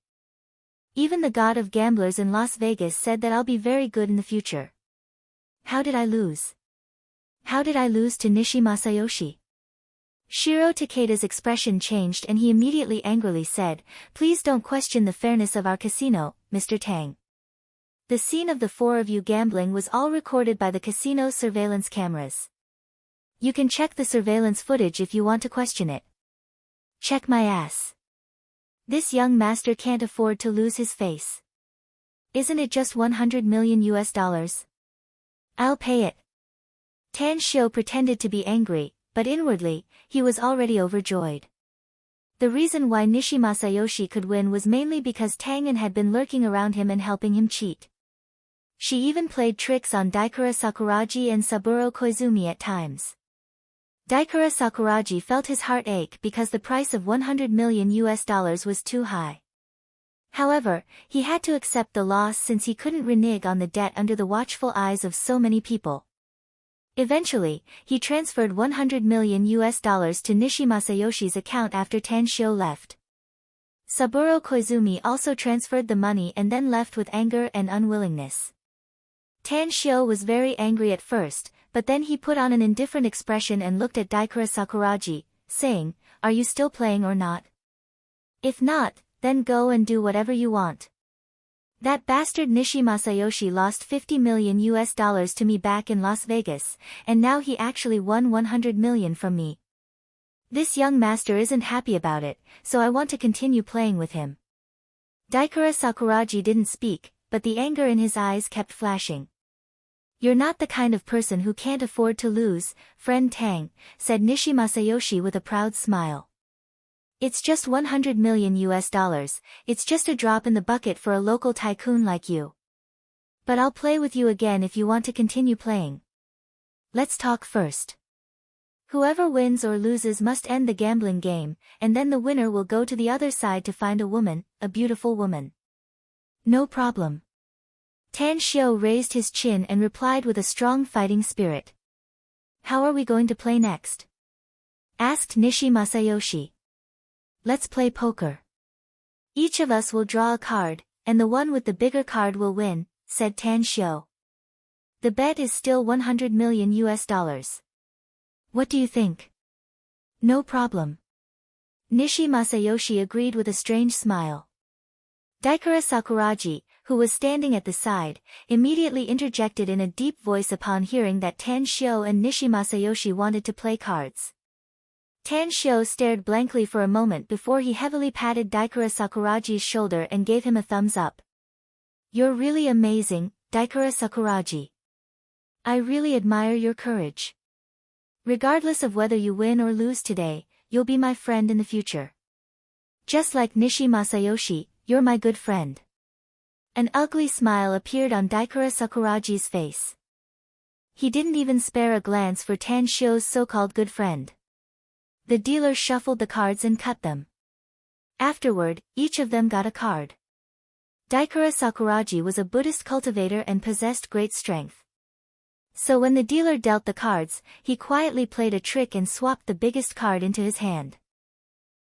S1: Even the god of gamblers in Las Vegas said that I'll be very good in the future. How did I lose? How did I lose to Nishi Masayoshi? Shiro Takeda's expression changed and he immediately angrily said, Please don't question the fairness of our casino, Mr. Tang. The scene of the 4 of you gambling was all recorded by the casino's surveillance cameras. You can check the surveillance footage if you want to question it. Check my ass. This young master can't afford to lose his face. Isn't it just $100 million? I'll pay it. Tan Shio pretended to be angry, but inwardly, he was already overjoyed. The reason why Nishi Masayoshi could win was mainly because Tangen had been lurking around him and helping him cheat. She even played tricks on Daikara Sakuragi and Saburo Koizumi at times. Daikara Sakuragi felt his heart ache because the price of $100 million was too high. However, he had to accept the loss since he couldn't renege on the debt under the watchful eyes of so many people. Eventually, he transferred $100 million to Nishi Masayoshi's account after Tan Shio left. Saburo Koizumi also transferred the money and then left with anger and unwillingness. Tan Shio was very angry at first, but then he put on an indifferent expression and looked at Daikara Sakuragi, saying, Are you still playing or not? If not, then go and do whatever you want. That bastard Nishi Masayoshi lost $50 million to me back in Las Vegas, and now he actually won $100 million from me. This young master isn't happy about it, so I want to continue playing with him. Daikara Sakuragi didn't speak, but the anger in his eyes kept flashing. You're not the kind of person who can't afford to lose, friend Tang, said Nishi Masayoshi with a proud smile. It's just $100 million. It's just a drop in the bucket for a local tycoon like you. But I'll play with you again if you want to continue playing. Let's talk first. Whoever wins or loses must end the gambling game, and then the winner will go to the other side to find a woman, a beautiful woman. No problem. Tan Shio raised his chin and replied with a strong fighting spirit. How are we going to play next? Asked Nishi Masayoshi. Let's play poker. Each of us will draw a card, and the one with the bigger card will win, said Tan Shio. The bet is still $100 million. What do you think? No problem. Nishi Masayoshi agreed with a strange smile. Daikara Sakuragi, who was standing at the side, immediately interjected in a deep voice upon hearing that Tan Shio and Nishi Masayoshi wanted to play cards. Tan Shio stared blankly for a moment before he heavily patted Daikara Sakuragi's shoulder and gave him a thumbs up. You're really amazing, Daikara Sakuragi. I really admire your courage. Regardless of whether you win or lose today, you'll be my friend in the future. Just like Nishi Masayoshi, you're my good friend. An ugly smile appeared on Daikara Sakuragi's face. He didn't even spare a glance for Tan Shio's so-called good friend. The dealer shuffled the cards and cut them. Afterward, each of them got a card. Daikura Sakuraji was a Buddhist cultivator and possessed great strength. So when the dealer dealt the cards, he quietly played a trick and swapped the biggest card into his hand.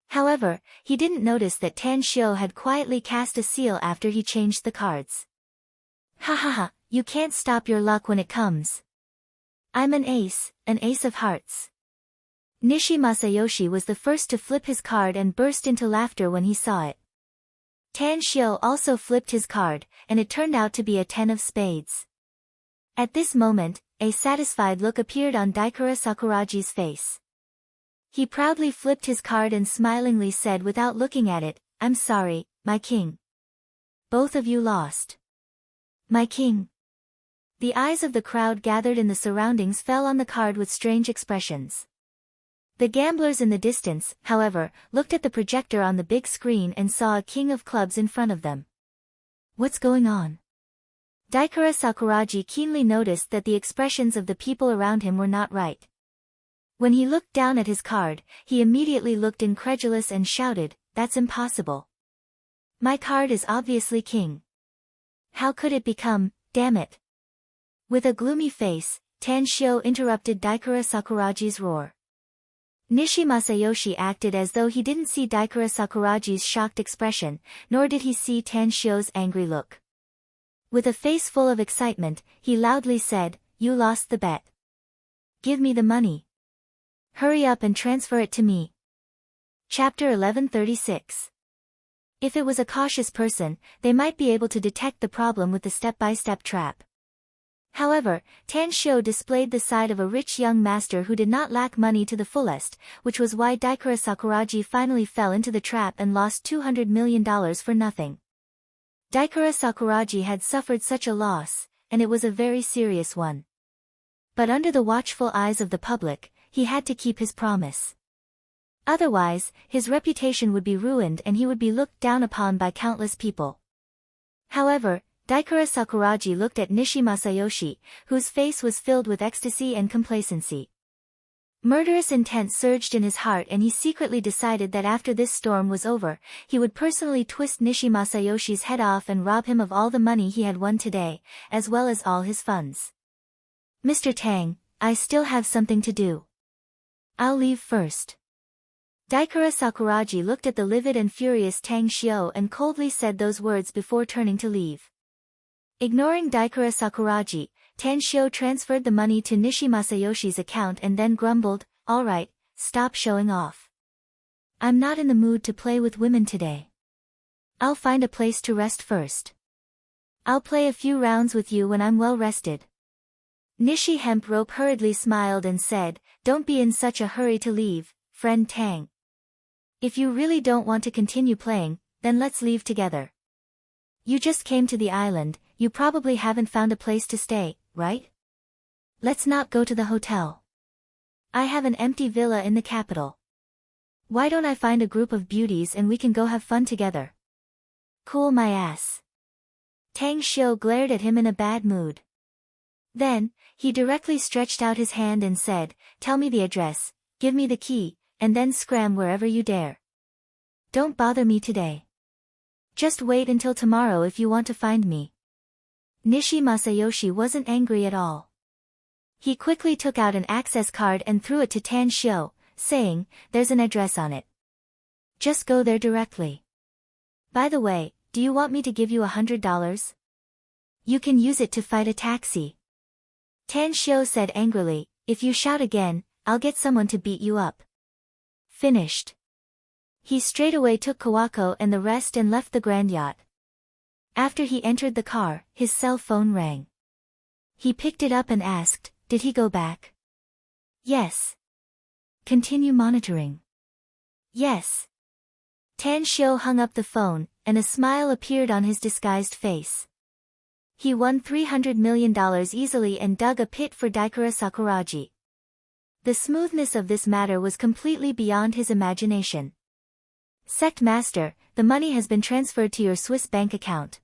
S1: However, he didn't notice that Tan Shio had quietly cast a seal after he changed the cards. Ha ha ha, you can't stop your luck when it comes. I'm an ace of hearts. Nishi Masayoshi was the first to flip his card and burst into laughter when he saw it. Tan Shio also flipped his card, and it turned out to be a 10 of spades. At this moment, a satisfied look appeared on Daikura Sakuraji's face. He proudly flipped his card and smilingly said without looking at it, "I'm sorry, my king. Both of you lost." My king. The eyes of the crowd gathered in the surroundings fell on the card with strange expressions. The gamblers in the distance, however, looked at the projector on the big screen and saw a king of clubs in front of them. What's going on? Daikura Sakuraji keenly noticed that the expressions of the people around him were not right. When he looked down at his card, he immediately looked incredulous and shouted, "That's impossible. My card is obviously king. How could it become, damn it?" With a gloomy face, Tan Shio interrupted Daikura Sakuraji's roar. Nishi Masayoshi acted as though he didn't see Daikura Sakuraji's shocked expression, nor did he see Tan Shio's angry look. With a face full of excitement, he loudly said, "You lost the bet. Give me the money. Hurry up and transfer it to me." Chapter 1136. If it was a cautious person, they might be able to detect the problem with the step-by-step trap. However, Tan Shio displayed the side of a rich young master who did not lack money to the fullest, which was why Daikura Sakuraji finally fell into the trap and lost $200 million for nothing. Daikura Sakuraji had suffered such a loss, and it was a very serious one. But under the watchful eyes of the public, he had to keep his promise. Otherwise, his reputation would be ruined and he would be looked down upon by countless people. However, Daikura Sakuraji looked at Nishi Masayoshi, whose face was filled with ecstasy and complacency. Murderous intent surged in his heart and he secretly decided that after this storm was over, he would personally twist Nishi Masayoshi's head off and rob him of all the money he had won today, as well as all his funds. "Mr. Tang, I still have something to do. I'll leave first." Daikura Sakuraji looked at the livid and furious Tang Shio and coldly said those words before turning to leave. Ignoring Daikura Sakuraji, Tan Shio transferred the money to Nishi Masayoshi's account and then grumbled, "All right, stop showing off. I'm not in the mood to play with women today. I'll find a place to rest first. I'll play a few rounds with you when I'm well rested." Nishi Hemp Rope hurriedly smiled and said, "Don't be in such a hurry to leave, friend Tang. If you really don't want to continue playing, then let's leave together. You just came to the island, you probably haven't found a place to stay, right? Let's not go to the hotel. I have an empty villa in the capital. Why don't I find a group of beauties and we can go have fun together? Cool my ass." Tang Shio glared at him in a bad mood. Then, he directly stretched out his hand and said, "Tell me the address, give me the key, and then scram wherever you dare. Don't bother me today. Just wait until tomorrow if you want to find me." Nishi Masayoshi wasn't angry at all. He quickly took out an access card and threw it to Tan Shio, saying, "There's an address on it. Just go there directly. By the way, do you want me to give you $100? You can use it to fight a taxi." Tan Shio said angrily, "If you shout again, I'll get someone to beat you up." Finished. He straightaway took Kawako and the rest and left the grand yacht. After he entered the car, his cell phone rang. He picked it up and asked, "Did he go back?" "Yes." "Continue monitoring." "Yes." Tan Shio hung up the phone, and a smile appeared on his disguised face. He won $300 million easily and dug a pit for Daikura Sakuraji. The smoothness of this matter was completely beyond his imagination. "Sect Master, the money has been transferred to your Swiss bank account.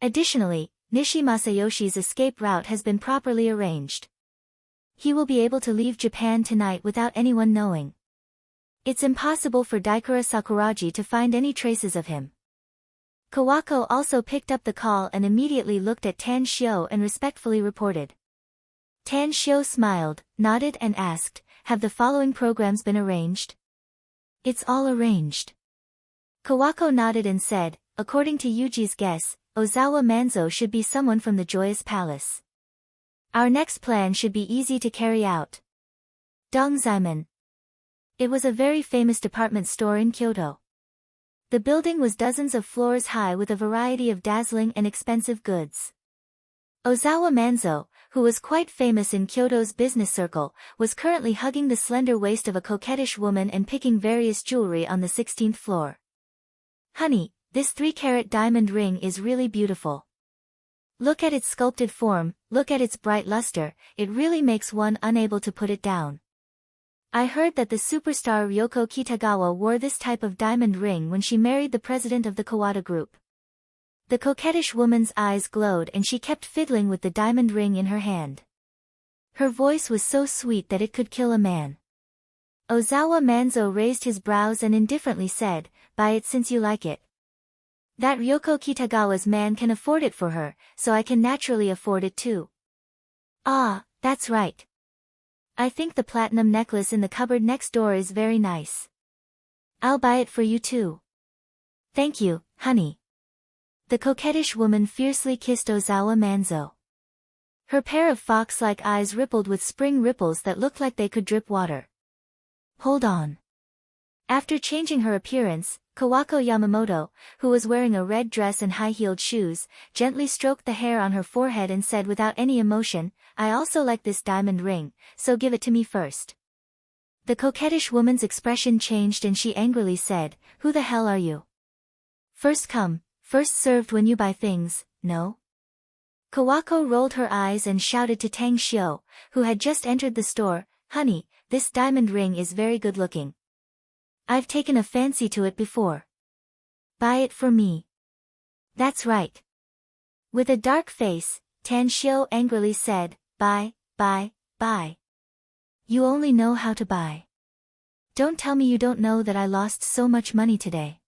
S1: Additionally, Nishi Masayoshi's escape route has been properly arranged. He will be able to leave Japan tonight without anyone knowing. It's impossible for Daikura Sakuraji to find any traces of him. Kawako also picked up the call and immediately looked at Tan Shio and respectfully reported. Tan Shio smiled, nodded and asked, "Have the following programs been arranged?" "It's all arranged." Kawako nodded and said, "According to Yuji's guess, Ozawa Manzo should be someone from the Joyous Palace. Our next plan should be easy to carry out." Dongzaiman. It was a very famous department store in Kyoto. The building was dozens of floors high with a variety of dazzling and expensive goods. Ozawa Manzo, who was quite famous in Kyoto's business circle, was currently hugging the slender waist of a coquettish woman and picking various jewelry on the 16th floor. "Honey, this 3-carat diamond ring is really beautiful. Look at its sculpted form, look at its bright luster, it really makes one unable to put it down. I heard that the superstar Ryoko Kitagawa wore this type of diamond ring when she married the president of the Kawada Group." The coquettish woman's eyes glowed and she kept fiddling with the diamond ring in her hand. Her voice was so sweet that it could kill a man. Ozawa Manzo raised his brows and indifferently said, "Buy it since you like it. That Ryoko Kitagawa's man can afford it for her, so I can naturally afford it too." "Ah, that's right. I think the platinum necklace in the cupboard next door is very nice. I'll buy it for you too." "Thank you, honey." The coquettish woman fiercely kissed Ozawa Manzo. Her pair of fox-like eyes rippled with spring ripples that looked like they could drip water. "Hold on." After changing her appearance, Kawako Yamamoto, who was wearing a red dress and high-heeled shoes, gently stroked the hair on her forehead and said without any emotion, "I also like this diamond ring, so give it to me first." The coquettish woman's expression changed and she angrily said, "Who the hell are you? First come, first served when you buy things, no?" Kawako rolled her eyes and shouted to Tang Shio, who had just entered the store, "Honey, this diamond ring is very good looking. I've taken a fancy to it before. Buy it for me." "That's right." With a dark face, Tan Shio angrily said, "Buy, buy, buy. You only know how to buy. Don't tell me you don't know that I lost so much money today."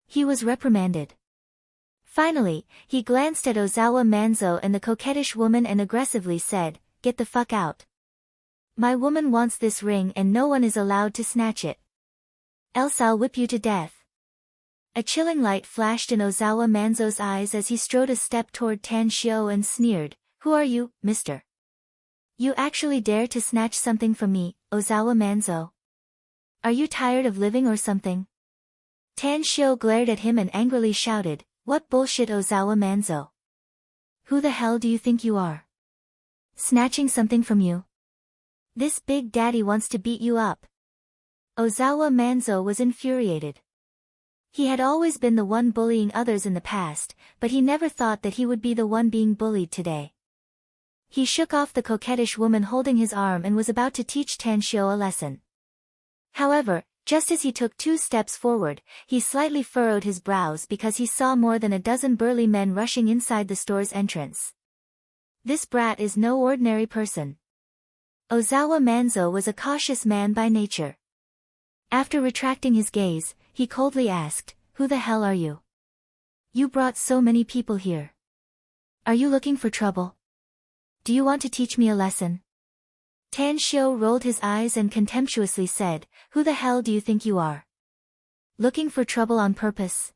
S1: He was reprimanded. Finally, he glanced at Ozawa Manzo and the coquettish woman and aggressively said, "Get the fuck out. My woman wants this ring and no one is allowed to snatch it. Else I'll whip you to death." A chilling light flashed in Ozawa Manzo's eyes as he strode a step toward Tan Shio and sneered, "Who are you, mister? You actually dare to snatch something from me, Ozawa Manzo? Are you tired of living or something?" Tan Shio glared at him and angrily shouted, "What bullshit, Ozawa Manzo? Who the hell do you think you are? Snatching something from you? This big daddy wants to beat you up." Ozawa Manzo was infuriated. He had always been the one bullying others in the past, but he never thought that he would be the one being bullied today. He shook off the coquettish woman holding his arm and was about to teach Tan Shio a lesson. However, just as he took 2 steps forward, he slightly furrowed his brows because he saw more than a dozen burly men rushing inside the store's entrance. This brat is no ordinary person. Ozawa Manzo was a cautious man by nature. After retracting his gaze, he coldly asked, "Who the hell are you? You brought so many people here. Are you looking for trouble? Do you want to teach me a lesson?" Tan Shio rolled his eyes and contemptuously said, "Who the hell do you think you are? Looking for trouble on purpose?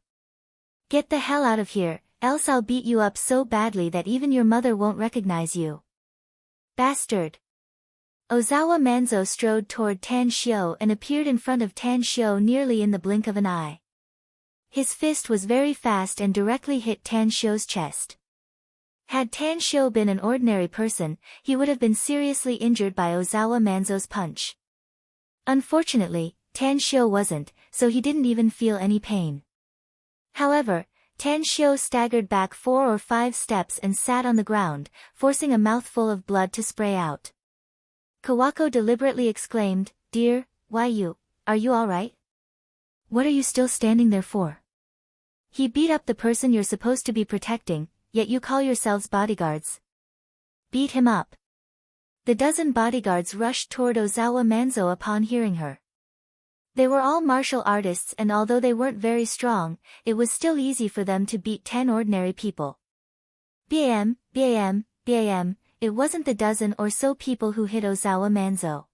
S1: Get the hell out of here, else I'll beat you up so badly that even your mother won't recognize you. Bastard." Ozawa Manzo strode toward Tan Shio and appeared in front of Tan Shio nearly in the blink of an eye. His fist was very fast and directly hit Tan Shio's chest. Had Tan Shio been an ordinary person, he would have been seriously injured by Ozawa Manzo's punch. Unfortunately, Tan Shio wasn't, so he didn't even feel any pain. However, Tan Shio staggered back 4 or 5 steps and sat on the ground, forcing a mouthful of blood to spray out. Kawako deliberately exclaimed, "Dear, are you alright? What are you still standing there for? He beat up the person you're supposed to be protecting, yet you call yourselves bodyguards. Beat him up." The dozen bodyguards rushed toward Ozawa Manzo upon hearing her. They were all martial artists, and although they weren't very strong, it was still easy for them to beat 10 ordinary people. Bam, bam, bam, it wasn't the dozen or so people who hit Ozawa Manzo.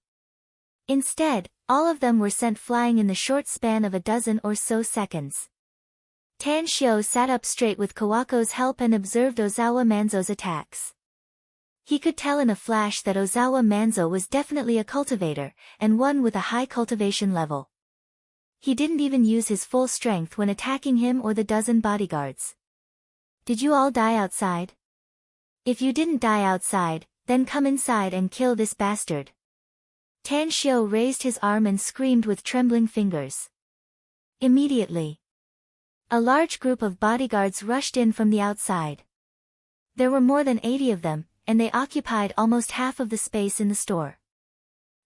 S1: Instead, all of them were sent flying in the short span of a dozen or so seconds. Tan Shio sat up straight with Kawako's help and observed Ozawa Manzo's attacks. He could tell in a flash that Ozawa Manzo was definitely a cultivator, and one with a high cultivation level. He didn't even use his full strength when attacking him or the dozen bodyguards. Did you all die outside? If you didn't die outside, then come inside and kill this bastard. Tan Shio raised his arm and screamed with trembling fingers. Immediately, a large group of bodyguards rushed in from the outside. There were more than 80 of them, and they occupied almost half of the space in the store.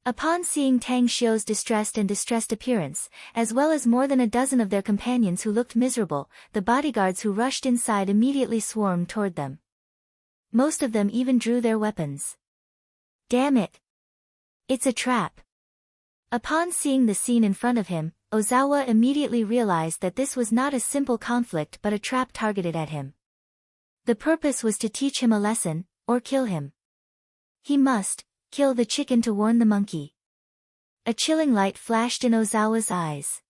S1: Upon seeing Tang Shio's distressed appearance, as well as more than a dozen of their companions who looked miserable, the bodyguards who rushed inside immediately swarmed toward them. Most of them even drew their weapons. Damn it! It's a trap. Upon seeing the scene in front of him, Ozawa immediately realized that this was not a simple conflict but a trap targeted at him. The purpose was to teach him a lesson, or kill him. He must kill the chicken to warn the monkey. A chilling light flashed in Ozawa's eyes.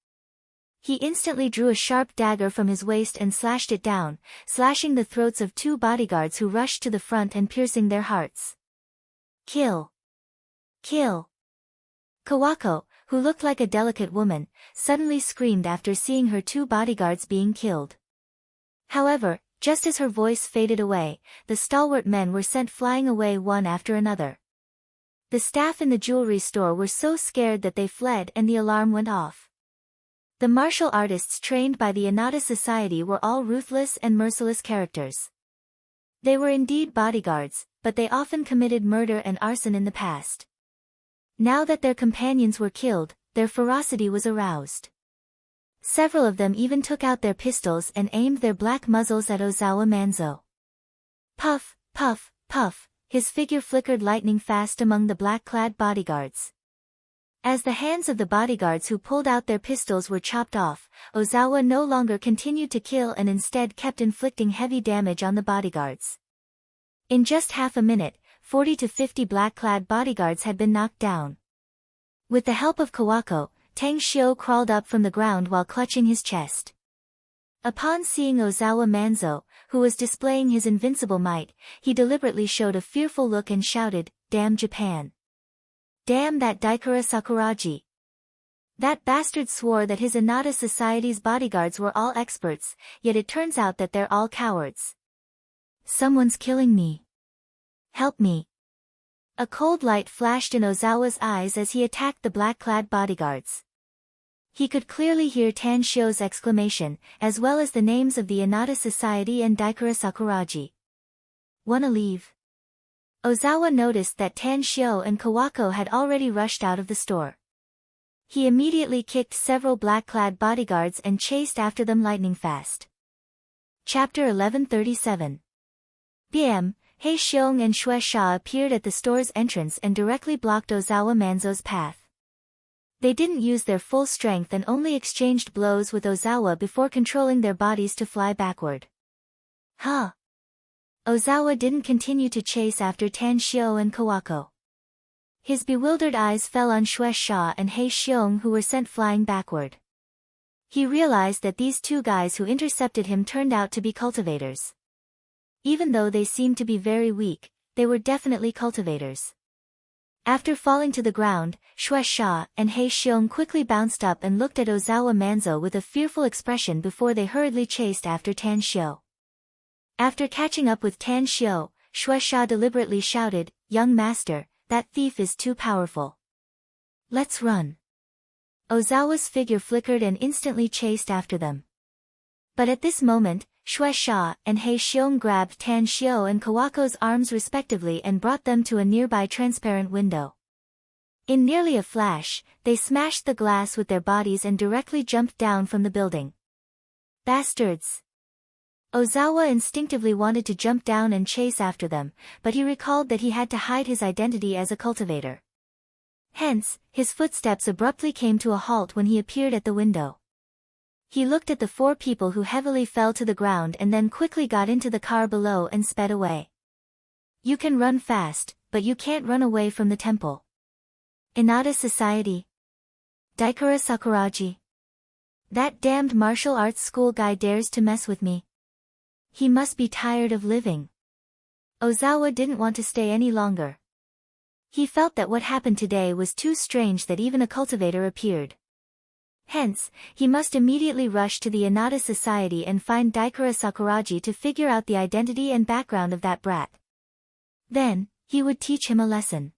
S1: He instantly drew a sharp dagger from his waist and slashed it down, slashing the throats of 2 bodyguards who rushed to the front and piercing their hearts. Kill! Kill! Kawako, who looked like a delicate woman, suddenly screamed after seeing her 2 bodyguards being killed. However, just as her voice faded away, the stalwart men were sent flying away one after another. The staff in the jewelry store were so scared that they fled and the alarm went off. The martial artists trained by the Inada Society were all ruthless and merciless characters. They were indeed bodyguards, but they often committed murder and arson in the past. Now that their companions were killed, their ferocity was aroused. Several of them even took out their pistols and aimed their black muzzles at Ozawa Manzo. Puff, puff, puff, his figure flickered lightning fast among the black-clad bodyguards. As the hands of the bodyguards who pulled out their pistols were chopped off, Ozawa no longer continued to kill and instead kept inflicting heavy damage on the bodyguards. In just half a minute, 40 to 50 black-clad bodyguards had been knocked down. With the help of Kawako, Tang Shio crawled up from the ground while clutching his chest. Upon seeing Ozawa Manzo, who was displaying his invincible might, he deliberately showed a fearful look and shouted, "Damn Japan! Damn that Daikura Sakuragi!" That bastard swore that his Inada Society's bodyguards were all experts, yet it turns out that they're all cowards. Someone's killing me. Help me. A cold light flashed in Ozawa's eyes as he attacked the black-clad bodyguards. He could clearly hear Tan Shio's exclamation, as well as the names of the Inada Society and Daikura Sakuragi. Wanna leave? Ozawa noticed that Tan Shio and Kawako had already rushed out of the store. He immediately kicked several black-clad bodyguards and chased after them lightning fast. Chapter 1137. Bam! Hei Xiong and Xue Sha appeared at the store's entrance and directly blocked Ozawa Manzo's path. They didn't use their full strength and only exchanged blows with Ozawa before controlling their bodies to fly backward. Huh! Ozawa didn't continue to chase after Tan Shio and Kawako. His bewildered eyes fell on Xue Sha and Hei Xiong, who were sent flying backward. He realized that these 2 guys who intercepted him turned out to be cultivators. Even though they seemed to be very weak, they were definitely cultivators. After falling to the ground, Xue Sha and Hei Xiong quickly bounced up and looked at Ozawa Manzo with a fearful expression before they hurriedly chased after Tan Shio. After catching up with Tan Shio, Xue Sha deliberately shouted, "Young master, that thief is too powerful. Let's run." Ozawa's figure flickered and instantly chased after them. But at this moment, Xue Sha and Hei Xiong grabbed Tan Shio and Kawako's arms respectively and brought them to a nearby transparent window. In nearly a flash, they smashed the glass with their bodies and directly jumped down from the building. Bastards! Ozawa instinctively wanted to jump down and chase after them, but he recalled that he had to hide his identity as a cultivator. Hence, his footsteps abruptly came to a halt when he appeared at the window. He looked at the 4 people who heavily fell to the ground and then quickly got into the car below and sped away. You can run fast, but you can't run away from the temple. Inada Society. Daikura Sakuragi. That damned martial arts school guy dares to mess with me. He must be tired of living. Ozawa didn't want to stay any longer. He felt that what happened today was too strange that even a cultivator appeared. Hence, he must immediately rush to the Inada Society and find Daikura Sakuragi to figure out the identity and background of that brat. Then, he would teach him a lesson.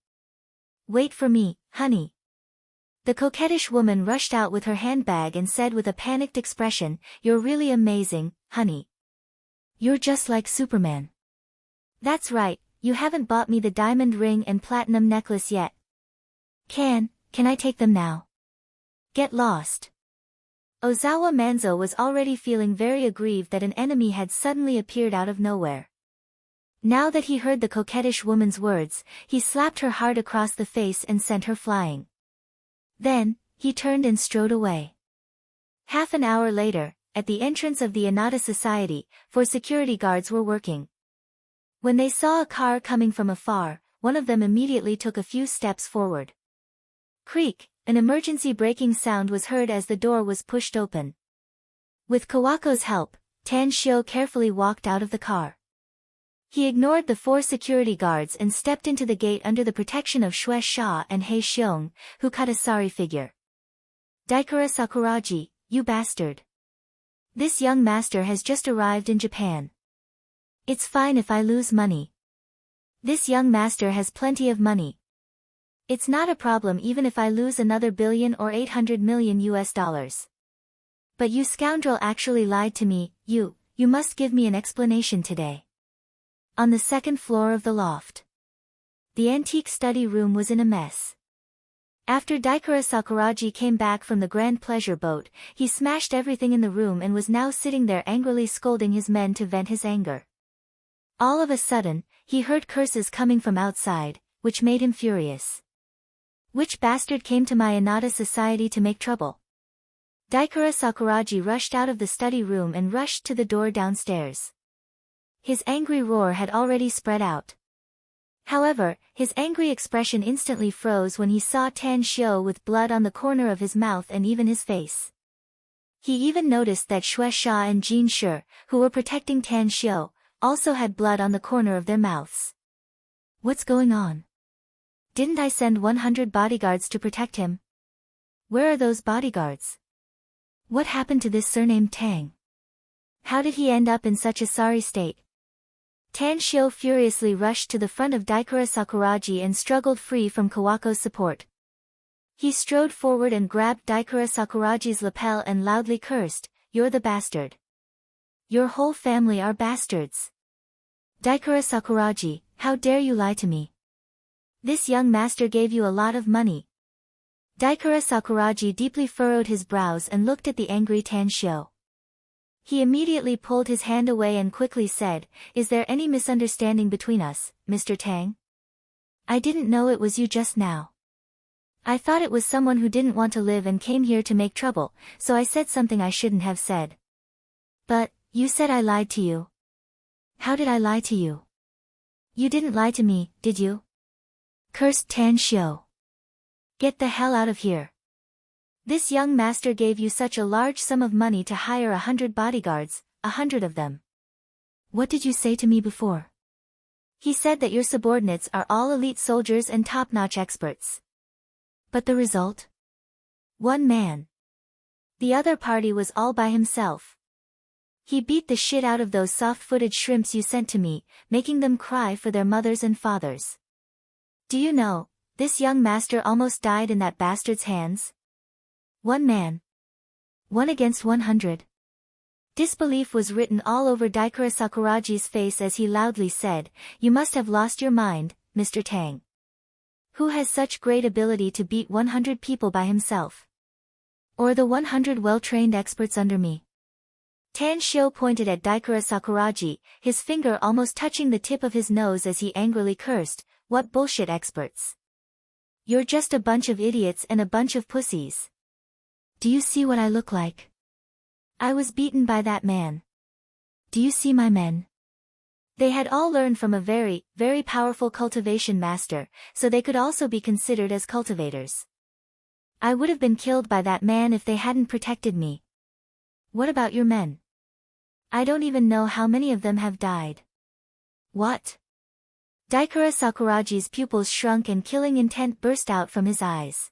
S1: Wait for me, honey. The coquettish woman rushed out with her handbag and said with a panicked expression, "You're really amazing, honey. You're just like Superman." That's right, you haven't bought me the diamond ring and platinum necklace yet. Can I take them now? Get lost. Ozawa Manzo was already feeling very aggrieved that an enemy had suddenly appeared out of nowhere. Now that he heard the coquettish woman's words, he slapped her hard across the face and sent her flying. Then, he turned and strode away. Half an hour later, at the entrance of the Inada Society, 4 security guards were working. When they saw a car coming from afar, one of them immediately took a few steps forward. Creak, an emergency braking sound was heard as the door was pushed open. With Kawako's help, Tan Shio carefully walked out of the car. He ignored the 4 security guards and stepped into the gate under the protection of Shui Sha and Hei Xiong, who cut a sorry figure. Daikura Sakuragi, you bastard. This young master has just arrived in Japan. It's fine if I lose money. This young master has plenty of money. It's not a problem even if I lose another billion or 800 million US dollars. But you scoundrel actually lied to me, you must give me an explanation today. On the 2nd floor of the loft. The antique study room was in a mess. After Daikura Sakuragi came back from the Grand Pleasure boat, he smashed everything in the room and was now sitting there angrily scolding his men to vent his anger. All of a sudden, he heard curses coming from outside, which made him furious. Which bastard came to my Inada Society to make trouble? Daikura Sakuragi rushed out of the study room and rushed to the door downstairs. His angry roar had already spread out. However, his angry expression instantly froze when he saw Tan Shio with blood on the corner of his mouth and even his face. He even noticed that Shui Sha and Jin Shi, who were protecting Tan Shio, also had blood on the corner of their mouths. What's going on? Didn't I send 100 bodyguards to protect him? Where are those bodyguards? What happened to this surnamed Tang? How did he end up in such a sorry state? Tan Shio furiously rushed to the front of Daikura Sakuragi and struggled free from Kawako's support. He strode forward and grabbed Daikura Sakuragi's lapel and loudly cursed, "You're the bastard. Your whole family are bastards. Daikura Sakuragi, how dare you lie to me? This young master gave you a lot of money." Daikura Sakuragi deeply furrowed his brows and looked at the angry Tan Shio. He immediately pulled his hand away and quickly said, "Is there any misunderstanding between us, Mr. Tang? I didn't know it was you just now. I thought it was someone who didn't want to live and came here to make trouble, so I said something I shouldn't have said. But, you said I lied to you. How did I lie to you? You didn't lie to me, did you?" Cursed Tan Shio. "Get the hell out of here. This young master gave you such a large sum of money to hire 100 bodyguards, 100 of them. What did you say to me before? He said that your subordinates are all elite soldiers and top-notch experts. But the result? 1 man. The other party was all by himself. He beat the shit out of those soft-footed shrimps you sent to me, making them cry for their mothers and fathers. Do you know, this young master almost died in that bastard's hands? 1 man. 1 against 100. Disbelief was written all over Daikura Sakuragi's face as he loudly said, "You must have lost your mind, Mr. Tang. Who has such great ability to beat 100 people by himself? Or the 100 well-trained experts under me?" Tan Shio pointed at Daikura Sakuragi, his finger almost touching the tip of his nose as he angrily cursed, "What bullshit experts? You're just a bunch of idiots and a bunch of pussies. Do you see what I look like? I was beaten by that man. Do you see my men? They had all learned from a very, very powerful cultivation master, so they could also be considered as cultivators. I would have been killed by that man if they hadn't protected me. What about your men? I don't even know how many of them have died. What? Daikura Sakuraji's pupils shrunk and killing intent burst out from his eyes.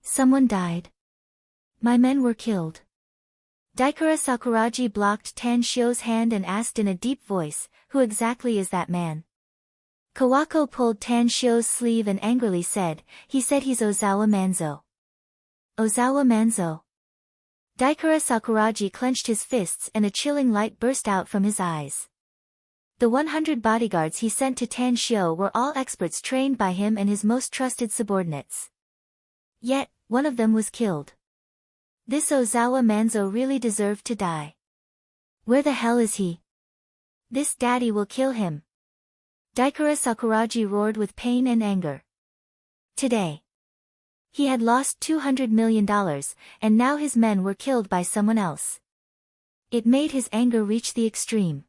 S1: Someone died. My men were killed. Daikura Sakuraji blocked Tan Shio's hand and asked in a deep voice, who exactly is that man? Kawako pulled Tan Shio's sleeve and angrily said, he said he's Ozawa Manzo. Ozawa Manzo. Daikura Sakuraji clenched his fists and a chilling light burst out from his eyes. The 100 bodyguards he sent to Tan Shio were all experts trained by him and his most trusted subordinates. Yet, one of them was killed. This Ozawa Manzo really deserved to die. Where the hell is he? This daddy will kill him. Daikura Sakuraji roared with pain and anger. Today. He had lost $200 million, and now his men were killed by someone else. It made his anger reach the extreme.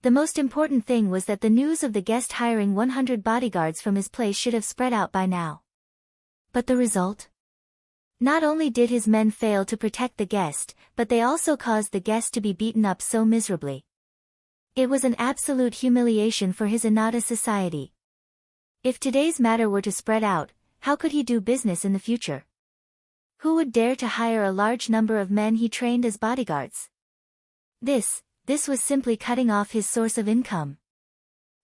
S1: The most important thing was that the news of the guest hiring 100 bodyguards from his place should have spread out by now. But the result? Not only did his men fail to protect the guest, but they also caused the guest to be beaten up so miserably. It was an absolute humiliation for his Inada society. If today's matter were to spread out, how could he do business in the future? Who would dare to hire a large number of men he trained as bodyguards? This was simply cutting off his source of income.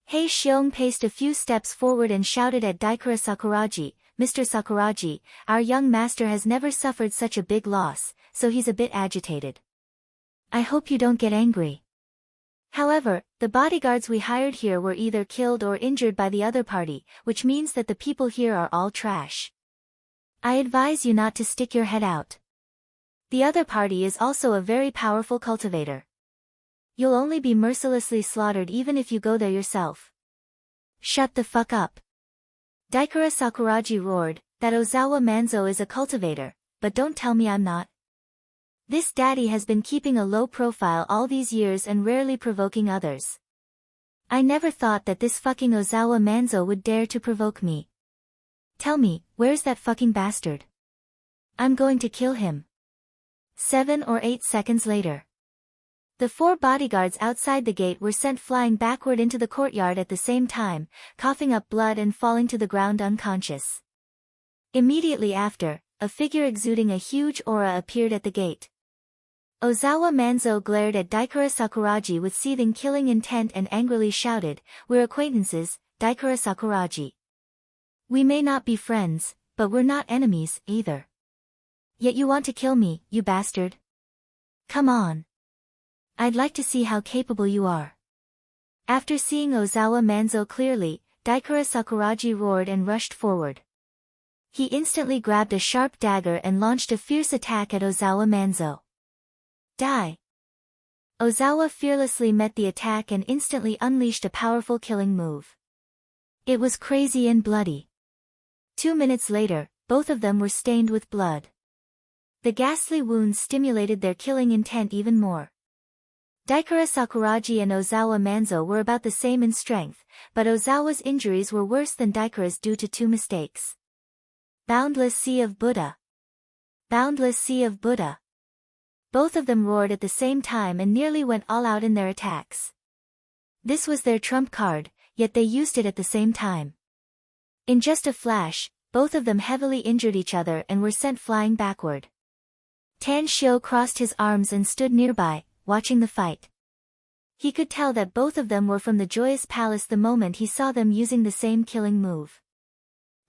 S1: Hei Xiong paced a few steps forward and shouted at Daikura Sakuraji, Mr. Sakuraji, our young master has never suffered such a big loss, so he's a bit agitated. I hope you don't get angry. However, the bodyguards we hired here were either killed or injured by the other party, which means that the people here are all trash. I advise you not to stick your head out. The other party is also a very powerful cultivator. You'll only be mercilessly slaughtered even if you go there yourself. Shut the fuck up. Daikura Sakuraji roared, that Ozawa Manzo is a cultivator, but don't tell me I'm not. This daddy has been keeping a low profile all these years and rarely provoking others. I never thought that this fucking Ozawa Manzo would dare to provoke me. Tell me, where's that fucking bastard? I'm going to kill him. 7 or 8 seconds later. The 4 bodyguards outside the gate were sent flying backward into the courtyard at the same time, coughing up blood and falling to the ground unconscious. Immediately after, a figure exuding a huge aura appeared at the gate. Ozawa Manzo glared at Daikura Sakuraji with seething killing intent and angrily shouted, we're acquaintances, Daikura Sakuraji. We may not be friends, but we're not enemies, either. Yet you want to kill me, you bastard? Come on. I'd like to see how capable you are. After seeing Ozawa Manzo clearly, Daikura Sakuraji roared and rushed forward. He instantly grabbed a sharp dagger and launched a fierce attack at Ozawa Manzo. Die! Ozawa fearlessly met the attack and instantly unleashed a powerful killing move. It was crazy and bloody. 2 minutes later, both of them were stained with blood. The ghastly wounds stimulated their killing intent even more. Daikura Sakuraji and Ozawa Manzo were about the same in strength, but Ozawa's injuries were worse than Daikura's due to 2 mistakes. Boundless Sea of Buddha! Boundless Sea of Buddha! Both of them roared at the same time and nearly went all out in their attacks. This was their trump card, yet they used it at the same time. In just a flash, both of them heavily injured each other and were sent flying backward. Tan Shio crossed his arms and stood nearby, watching the fight. He could tell that both of them were from the Joyous Palace the moment he saw them using the same killing move.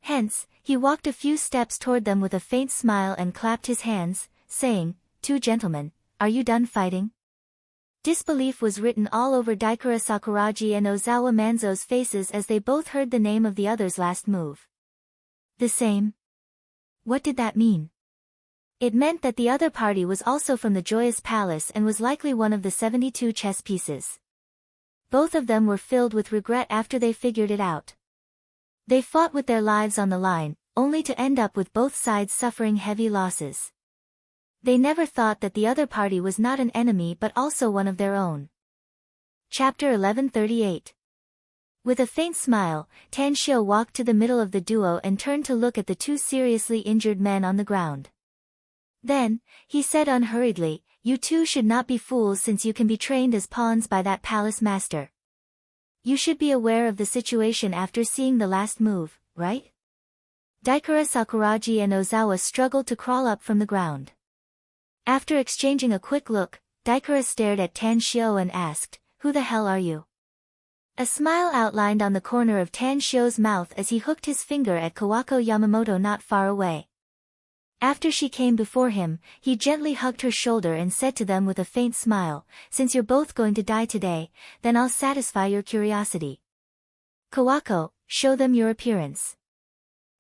S1: Hence, he walked a few steps toward them with a faint smile and clapped his hands, saying, 2 gentlemen, are you done fighting? Disbelief was written all over Daikura Sakuraji and Ozawa Manzo's faces as they both heard the name of the other's last move. The same? What did that mean? It meant that the other party was also from the Joyous Palace and was likely one of the 72 chess pieces. Both of them were filled with regret after they figured it out. They fought with their lives on the line, only to end up with both sides suffering heavy losses. They never thought that the other party was not an enemy but also one of their own. Chapter 1138. With a faint smile, Tan Xiu walked to the middle of the duo and turned to look at the two seriously injured men on the ground. Then, he said unhurriedly, "You two should not be fools since you can be trained as pawns by that palace master. You should be aware of the situation after seeing the last move, right?" Daikara Sakuragi and Ozawa struggled to crawl up from the ground. After exchanging a quick look, Daikara stared at Tan Xiu and asked, "Who the hell are you?" A smile outlined on the corner of Tan Xiu's mouth as he hooked his finger at Kawako Yamamoto not far away. After she came before him, he gently hugged her shoulder and said to them with a faint smile, "Since you're both going to die today, then I'll satisfy your curiosity. Kawako, show them your appearance."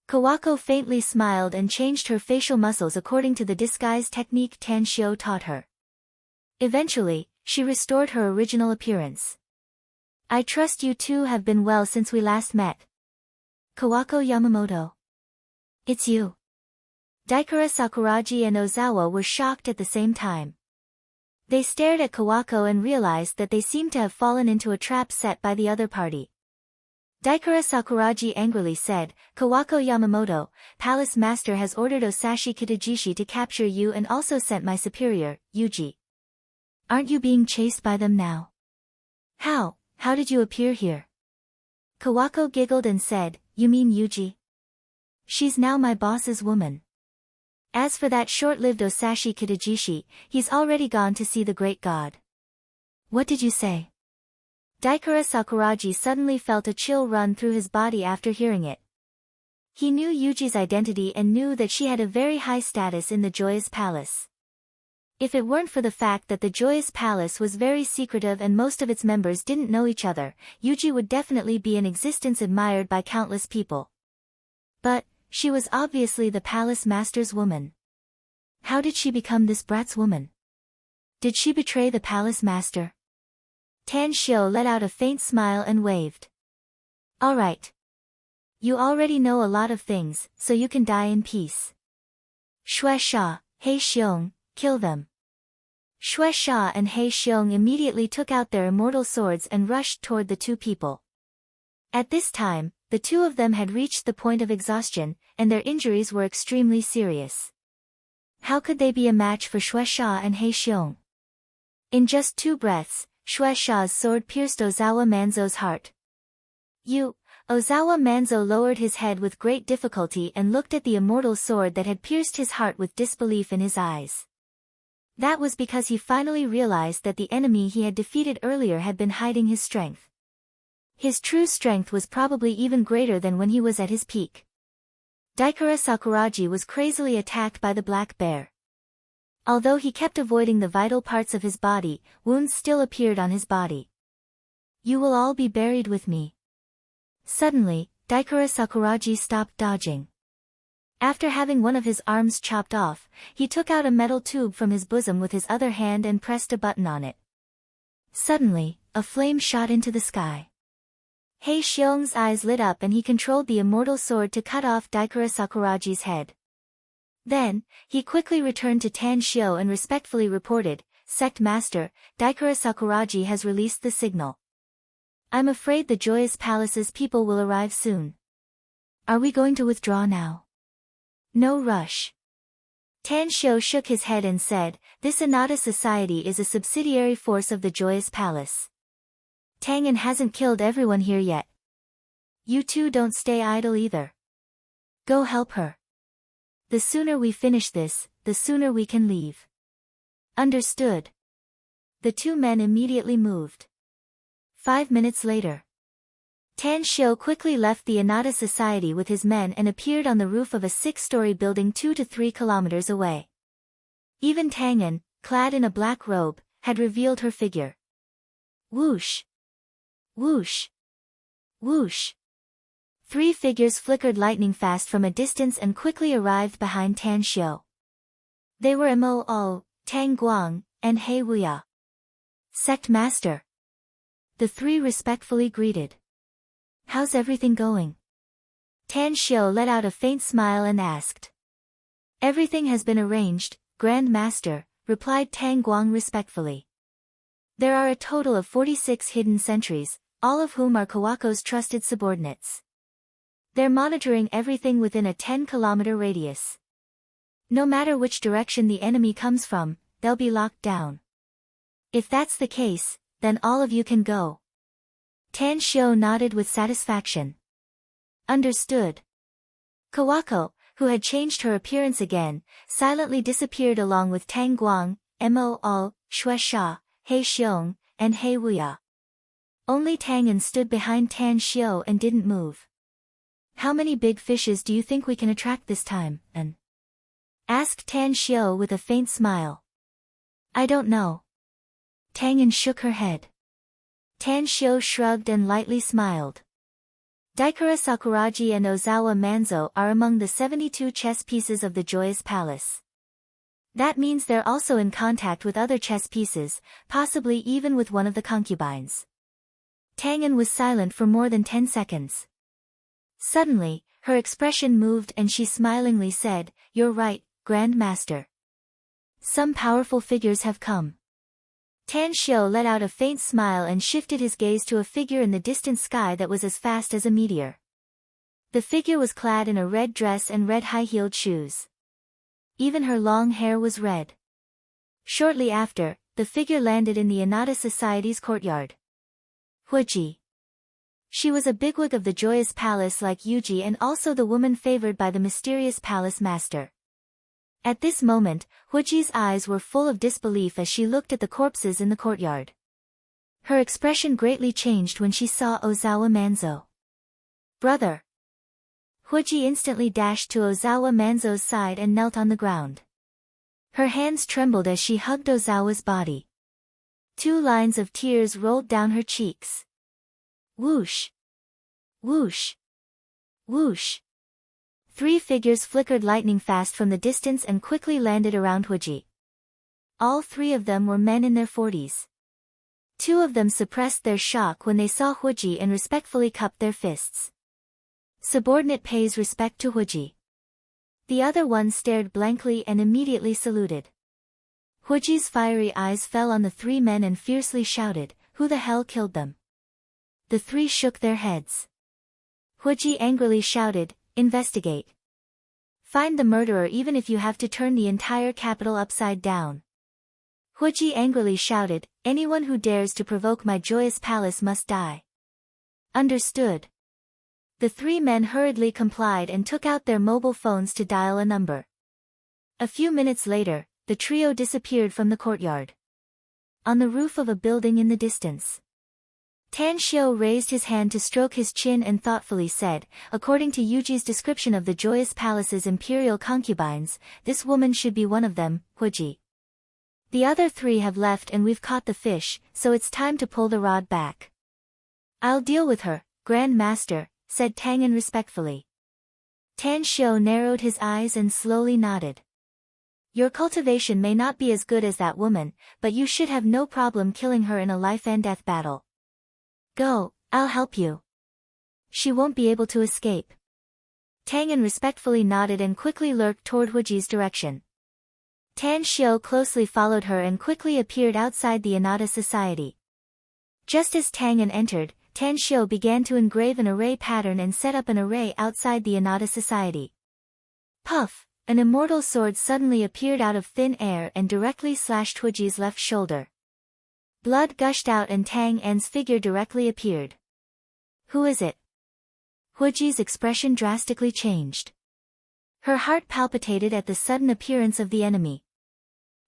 S1: Kawako faintly smiled and changed her facial muscles according to the disguise technique Tan Xiu taught her. Eventually, she restored her original appearance. "I trust you two have been well since we last met." "Kawako Yamamoto. It's you." Daikara Sakuragi and Ozawa were shocked at the same time. They stared at Kawako and realized that they seemed to have fallen into a trap set by the other party. Daikara Sakuragi angrily said, "Kawako Yamamoto, Palace Master has ordered Osashi Kitajishi to capture you and also sent my superior, Yuji. Aren't you being chased by them now?" How did you appear here?" Kawako giggled and said, "You mean Yuji? She's now my boss's woman. As for that short-lived Osashi Kitajishi, he's already gone to see the great god." "What did you say?" Daikara Sakuragi suddenly felt a chill run through his body after hearing it. He knew Yuji's identity and knew that she had a very high status in the Joyous Palace. If it weren't for the fact that the Joyous Palace was very secretive and most of its members didn't know each other, Yuji would definitely be an existence admired by countless people. But, she was obviously the palace master's woman. How did she become this brat's woman? Did she betray the palace master? Tan Xiu let out a faint smile and waved. "All right. You already know a lot of things, so you can die in peace. Shui Sha, Hei Xiong, kill them." Shui Sha and Hei Xiong immediately took out their immortal swords and rushed toward the two people. At this time, the two of them had reached the point of exhaustion, and their injuries were extremely serious. How could they be a match for Shui Sha and Hei Xiong? In just 2 breaths, Shui Sha's sword pierced Ozawa Manzo's heart. Ozawa Manzo lowered his head with great difficulty and looked at the immortal sword that had pierced his heart with disbelief in his eyes. That was because he finally realized that the enemy he had defeated earlier had been hiding his strength. His true strength was probably even greater than when he was at his peak. Daikara Sakuragi was crazily attacked by the black bear. Although he kept avoiding the vital parts of his body, wounds still appeared on his body. "You will all be buried with me." Suddenly, Daikara Sakuragi stopped dodging. After having one of his arms chopped off, he took out a metal tube from his bosom with his other hand and pressed a button on it. Suddenly, a flame shot into the sky. Hei Xiong's eyes lit up and he controlled the immortal sword to cut off Daikara Sakuragi's head. Then, he quickly returned to Tan Xiu and respectfully reported, "Sect Master, Daikara Sakuragi has released the signal. I'm afraid the Joyous Palace's people will arrive soon. Are we going to withdraw now?" "No rush." Tan Xiu shook his head and said, "This Anata Society is a subsidiary force of the Joyous Palace. Tangan hasn't killed everyone here yet. You two don't stay idle either. Go help her. The sooner we finish this, the sooner we can leave." "Understood." The two men immediately moved. 5 minutes later, Tan Xiu quickly left the Anata Society with his men and appeared on the roof of a 6-story building 2 to 3 kilometers away. Even Tangan, clad in a black robe, had revealed her figure. Whoosh! Whoosh! Whoosh! 3 figures flickered lightning fast from a distance and quickly arrived behind Tan Xiu. They were Mo, Tang Guang, and Hei Wuya. "Sect Master." The 3 respectfully greeted. "How's everything going?" Tan Xiu let out a faint smile and asked. Everything has been arranged, Grand Master, replied Tang Guang respectfully. There are a total of 46 hidden sentries, all of whom are Kawako's trusted subordinates. They're monitoring everything within a 10-kilometer radius. No matter which direction the enemy comes from, they'll be locked down. If that's the case, then all of you can go. Tan Xiu nodded with satisfaction. Understood. Kawako, who had changed her appearance again, silently disappeared along with Tang Guang, Mo, Shui Sha, He Xiong, and He Wuya. Only Tang'an stood behind Tan Xiu and didn't move. How many big fishes do you think we can attract this time, An? Asked Tan Xiu with a faint smile. I don't know. Tang'an shook her head. Tan Xiu shrugged and lightly smiled. Daikara Sakuraji and Ozawa Manzo are among the 72 chess pieces of the Joyous Palace. That means they're also in contact with other chess pieces, possibly even with one of the concubines. Tang'an was silent for more than 10 seconds. Suddenly, her expression moved and she smilingly said, You're right, Grand Master. Some powerful figures have come. Tan Xiu let out a faint smile and shifted his gaze to a figure in the distant sky that was as fast as a meteor. The figure was clad in a red dress and red high-heeled shoes. Even her long hair was red. Shortly after, the figure landed in the Inada Society's courtyard. Huiji. She was a bigwig of the Joyous Palace like Yuji and also the woman favored by the mysterious palace master. At this moment, Huiji's eyes were full of disbelief as she looked at the corpses in the courtyard. Her expression greatly changed when she saw Ozawa Manzo. Brother! Huiji instantly dashed to Ozawa Manzo's side and knelt on the ground. Her hands trembled as she hugged Ozawa's body. 2 lines of tears rolled down her cheeks. Whoosh! Whoosh! Whoosh! 3 figures flickered lightning fast from the distance and quickly landed around Huiji. All 3 of them were men in their 40s. 2 of them suppressed their shock when they saw Huiji and respectfully cupped their fists. Subordinate pays respect to Huiji. The other one stared blankly and immediately saluted. Huiji's fiery eyes fell on the 3 men and fiercely shouted, Who the hell killed them? The 3 shook their heads. Huiji angrily shouted, Investigate. Find the murderer even if you have to turn the entire capital upside down. Huiji angrily shouted, Anyone who dares to provoke my Joyous Palace must die. Understood. The 3 men hurriedly complied and took out their mobile phones to dial a number. A few minutes later, the trio disappeared from the courtyard. On the roof of a building in the distance. Tan Xiu raised his hand to stroke his chin and thoughtfully said, According to Yuji's description of the Joyous Palace's imperial concubines, this woman should be one of them, Huiji. The other 3 have left and we've caught the fish, so it's time to pull the rod back. I'll deal with her, Grand Master, said Tang'an respectfully. Tan Xiu narrowed his eyes and slowly nodded. Your cultivation may not be as good as that woman, but you should have no problem killing her in a life-and-death battle. Go, I'll help you. She won't be able to escape. Tang'an respectfully nodded and quickly lurked toward Huiji's direction. Tan Xiu closely followed her and quickly appeared outside the Inada Society. Just as Tang'an entered, Tan Xiu began to engrave an array pattern and set up an array outside the Inada Society. Puff! An immortal sword suddenly appeared out of thin air and directly slashed Huiji's left shoulder. Blood gushed out and Tang'an's figure directly appeared. Who is it? Huiji's expression drastically changed. Her heart palpitated at the sudden appearance of the enemy.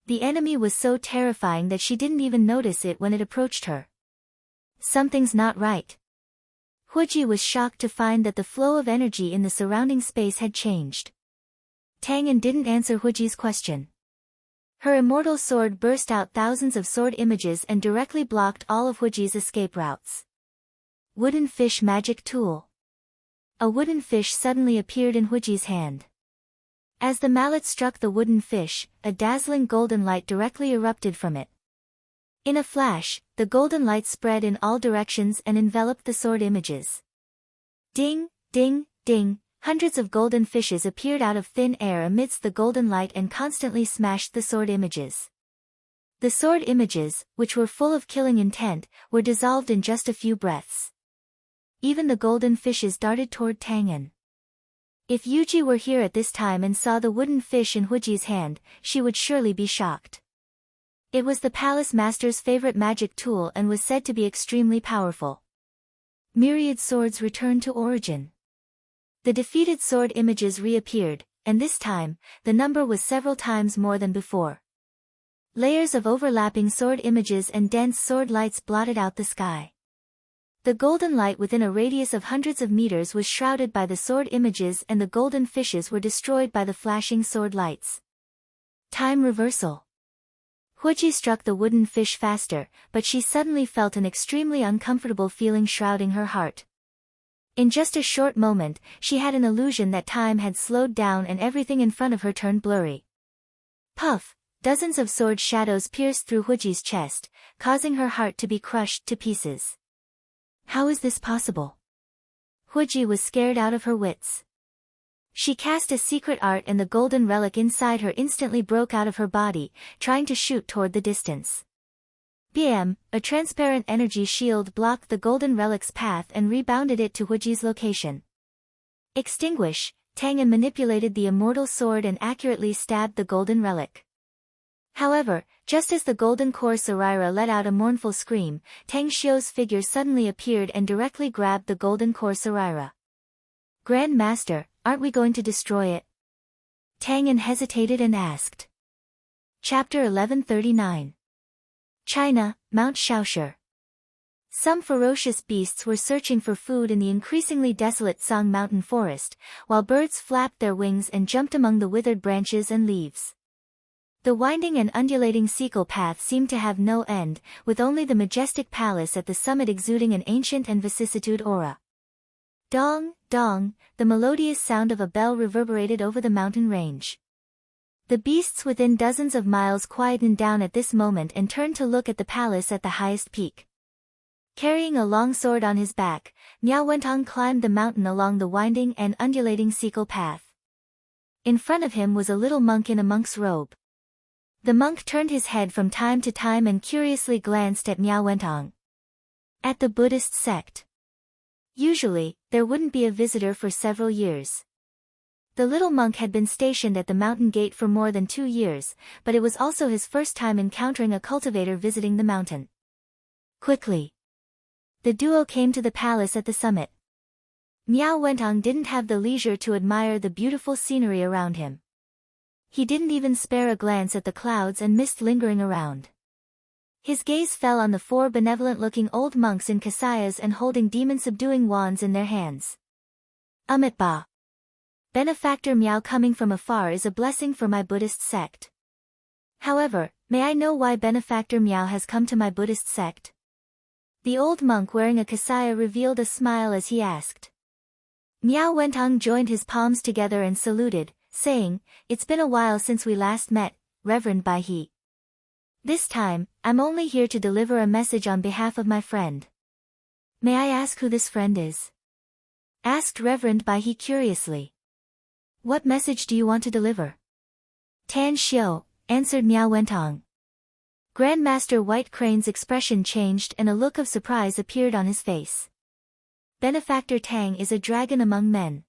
S1: The enemy was so terrifying that she didn't even notice it when it approached her. Something's not right. Huiji was shocked to find that the flow of energy in the surrounding space had changed. Tang'an didn't answer Huiji's question. Her immortal sword burst out thousands of sword images and directly blocked all of Huiji's escape routes. Wooden fish magic tool. A wooden fish suddenly appeared in Huiji's hand. As the mallet struck the wooden fish, a dazzling golden light directly erupted from it. In a flash, the golden light spread in all directions and enveloped the sword images. Ding, ding, ding, hundreds of golden fishes appeared out of thin air amidst the golden light and constantly smashed the sword images. The sword images, which were full of killing intent, were dissolved in just a few breaths. Even the golden fishes darted toward Tang'an. If Yuji were here at this time and saw the wooden fish in Huiji's hand, she would surely be shocked. It was the palace master's favorite magic tool and was said to be extremely powerful. Myriad swords returned to origin. The defeated sword images reappeared, and this time, the number was several times more than before. Layers of overlapping sword images and dense sword lights blotted out the sky. The golden light within a radius of hundreds of meters was shrouded by the sword images and the golden fishes were destroyed by the flashing sword lights. Time reversal. Huiji struck the wooden fish faster, but she suddenly felt an extremely uncomfortable feeling shrouding her heart. In just a short moment, she had an illusion that time had slowed down and everything in front of her turned blurry. Puff! Dozens of sword shadows pierced through Huiji's chest, causing her heart to be crushed to pieces. How is this possible? Huiji was scared out of her wits. She cast a secret art and the golden relic inside her instantly broke out of her body, trying to shoot toward the distance. Bam! A transparent energy shield blocked the golden relic's path and rebounded it to Huiji's location. Extinguish! Tang'an manipulated the immortal sword and accurately stabbed the golden relic. However, just as the golden core Sarira let out a mournful scream, Tang Xiu's figure suddenly appeared and directly grabbed the golden core Sarira. Grand Master, aren't we going to destroy it? Tang'an hesitated and asked. Chapter 1139. China, Mount Shaoshi. Some ferocious beasts were searching for food in the increasingly desolate Song Mountain forest, while birds flapped their wings and jumped among the withered branches and leaves. The winding and undulating Sequel path seemed to have no end, with only the majestic palace at the summit exuding an ancient and vicissitude aura. Dong, dong, the melodious sound of a bell reverberated over the mountain range. The beasts within dozens of miles quietened down at this moment and turned to look at the palace at the highest peak. Carrying a long sword on his back, Miao Wentong climbed the mountain along the winding and undulating Sequel path. In front of him was a little monk in a monk's robe. The monk turned his head from time to time and curiously glanced at Miao Wentong. At the Buddhist sect. Usually, there wouldn't be a visitor for several years. The little monk had been stationed at the mountain gate for more than 2 years, but it was also his first time encountering a cultivator visiting the mountain. Quickly, the duo came to the palace at the summit. Miao Wentong didn't have the leisure to admire the beautiful scenery around him. He didn't even spare a glance at the clouds and mist lingering around. His gaze fell on the 4 benevolent-looking old monks in kasayas and holding demon-subduing wands in their hands. Ba. Benefactor Miao coming from afar is a blessing for my Buddhist sect. However, may I know why Benefactor Miao has come to my Buddhist sect? The old monk wearing a kasaya revealed a smile as he asked. Miao Wentong joined his palms together and saluted, saying, "It's been a while since we last met, Reverend Bai He. This time, I'm only here to deliver a message on behalf of my friend." "May I ask who this friend is?" asked Reverend Bai He curiously. "What message do you want to deliver?" "Tan Xiu," answered Miao Wentong. Grandmaster White Crane's expression changed and a look of surprise appeared on his face. "Benefactor Tang is a dragon among men.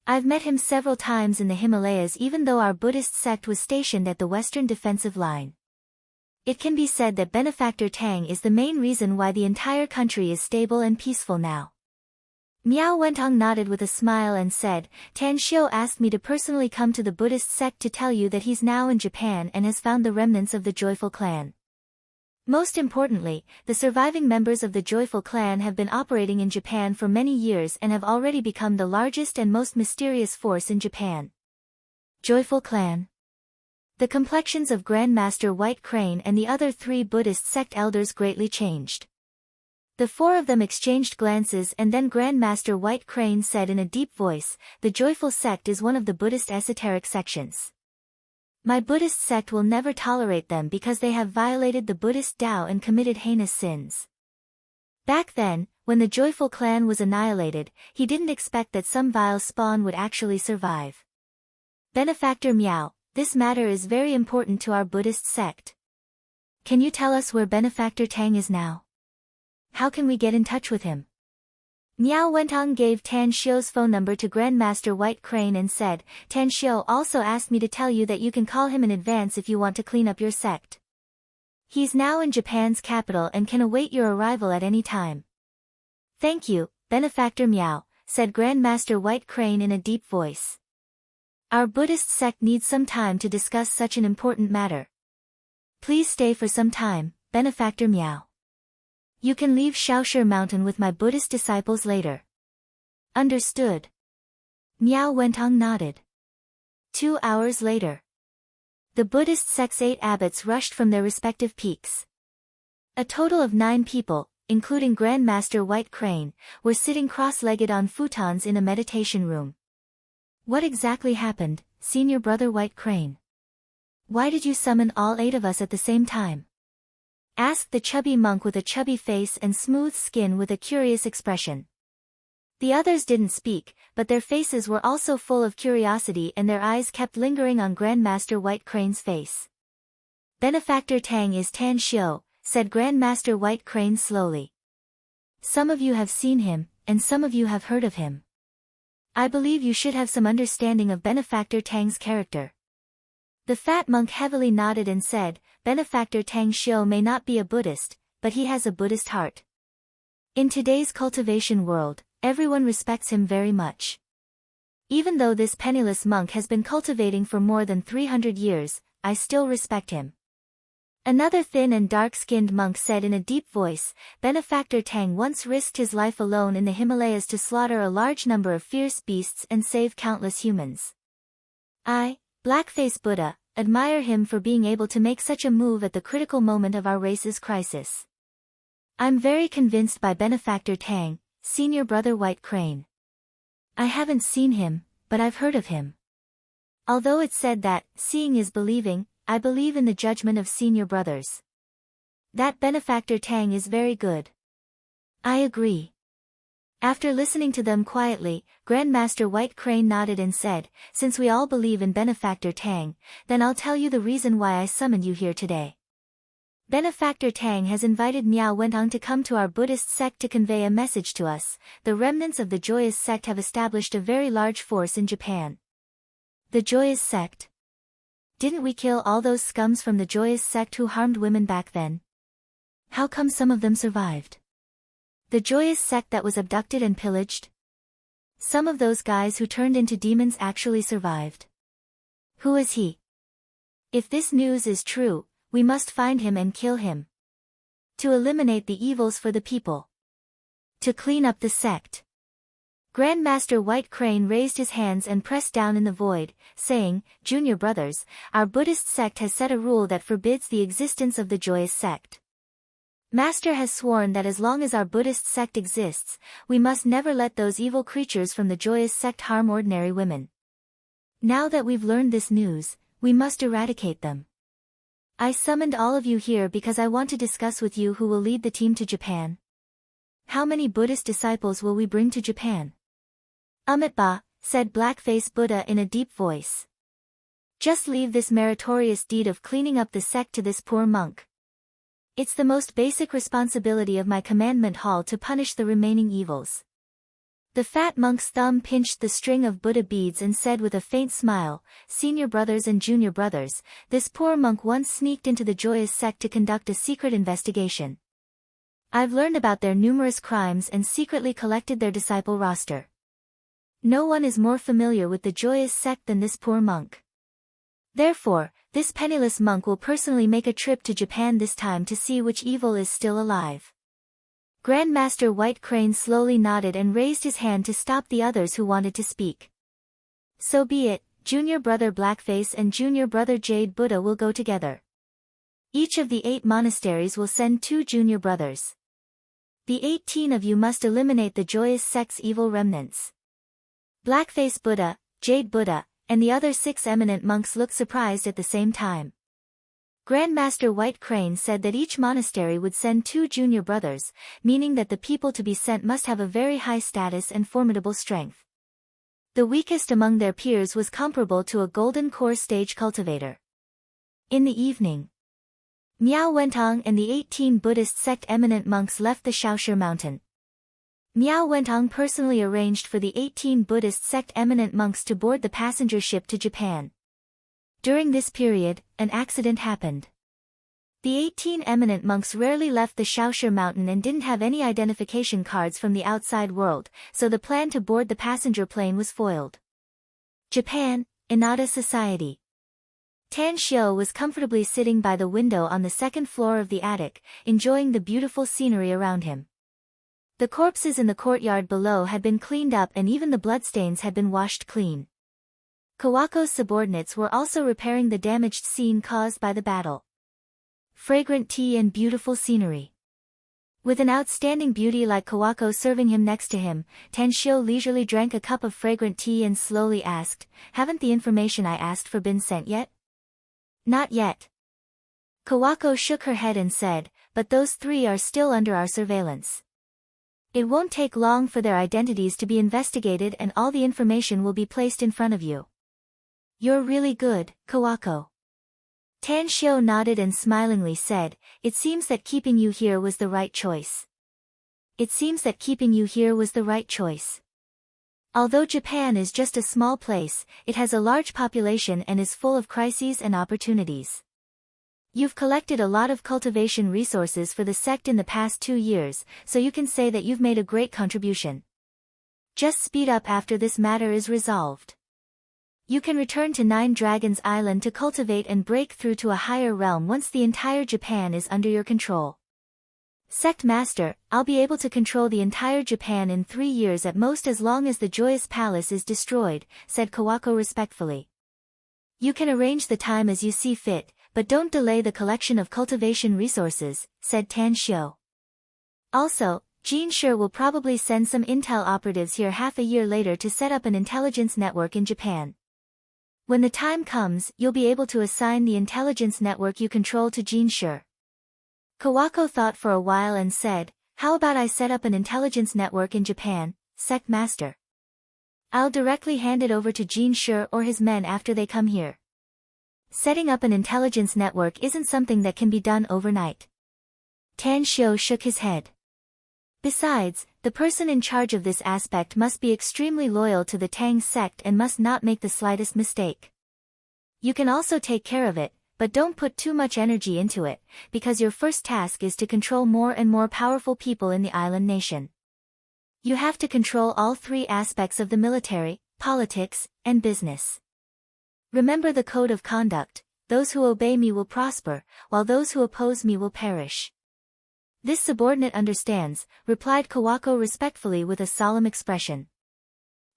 S1: I've met him several times in the Himalayas even though our Buddhist sect was stationed at the western defensive line. It can be said that Benefactor Tang is the main reason why the entire country is stable and peaceful now." Miao Wentong nodded with a smile and said, "Tan Xiu asked me to personally come to the Buddhist sect to tell you that he's now in Japan and has found the remnants of the Joyful Clan. Most importantly, the surviving members of the Joyful Clan have been operating in Japan for many years and have already become the largest and most mysterious force in Japan." Joyful Clan. The complexions of Grandmaster White Crane and the other 3 Buddhist sect elders greatly changed. The 4 of them exchanged glances and then Grandmaster White Crane said in a deep voice, "The Joyful Sect is one of the Buddhist esoteric sections. My Buddhist sect will never tolerate them because they have violated the Buddhist Tao and committed heinous sins. Back then, when the joyful clan was annihilated, he didn't expect that some vile spawn would actually survive. Benefactor Meow, this matter is very important to our Buddhist sect. Can you tell us where Benefactor Tang is now? How can we get in touch with him? Miao Wentong gave Tan Xiu's phone number to Grandmaster White Crane and said, Tan Xiu also asked me to tell you that you can call him in advance if you want to clean up your sect. He's now in Japan's capital and can await your arrival at any time. Thank you, Benefactor Miao, said Grandmaster White Crane in a deep voice. Our Buddhist sect needs some time to discuss such an important matter. Please stay for some time, Benefactor Miao. You can leave Shaoshi Mountain with my Buddhist disciples later. Understood. Miao Wentong nodded. 2 hours later. The Buddhist sect's 8 abbots rushed from their respective peaks. A total of 9 people, including Grandmaster White Crane, were sitting cross-legged on futons in a meditation room. What exactly happened, Senior Brother White Crane? Why did you summon all 8 of us at the same time? Asked the chubby monk with a chubby face and smooth skin with a curious expression. The others didn't speak, but their faces were also full of curiosity and their eyes kept lingering on Grandmaster White Crane's face. Benefactor Tang is Tan Xiu, said Grandmaster White Crane slowly. Some of you have seen him, and some of you have heard of him. I believe you should have some understanding of Benefactor Tang's character. The fat monk heavily nodded and said, Benefactor Tang Xiu may not be a Buddhist, but he has a Buddhist heart. In today's cultivation world, everyone respects him very much. Even though this penniless monk has been cultivating for more than 300 years, I still respect him. Another thin and dark-skinned monk said in a deep voice, Benefactor Tang once risked his life alone in the Himalayas to slaughter a large number of fierce beasts and save countless humans. I, Blackface Buddha, admire him for being able to make such a move at the critical moment of our race's crisis. I'm very convinced by Benefactor Tang, Senior Brother White Crane. I haven't seen him, but I've heard of him. Although it's said that, seeing is believing, I believe in the judgment of Senior Brothers. That Benefactor Tang is very good. I agree. After listening to them quietly, Grandmaster White Crane nodded and said, Since we all believe in Benefactor Tang, then I'll tell you the reason why I summoned you here today. Benefactor Tang has invited Miao Wentong to come to our Buddhist sect to convey a message to us. The remnants of the Joyous sect have established a very large force in Japan. The Joyous sect? Didn't we kill all those scums from the Joyous sect who harmed women back then? How come some of them survived? The Joyous sect that was abducted and pillaged? Some of those guys who turned into demons actually survived. Who is he? If this news is true, we must find him and kill him. To eliminate the evils for the people. To clean up the sect. Grandmaster White Crane raised his hands and pressed down in the void, saying, Junior brothers, our Buddhist sect has set a rule that forbids the existence of the Joyous sect. Master has sworn that as long as our Buddhist sect exists, we must never let those evil creatures from the Joyous sect harm ordinary women. Now that we've learned this news, we must eradicate them. I summoned all of you here because I want to discuss with you who will lead the team to Japan. How many Buddhist disciples will we bring to Japan? Ba, said Blackface Buddha in a deep voice. Just leave this meritorious deed of cleaning up the sect to this poor monk. It's the most basic responsibility of my commandment hall to punish the remaining evils. The fat monk's thumb pinched the string of Buddha beads and said with a faint smile, Senior brothers and junior brothers, this poor monk once sneaked into the Joyous sect to conduct a secret investigation. I've learned about their numerous crimes and secretly collected their disciple roster. No one is more familiar with the Joyous sect than this poor monk. Therefore, this penniless monk will personally make a trip to Japan this time to see which evil is still alive. Grandmaster White Crane slowly nodded and raised his hand to stop the others who wanted to speak. So be it, Junior Brother Blackface and Junior Brother Jade Buddha will go together. Each of the 8 monasteries will send 2 junior brothers. The 18 of you must eliminate the Joyous sect's evil remnants. Blackface Buddha, Jade Buddha, and the other 6 eminent monks looked surprised at the same time. Grandmaster White Crane said that each monastery would send 2 junior brothers, meaning that the people to be sent must have a very high status and formidable strength. The weakest among their peers was comparable to a golden core stage cultivator. In the evening, Miao Wentong and the 18 Buddhist sect eminent monks left the Shaoshi Mountain. Miao Wentong personally arranged for the 18 Buddhist sect eminent monks to board the passenger ship to Japan. During this period, an accident happened. The 18 eminent monks rarely left the Shaoshi Mountain and didn't have any identification cards from the outside world, so the plan to board the passenger plane was foiled. Japan, Inada Society. Tan Xiao was comfortably sitting by the window on the second floor of the attic, enjoying the beautiful scenery around him. The corpses in the courtyard below had been cleaned up and even the bloodstains had been washed clean. Kawako's subordinates were also repairing the damaged scene caused by the battle. Fragrant tea and beautiful scenery. With an outstanding beauty like Kawako serving him next to him, Tan Xiao leisurely drank a cup of fragrant tea and slowly asked, "Haven't the information I asked for been sent yet?" "Not yet." Kawako shook her head and said, "But those 3 are still under our surveillance. It won't take long for their identities to be investigated and all the information will be placed in front of you." "You're really good, Kawako." Tan Xiao nodded and smilingly said, "It seems that keeping you here was the right choice." It seems that keeping you here was the right choice. Although Japan is just a small place, it has a large population and is full of crises and opportunities. You've collected a lot of cultivation resources for the sect in the past 2 years, so you can say that you've made a great contribution. Just speed up after this matter is resolved. You can return to 9 Dragons Island to cultivate and break through to a higher realm once the entire Japan is under your control. Sect Master, I'll be able to control the entire Japan in 3 years at most as long as the Joyous Palace is destroyed, said Kawako respectfully. You can arrange the time as you see fit, but don't delay the collection of cultivation resources, said Tan Xiao. Also, Jean Sure will probably send some intel operatives here half a year later to set up an intelligence network in Japan. When the time comes, you'll be able to assign the intelligence network you control to Jean Sure. Kawako thought for a while and said, "How about I set up an intelligence network in Japan, Sect Master? I'll directly hand it over to Jean Sure or his men after they come here." Setting up an intelligence network isn't something that can be done overnight. Tan Xiao shook his head. Besides, the person in charge of this aspect must be extremely loyal to the Tang sect and must not make the slightest mistake. You can also take care of it, but don't put too much energy into it, because your first task is to control more and more powerful people in the island nation. You have to control all 3 aspects of the military, politics, and business. Remember the code of conduct: those who obey me will prosper, while those who oppose me will perish. This subordinate understands, replied Kawako respectfully with a solemn expression.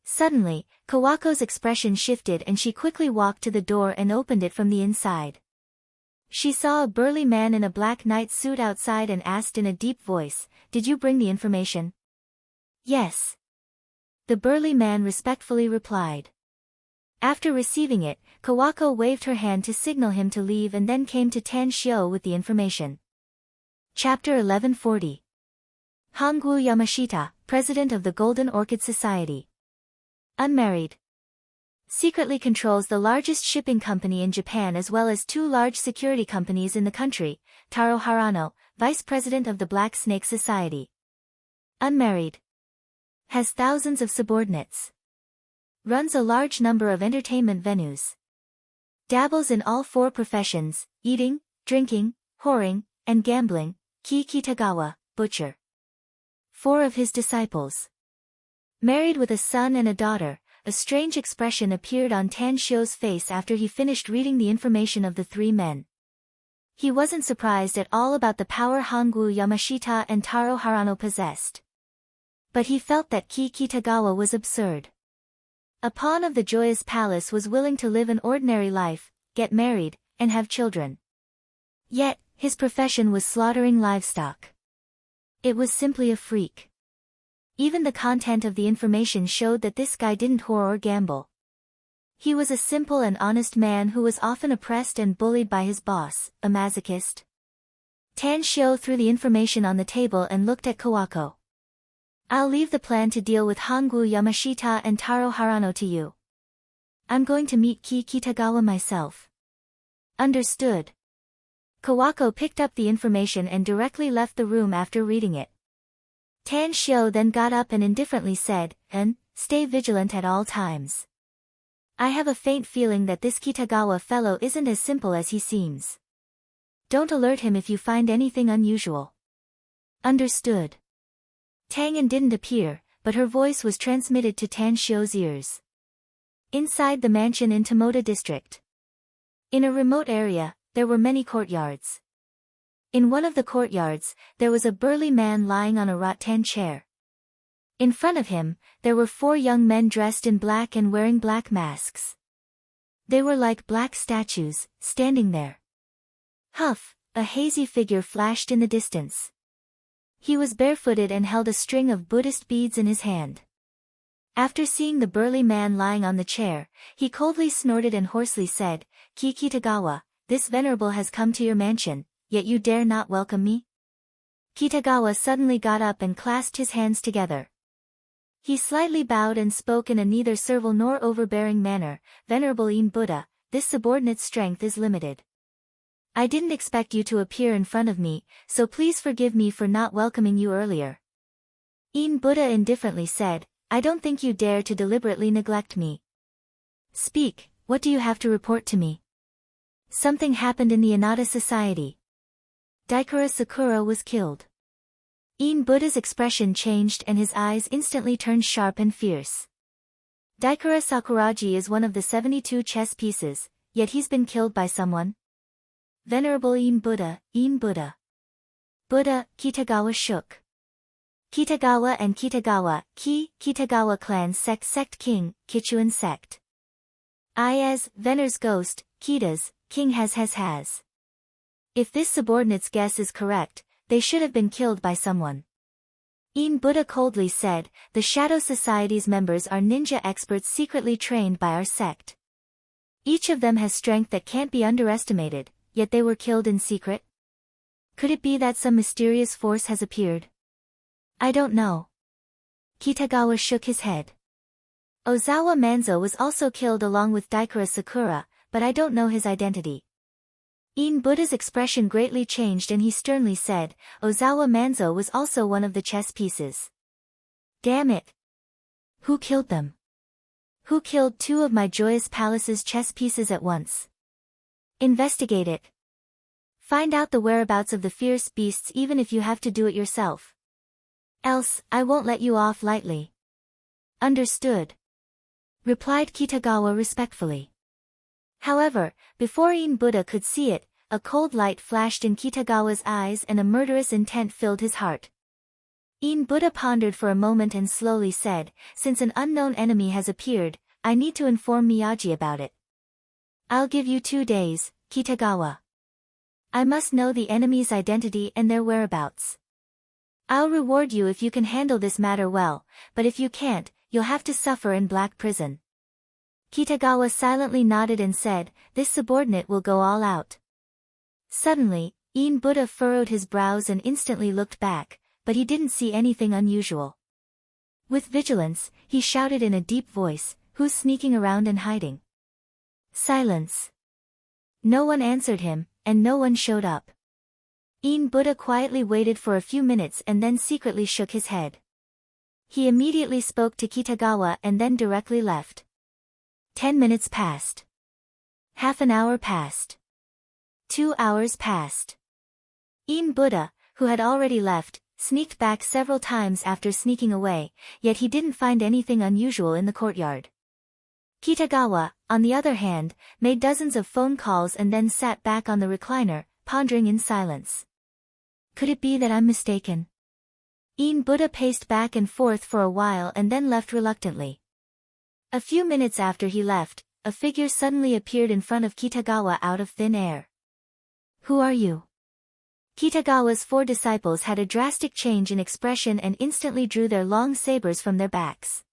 S1: Suddenly, Kawako's expression shifted and she quickly walked to the door and opened it from the inside. She saw a burly man in a black night suit outside and asked in a deep voice, "Did you bring the information?" "Yes." The burly man respectfully replied. After receiving it, Kawako waved her hand to signal him to leave and then came to Tan Xiao with the information. Chapter 1140. Hongwu Yamashita, President of the Golden Orchid Society. Unmarried. Secretly controls the largest shipping company in Japan as well as 2 large security companies in the country. Taro Harano, Vice President of the Black Snake Society. Unmarried. Has thousands of subordinates. Runs a large number of entertainment venues. Dabbles in all 4 professions: eating, drinking, whoring, and gambling. Kitagawa, butcher. 4 of his disciples. Married with a son and a daughter. A strange expression appeared on Tan Xiao's face after he finished reading the information of the 3 men. He wasn't surprised at all about the power Hongwu Yamashita and Taro Harano possessed. But he felt that Kitagawa was absurd. A pawn of the Joyous Palace was willing to live an ordinary life, get married, and have children. Yet, his profession was slaughtering livestock. It was simply a freak. Even the content of the information showed that this guy didn't whore or gamble. He was a simple and honest man who was often oppressed and bullied by his boss, a masochist. Tan Shio threw the information on the table and looked at Kawako. I'll leave the plan to deal with Hangul Yamashita and Taro Harano to you. I'm going to meet Ki Kitagawa myself. Understood. Kawako picked up the information and directly left the room after reading it. Tan Shio then got up and indifferently said, stay vigilant at all times. I have a faint feeling that this Kitagawa fellow isn't as simple as he seems. Don't alert him if you find anything unusual. Understood. Tangan didn't appear, but her voice was transmitted to Tan Shio's ears. Inside the mansion in Tomoda district. In a remote area, there were many courtyards. In one of the courtyards, there was a burly man lying on a rattan chair. In front of him, there were 4 young men dressed in black and wearing black masks. They were like black statues, standing there. Huff, a hazy figure flashed in the distance. He was barefooted and held a string of Buddhist beads in his hand. After seeing the burly man lying on the chair, he coldly snorted and hoarsely said, Ki Kitagawa, this venerable has come to your mansion, yet you dare not welcome me? Kitagawa suddenly got up and clasped his hands together. He slightly bowed and spoke in a neither servile nor overbearing manner, Venerable Yin Buddha, this subordinate's strength is limited. I didn't expect you to appear in front of me, so please forgive me for not welcoming you earlier. Yin Buddha indifferently said, I don't think you dare to deliberately neglect me. Speak, what do you have to report to me? Something happened in the Inada society. Daikura Sakura was killed. Yin Buddha's expression changed and his eyes instantly turned sharp and fierce. Daikura Sakuraji is one of the 72 chess pieces, yet he's been killed by someone? Venerable Yin Buddha, Yin Buddha. Buddha, Kitagawa shook. Kitagawa and Kitagawa, Kitagawa clan sect king, Kichuan sect. I as, Vener's ghost, Kita's, king has. If this subordinate's guess is correct, they should have been killed by someone. Yin Buddha coldly said, the Shadow Society's members are ninja experts secretly trained by our sect. Each of them has strength that can't be underestimated, yet they were killed in secret? Could it be that some mysterious force has appeared? I don't know. Kitagawa shook his head. Ozawa Manzo was also killed along with Daikura Sakura, but I don't know his identity. Yin Buddha's expression greatly changed and he sternly said, Ozawa Manzo was also one of the chess pieces. Damn it! Who killed them? Who killed 2 of my Joyous Palace's chess pieces at once? Investigate it. Find out the whereabouts of the fierce beasts even if you have to do it yourself. Else, I won't let you off lightly. Understood. Replied Kitagawa respectfully. However, before Yin Buddha could see it, a cold light flashed in Kitagawa's eyes and a murderous intent filled his heart. Yin Buddha pondered for a moment and slowly said, since an unknown enemy has appeared, I need to inform Miyagi about it. I'll give you 2 days, Kitagawa. I must know the enemy's identity and their whereabouts. I'll reward you if you can handle this matter well, but if you can't, you'll have to suffer in black prison. Kitagawa silently nodded and said, this subordinate will go all out. Suddenly, Yin Buddha furrowed his brows and instantly looked back, but he didn't see anything unusual. With vigilance, he shouted in a deep voice, who's sneaking around and hiding? Silence. No one answered him, and no one showed up. Yin Buddha quietly waited for a few minutes and then secretly shook his head. He immediately spoke to Kitagawa and then directly left. 10 minutes passed. Half an hour passed. 2 hours passed. Yin Buddha, who had already left, sneaked back several times after sneaking away, yet he didn't find anything unusual in the courtyard. Kitagawa, on the other hand, made dozens of phone calls and then sat back on the recliner, pondering in silence. Could it be that I'm mistaken? Yin Buddha paced back and forth for a while and then left reluctantly. A few minutes after he left, a figure suddenly appeared in front of Kitagawa out of thin air. Who are you? Kitagawa's 4 disciples had a drastic change in expression and instantly drew their long sabers from their backs.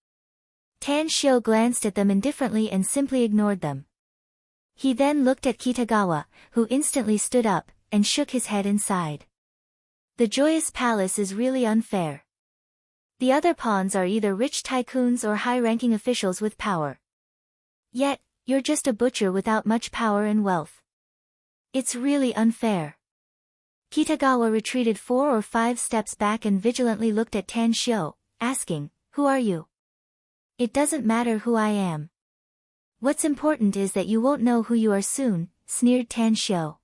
S1: Tan Shio glanced at them indifferently and simply ignored them. He then looked at Kitagawa, who instantly stood up, and shook his head and sighed. The Joyous Palace is really unfair. The other pawns are either rich tycoons or high-ranking officials with power. Yet, you're just a butcher without much power and wealth. It's really unfair. Kitagawa retreated 4 or 5 steps back and vigilantly looked at Tan Shio, asking, "Who are you?" "It doesn't matter who I am. What's important is that you won't know who you are soon," sneered Tan Shio.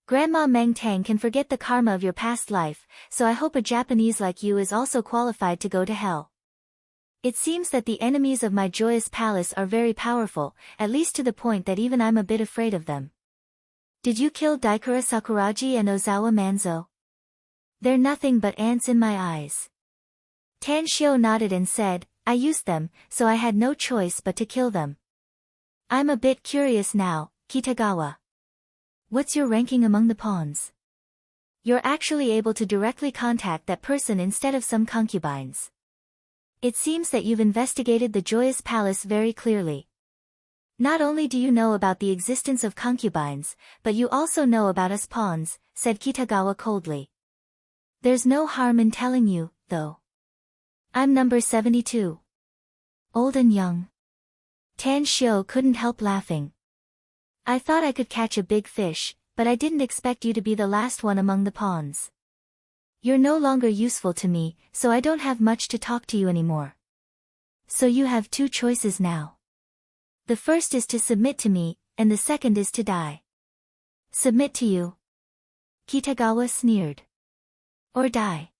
S1: "Grandma Meng Tang can forget the karma of your past life, so I hope a Japanese like you is also qualified to go to hell. It seems that the enemies of my Joyous Palace are very powerful, at least to the point that even I'm a bit afraid of them. Did you kill Daikura Sakuraji and Ozawa Manzo? They're nothing but ants in my eyes." Tan Shio nodded and said, "I used them, so I had no choice but to kill them. I'm a bit curious now, Kitagawa. What's your ranking among the pawns? You're actually able to directly contact that person instead of some concubines. It seems that you've investigated the Joyous Palace very clearly. Not only do you know about the existence of concubines, but you also know about us pawns," said Kitagawa coldly. "There's no harm in telling you, though. I'm number 72. Old and young." Tan Shio couldn't help laughing. "I thought I could catch a big fish, but I didn't expect you to be the last one among the pawns. You're no longer useful to me, so I don't have much to talk to you anymore. So you have 2 choices now. The first is to submit to me, and the second is to die." "Submit to you?" Kitagawa sneered. "Or die?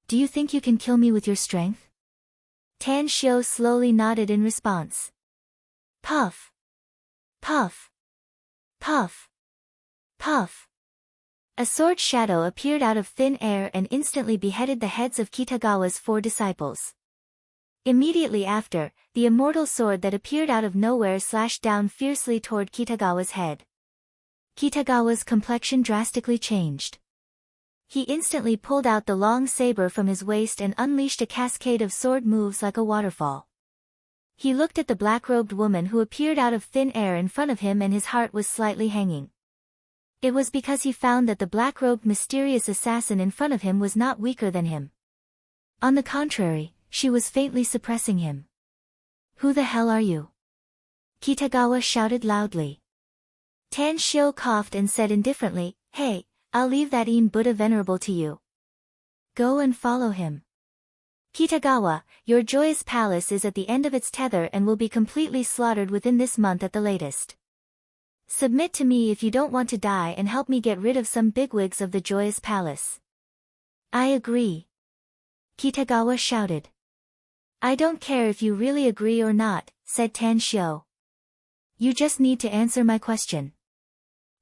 S1: Do you think you can kill me with your strength?" Tan Shio slowly nodded in response. Puff. Puff. Puff. Puff. A sword shadow appeared out of thin air and instantly beheaded the heads of Kitagawa's 4 disciples. Immediately after, the immortal sword that appeared out of nowhere slashed down fiercely toward Kitagawa's head. Kitagawa's complexion drastically changed. He instantly pulled out the long saber from his waist and unleashed a cascade of sword moves like a waterfall. He looked at the black-robed woman who appeared out of thin air in front of him and his heart was slightly hanging. It was because he found that the black-robed mysterious assassin in front of him was not weaker than him. On the contrary, she was faintly suppressing him. "Who the hell are you?" Kitagawa shouted loudly. Tan Shio coughed and said indifferently, "Hey, I'll leave that Buddha venerable to you. Go and follow him. Kitagawa, your Joyous Palace is at the end of its tether and will be completely slaughtered within this month at the latest. Submit to me if you don't want to die and help me get rid of some bigwigs of the Joyous Palace." "I agree," Kitagawa shouted. "I don't care if you really agree or not," said Tan Shio. "You just need to answer my question.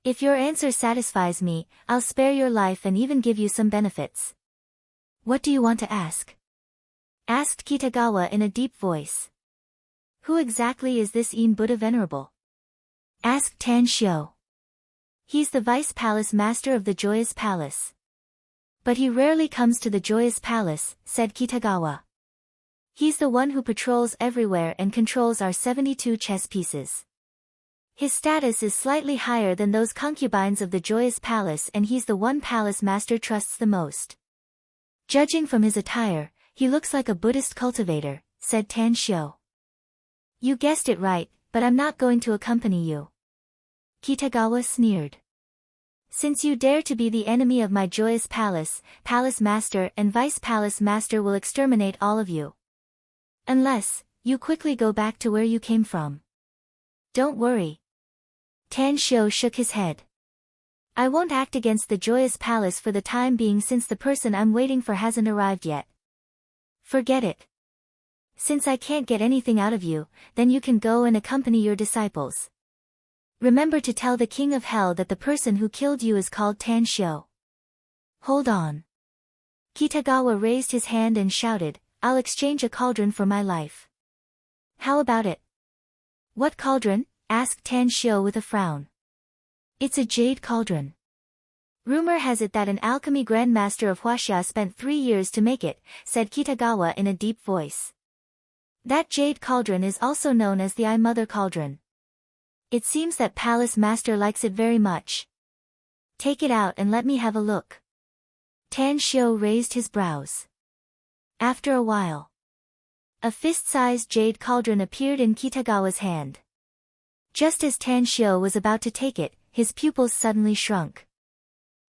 S1: If your answer satisfies me, I'll spare your life and even give you some benefits." "What do you want to ask?" asked Kitagawa in a deep voice. "Who exactly is this Buddha Venerable?" asked Tan Shio. "He's the Vice Palace Master of the Joyous Palace. But he rarely comes to the Joyous Palace," said Kitagawa. "He's the one who patrols everywhere and controls our 72 chess pieces. His status is slightly higher than those concubines of the Joyous Palace and he's the one Palace Master trusts the most. Judging from his attire, he looks like a Buddhist cultivator," said Tan Shio. "You guessed it right, but I'm not going to accompany you." Kitagawa sneered. "Since you dare to be the enemy of my Joyous Palace, Palace Master and Vice Palace Master will exterminate all of you. Unless, you quickly go back to where you came from. Don't worry." Tan Shio shook his head. "I won't act against the Joyous Palace for the time being since the person I'm waiting for hasn't arrived yet. Forget it. Since I can't get anything out of you, then you can go and accompany your disciples. Remember to tell the King of Hell that the person who killed you is called Tan Shio." "Hold on." Kitagawa raised his hand and shouted, "I'll exchange a cauldron for my life." "How about it?" "What cauldron?" asked Tan Shio with a frown. "It's a jade cauldron. Rumor has it that an alchemy grandmaster of Huaxia spent 3 years to make it," said Kitagawa in a deep voice. That jade cauldron is also known as the Eye Mother Cauldron. It seems that Palace Master likes it very much. Take it out and let me have a look. Tan Xiu raised his brows. After a while, a fist-sized jade cauldron appeared in Kitagawa's hand. Just as Tan Xiu was about to take it, his pupils suddenly shrunk.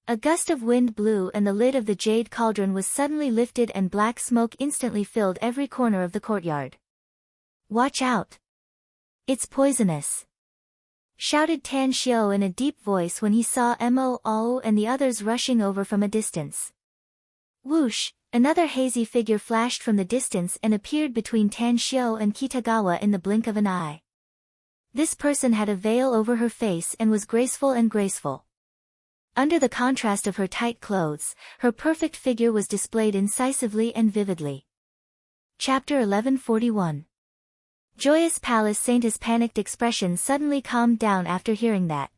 S1: A gust of wind blew and the lid of the jade cauldron was suddenly lifted and black smoke instantly filled every corner of the courtyard. Watch out! It's poisonous! Shouted Tan Xiu in a deep voice when he saw Mo Ao and the others rushing over from a distance. Whoosh! Another hazy figure flashed from the distance and appeared between Tan Xiu and Kitagawa in the blink of an eye. This person had a veil over her face and was graceful. Under the contrast of her tight clothes, her perfect figure was displayed incisively and vividly. Chapter 1141. Joyous Palace Saintess' panicked expression suddenly calmed down after hearing that.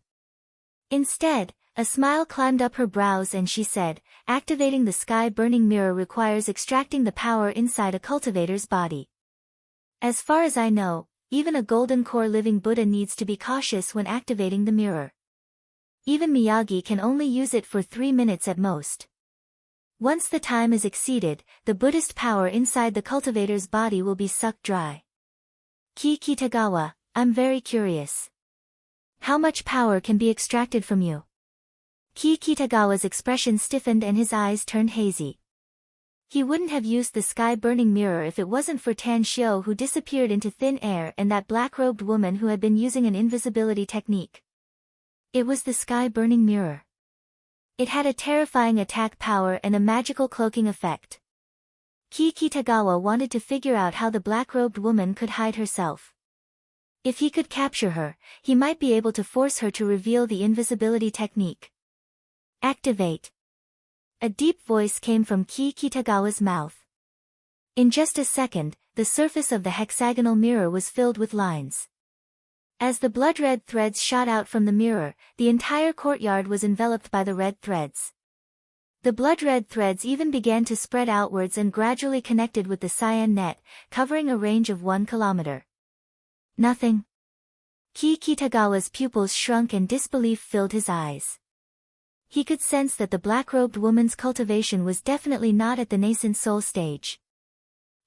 S1: Instead, a smile climbed up her brows and she said, activating the sky-burning mirror requires extracting the power inside a cultivator's body. As far as I know, even a golden core living Buddha needs to be cautious when activating the mirror. Even Miyagi can only use it for 3 minutes at most. Once the time is exceeded, the Buddhist power inside the cultivator's body will be sucked dry. Kitagawa, I'm very curious. How much power can be extracted from you? Kitagawa's expression stiffened and his eyes turned hazy. He wouldn't have used the sky-burning mirror if it wasn't for Tan Xiu who disappeared into thin air and that black-robed woman who had been using an invisibility technique. It was the sky-burning mirror. It had a terrifying attack power and a magical cloaking effect. Kitagawa wanted to figure out how the black-robed woman could hide herself. If he could capture her, he might be able to force her to reveal the invisibility technique. Activate. A deep voice came from Kitagawa's mouth. In just a second, the surface of the hexagonal mirror was filled with lines. As the blood-red threads shot out from the mirror, the entire courtyard was enveloped by the red threads. The blood-red threads even began to spread outwards and gradually connected with the cyan net, covering a range of 1 kilometer. Nothing. Kitagawa's pupils shrunk and disbelief filled his eyes. He could sense that the black-robed woman's cultivation was definitely not at the nascent soul stage.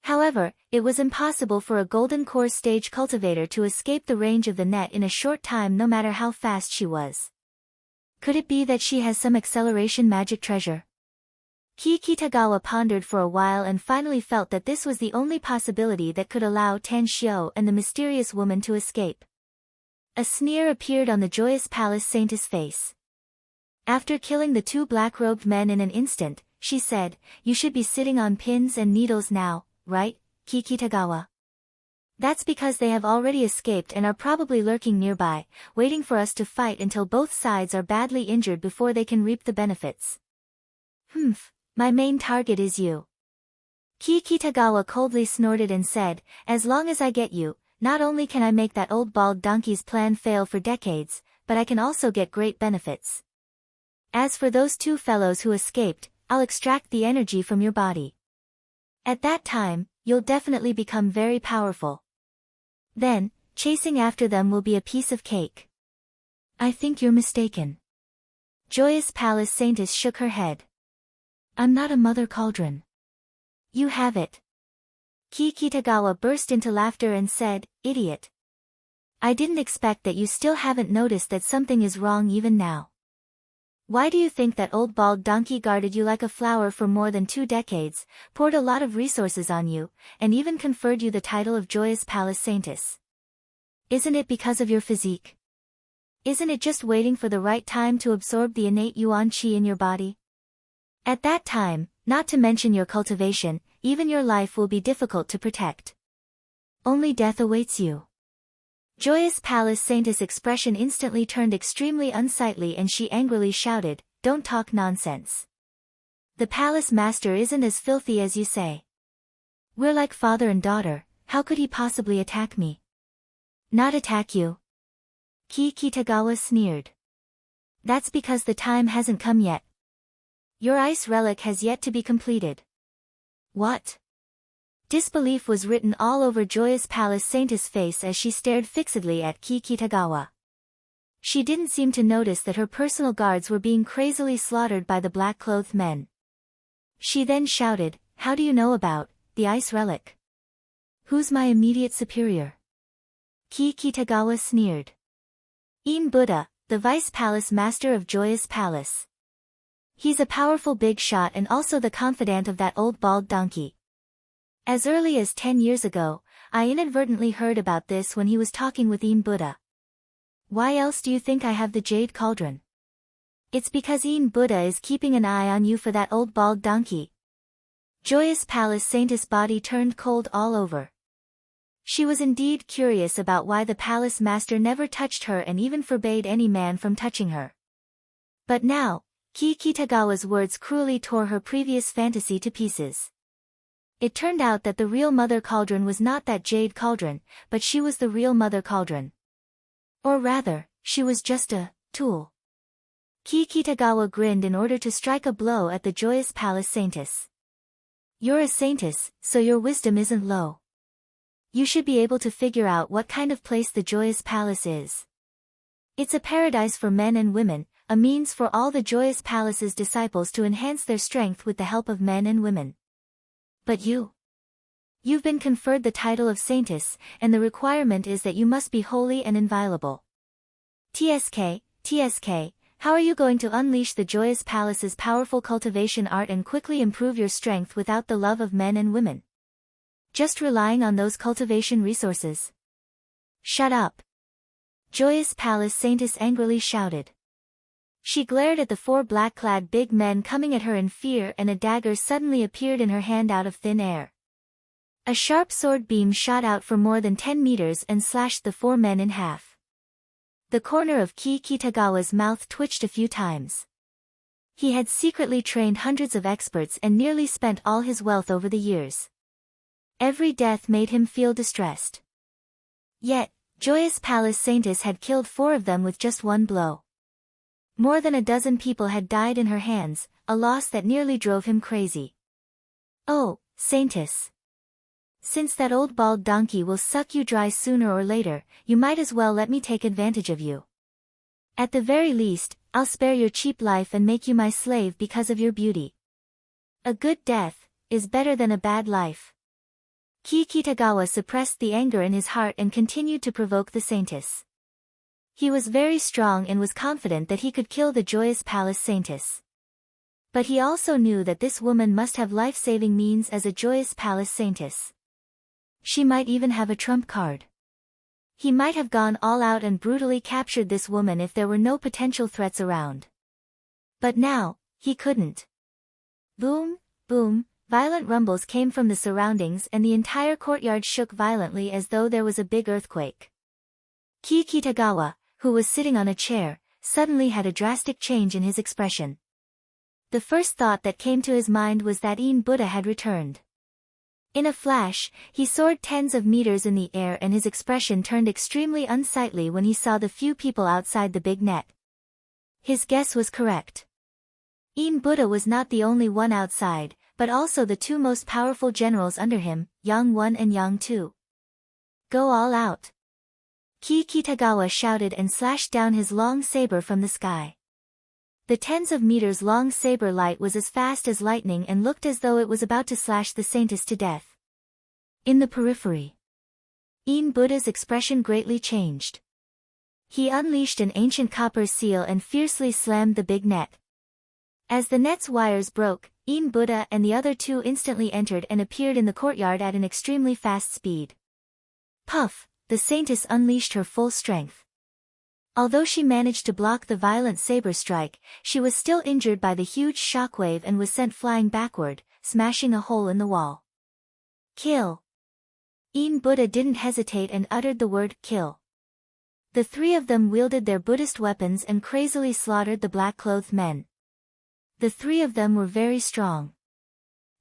S1: However, it was impossible for a golden core stage cultivator to escape the range of the net in a short time no matter how fast she was. Could it be that she has some acceleration magic treasure? Kitagawa pondered for a while and finally felt that this was the only possibility that could allow Tan Xiu and the mysterious woman to escape. A sneer appeared on the Joyous Palace Saintess' face. After killing the 2 black-robed men in an instant, she said, "You should be sitting on pins and needles now, right, Kitagawa? That's because they have already escaped and are probably lurking nearby, waiting for us to fight until both sides are badly injured before they can reap the benefits." My main target is you. Kitagawa coldly snorted and said, "As long as I get you, not only can I make that old bald donkey's plan fail for decades, but I can also get great benefits. As for those 2 fellows who escaped, I'll extract the energy from your body. At that time, you'll definitely become very powerful. Then, chasing after them will be a piece of cake." "I think you're mistaken." Joyous Palace Saintess shook her head. "I'm not a mother cauldron." "You have it." Kitagawa burst into laughter and said, "Idiot. I didn't expect that you still haven't noticed that something is wrong even now. Why do you think that old bald donkey guarded you like a flower for more than 2 decades, poured a lot of resources on you, and even conferred you the title of Joyous Palace Saintess? Isn't it because of your physique? Isn't it just waiting for the right time to absorb the innate yuan qi in your body? At that time, not to mention your cultivation, even your life will be difficult to protect. Only death awaits you." Joyous Palace Saintess' expression instantly turned extremely unsightly and she angrily shouted, "Don't talk nonsense. The palace master isn't as filthy as you say. We're like father and daughter, how could he possibly attack me?" "Not attack you?" Kitagawa sneered. "That's because the time hasn't come yet. Your ice relic has yet to be completed." "What?" Disbelief was written all over Joyous Palace Saintess' face as she stared fixedly at Kikitagawa. She didn't seem to notice that her personal guards were being crazily slaughtered by the black-clothed men. She then shouted, "How do you know about the ice relic? Who's my immediate superior?" Kikitagawa sneered. "In Buddha, the Vice Palace Master of Joyous Palace. He's a powerful big shot and also the confidant of that old bald donkey. As early as 10 years ago, I inadvertently heard about this when he was talking with In Buddha. Why else do you think I have the jade cauldron? It's because In Buddha is keeping an eye on you for that old bald donkey." Joyous Palace Saintess' body turned cold all over. She was indeed curious about why the palace master never touched her and even forbade any man from touching her. But now, Kikitagawa's words cruelly tore her previous fantasy to pieces. It turned out that the real Mother Cauldron was not that jade cauldron, but she was the real Mother Cauldron. Or rather, she was just a tool. Kikitagawa grinned in order to strike a blow at the Joyous Palace Saintess. "You're a saintess, so your wisdom isn't low. You should be able to figure out what kind of place the Joyous Palace is. It's a paradise for men and women, a means for all the Joyous Palace's disciples to enhance their strength with the help of men and women. But you've been conferred the title of saintess, and the requirement is that you must be holy and inviolable. TSK, how are you going to unleash the Joyous Palace's powerful cultivation art and quickly improve your strength without the love of men and women? Just relying on those cultivation resources?" "Shut up!" Joyous Palace Saintess angrily shouted. She glared at the 4 black-clad big men coming at her in fear, and a dagger suddenly appeared in her hand out of thin air. A sharp sword beam shot out for more than 10 meters and slashed the 4 men in half. The corner of Kikitagawa's mouth twitched a few times. He had secretly trained hundreds of experts and nearly spent all his wealth over the years. Every death made him feel distressed. Yet, Joyous Palace Saintess had killed 4 of them with just one blow. More than a dozen people had died in her hands, a loss that nearly drove him crazy. "Oh, Saintess. Since that old bald donkey will suck you dry sooner or later, you might as well let me take advantage of you. At the very least, I'll spare your cheap life and make you my slave because of your beauty. A good death is better than a bad life." Kikitagawa suppressed the anger in his heart and continued to provoke the Saintess. He was very strong and was confident that he could kill the Joyous Palace Saintess. But he also knew that this woman must have life-saving means as a Joyous Palace Saintess. She might even have a trump card. He might have gone all out and brutally captured this woman if there were no potential threats around. But now, he couldn't. Boom, boom, violent rumbles came from the surroundings and the entire courtyard shook violently as though there was a big earthquake. Kikitagawa, who was sitting on a chair, suddenly had a drastic change in his expression. The first thought that came to his mind was that In Buddha had returned. In a flash, he soared tens of meters in the air and his expression turned extremely unsightly when he saw the few people outside the big net. His guess was correct. In Buddha was not the only one outside, but also the 2 most powerful generals under him, Yang 1 and Yang 2. "Go all out!" Kikitagawa shouted and slashed down his long saber from the sky. The tens of meters long saber light was as fast as lightning and looked as though it was about to slash the Saintess to death. In the periphery, In Buddha's expression greatly changed. He unleashed an ancient copper seal and fiercely slammed the big net. As the net's wires broke, In Buddha and the other 2 instantly entered and appeared in the courtyard at an extremely fast speed. Puff! The Saintess unleashed her full strength. Although she managed to block the violent saber strike, she was still injured by the huge shockwave and was sent flying backward, smashing a hole in the wall. "Kill!" In Buddha didn't hesitate and uttered the word "kill." The 3 of them wielded their Buddhist weapons and crazily slaughtered the black-clothed men. The 3 of them were very strong.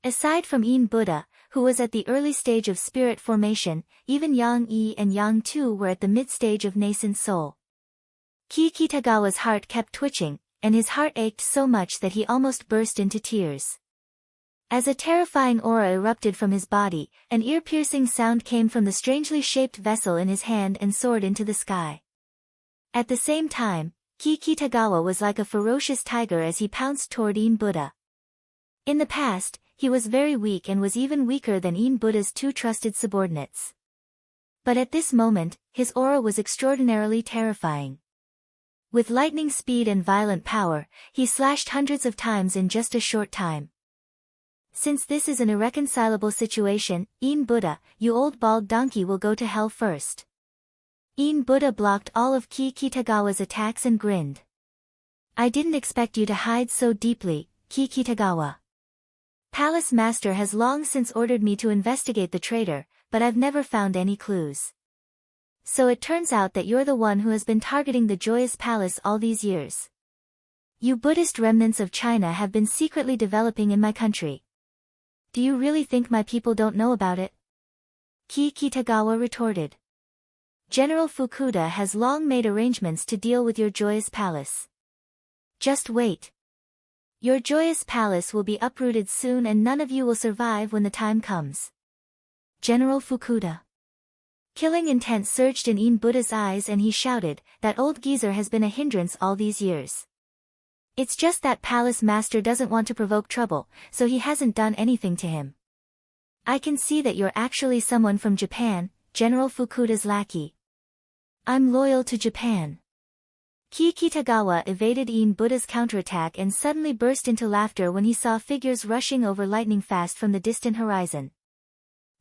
S1: Aside from In Buddha, who was at the early stage of spirit formation, even Yang I and Yang 2 were at the mid-stage of nascent soul. Kikitagawa's heart kept twitching, and his heart ached so much that he almost burst into tears. As a terrifying aura erupted from his body, an ear-piercing sound came from the strangely shaped vessel in his hand and soared into the sky. At the same time, Ki Kitagawa was like a ferocious tiger as he pounced toward Ien Buddha. In the past, he was very weak and was even weaker than Ien Buddha's two trusted subordinates. But at this moment, his aura was extraordinarily terrifying. With lightning speed and violent power, he slashed hundreds of times in just a short time. Since this is an irreconcilable situation, Ien Buddha, you old bald donkey, will go to hell first. Ien Buddha blocked all of Ki Kitagawa's attacks and grinned. I didn't expect you to hide so deeply, Ki Kitagawa. Palace Master has long since ordered me to investigate the traitor, but I've never found any clues. So it turns out that you're the one who has been targeting the Joyous Palace all these years. You Buddhist remnants of China have been secretly developing in my country. Do you really think my people don't know about it? Ki Kitagawa retorted. General Fukuda has long made arrangements to deal with your Joyous Palace. Just wait. Your Joyous Palace will be uprooted soon and none of you will survive when the time comes. General Fukuda. Killing intent surged in Ien Buddha's eyes and he shouted, that old geezer has been a hindrance all these years. It's just that Palace Master doesn't want to provoke trouble, so he hasn't done anything to him. I can see that you're actually someone from Japan, General Fukuda's lackey. I'm loyal to Japan. Ki Kitagawa evaded Ien Buddha's counterattack and suddenly burst into laughter when he saw figures rushing over lightning fast from the distant horizon.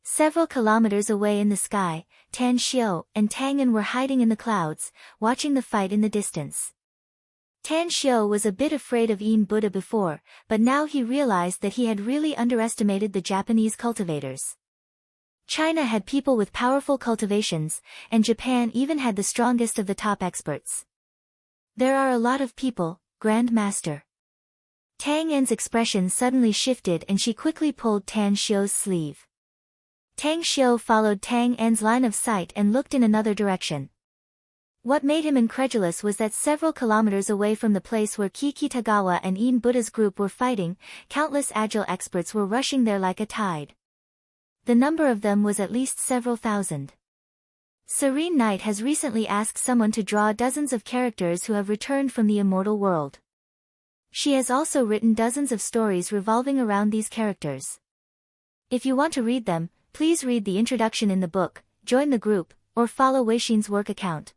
S1: Several kilometers away in the sky, Tan Xiao and Tang En were hiding in the clouds, watching the fight in the distance. Tan Xiao was a bit afraid of Ien Buddha before, but now he realized that he had really underestimated the Japanese cultivators. China had people with powerful cultivations, and Japan even had the strongest of the top experts. There are a lot of people, Grand Master. Tang En's expression suddenly shifted and she quickly pulled Tan Xiao's sleeve. Tang Xiao followed Tang En's line of sight and looked in another direction. What made him incredulous was that several kilometers away from the place where Ki Kitagawa and Ien Buddha's group were fighting, countless agile experts were rushing there like a tide. The number of them was at least several thousand. Serene Night has recently asked someone to draw dozens of characters who have returned from the immortal world. She has also written dozens of stories revolving around these characters. If you want to read them, please read the introduction in the book, join the group, or follow Weixin's work account.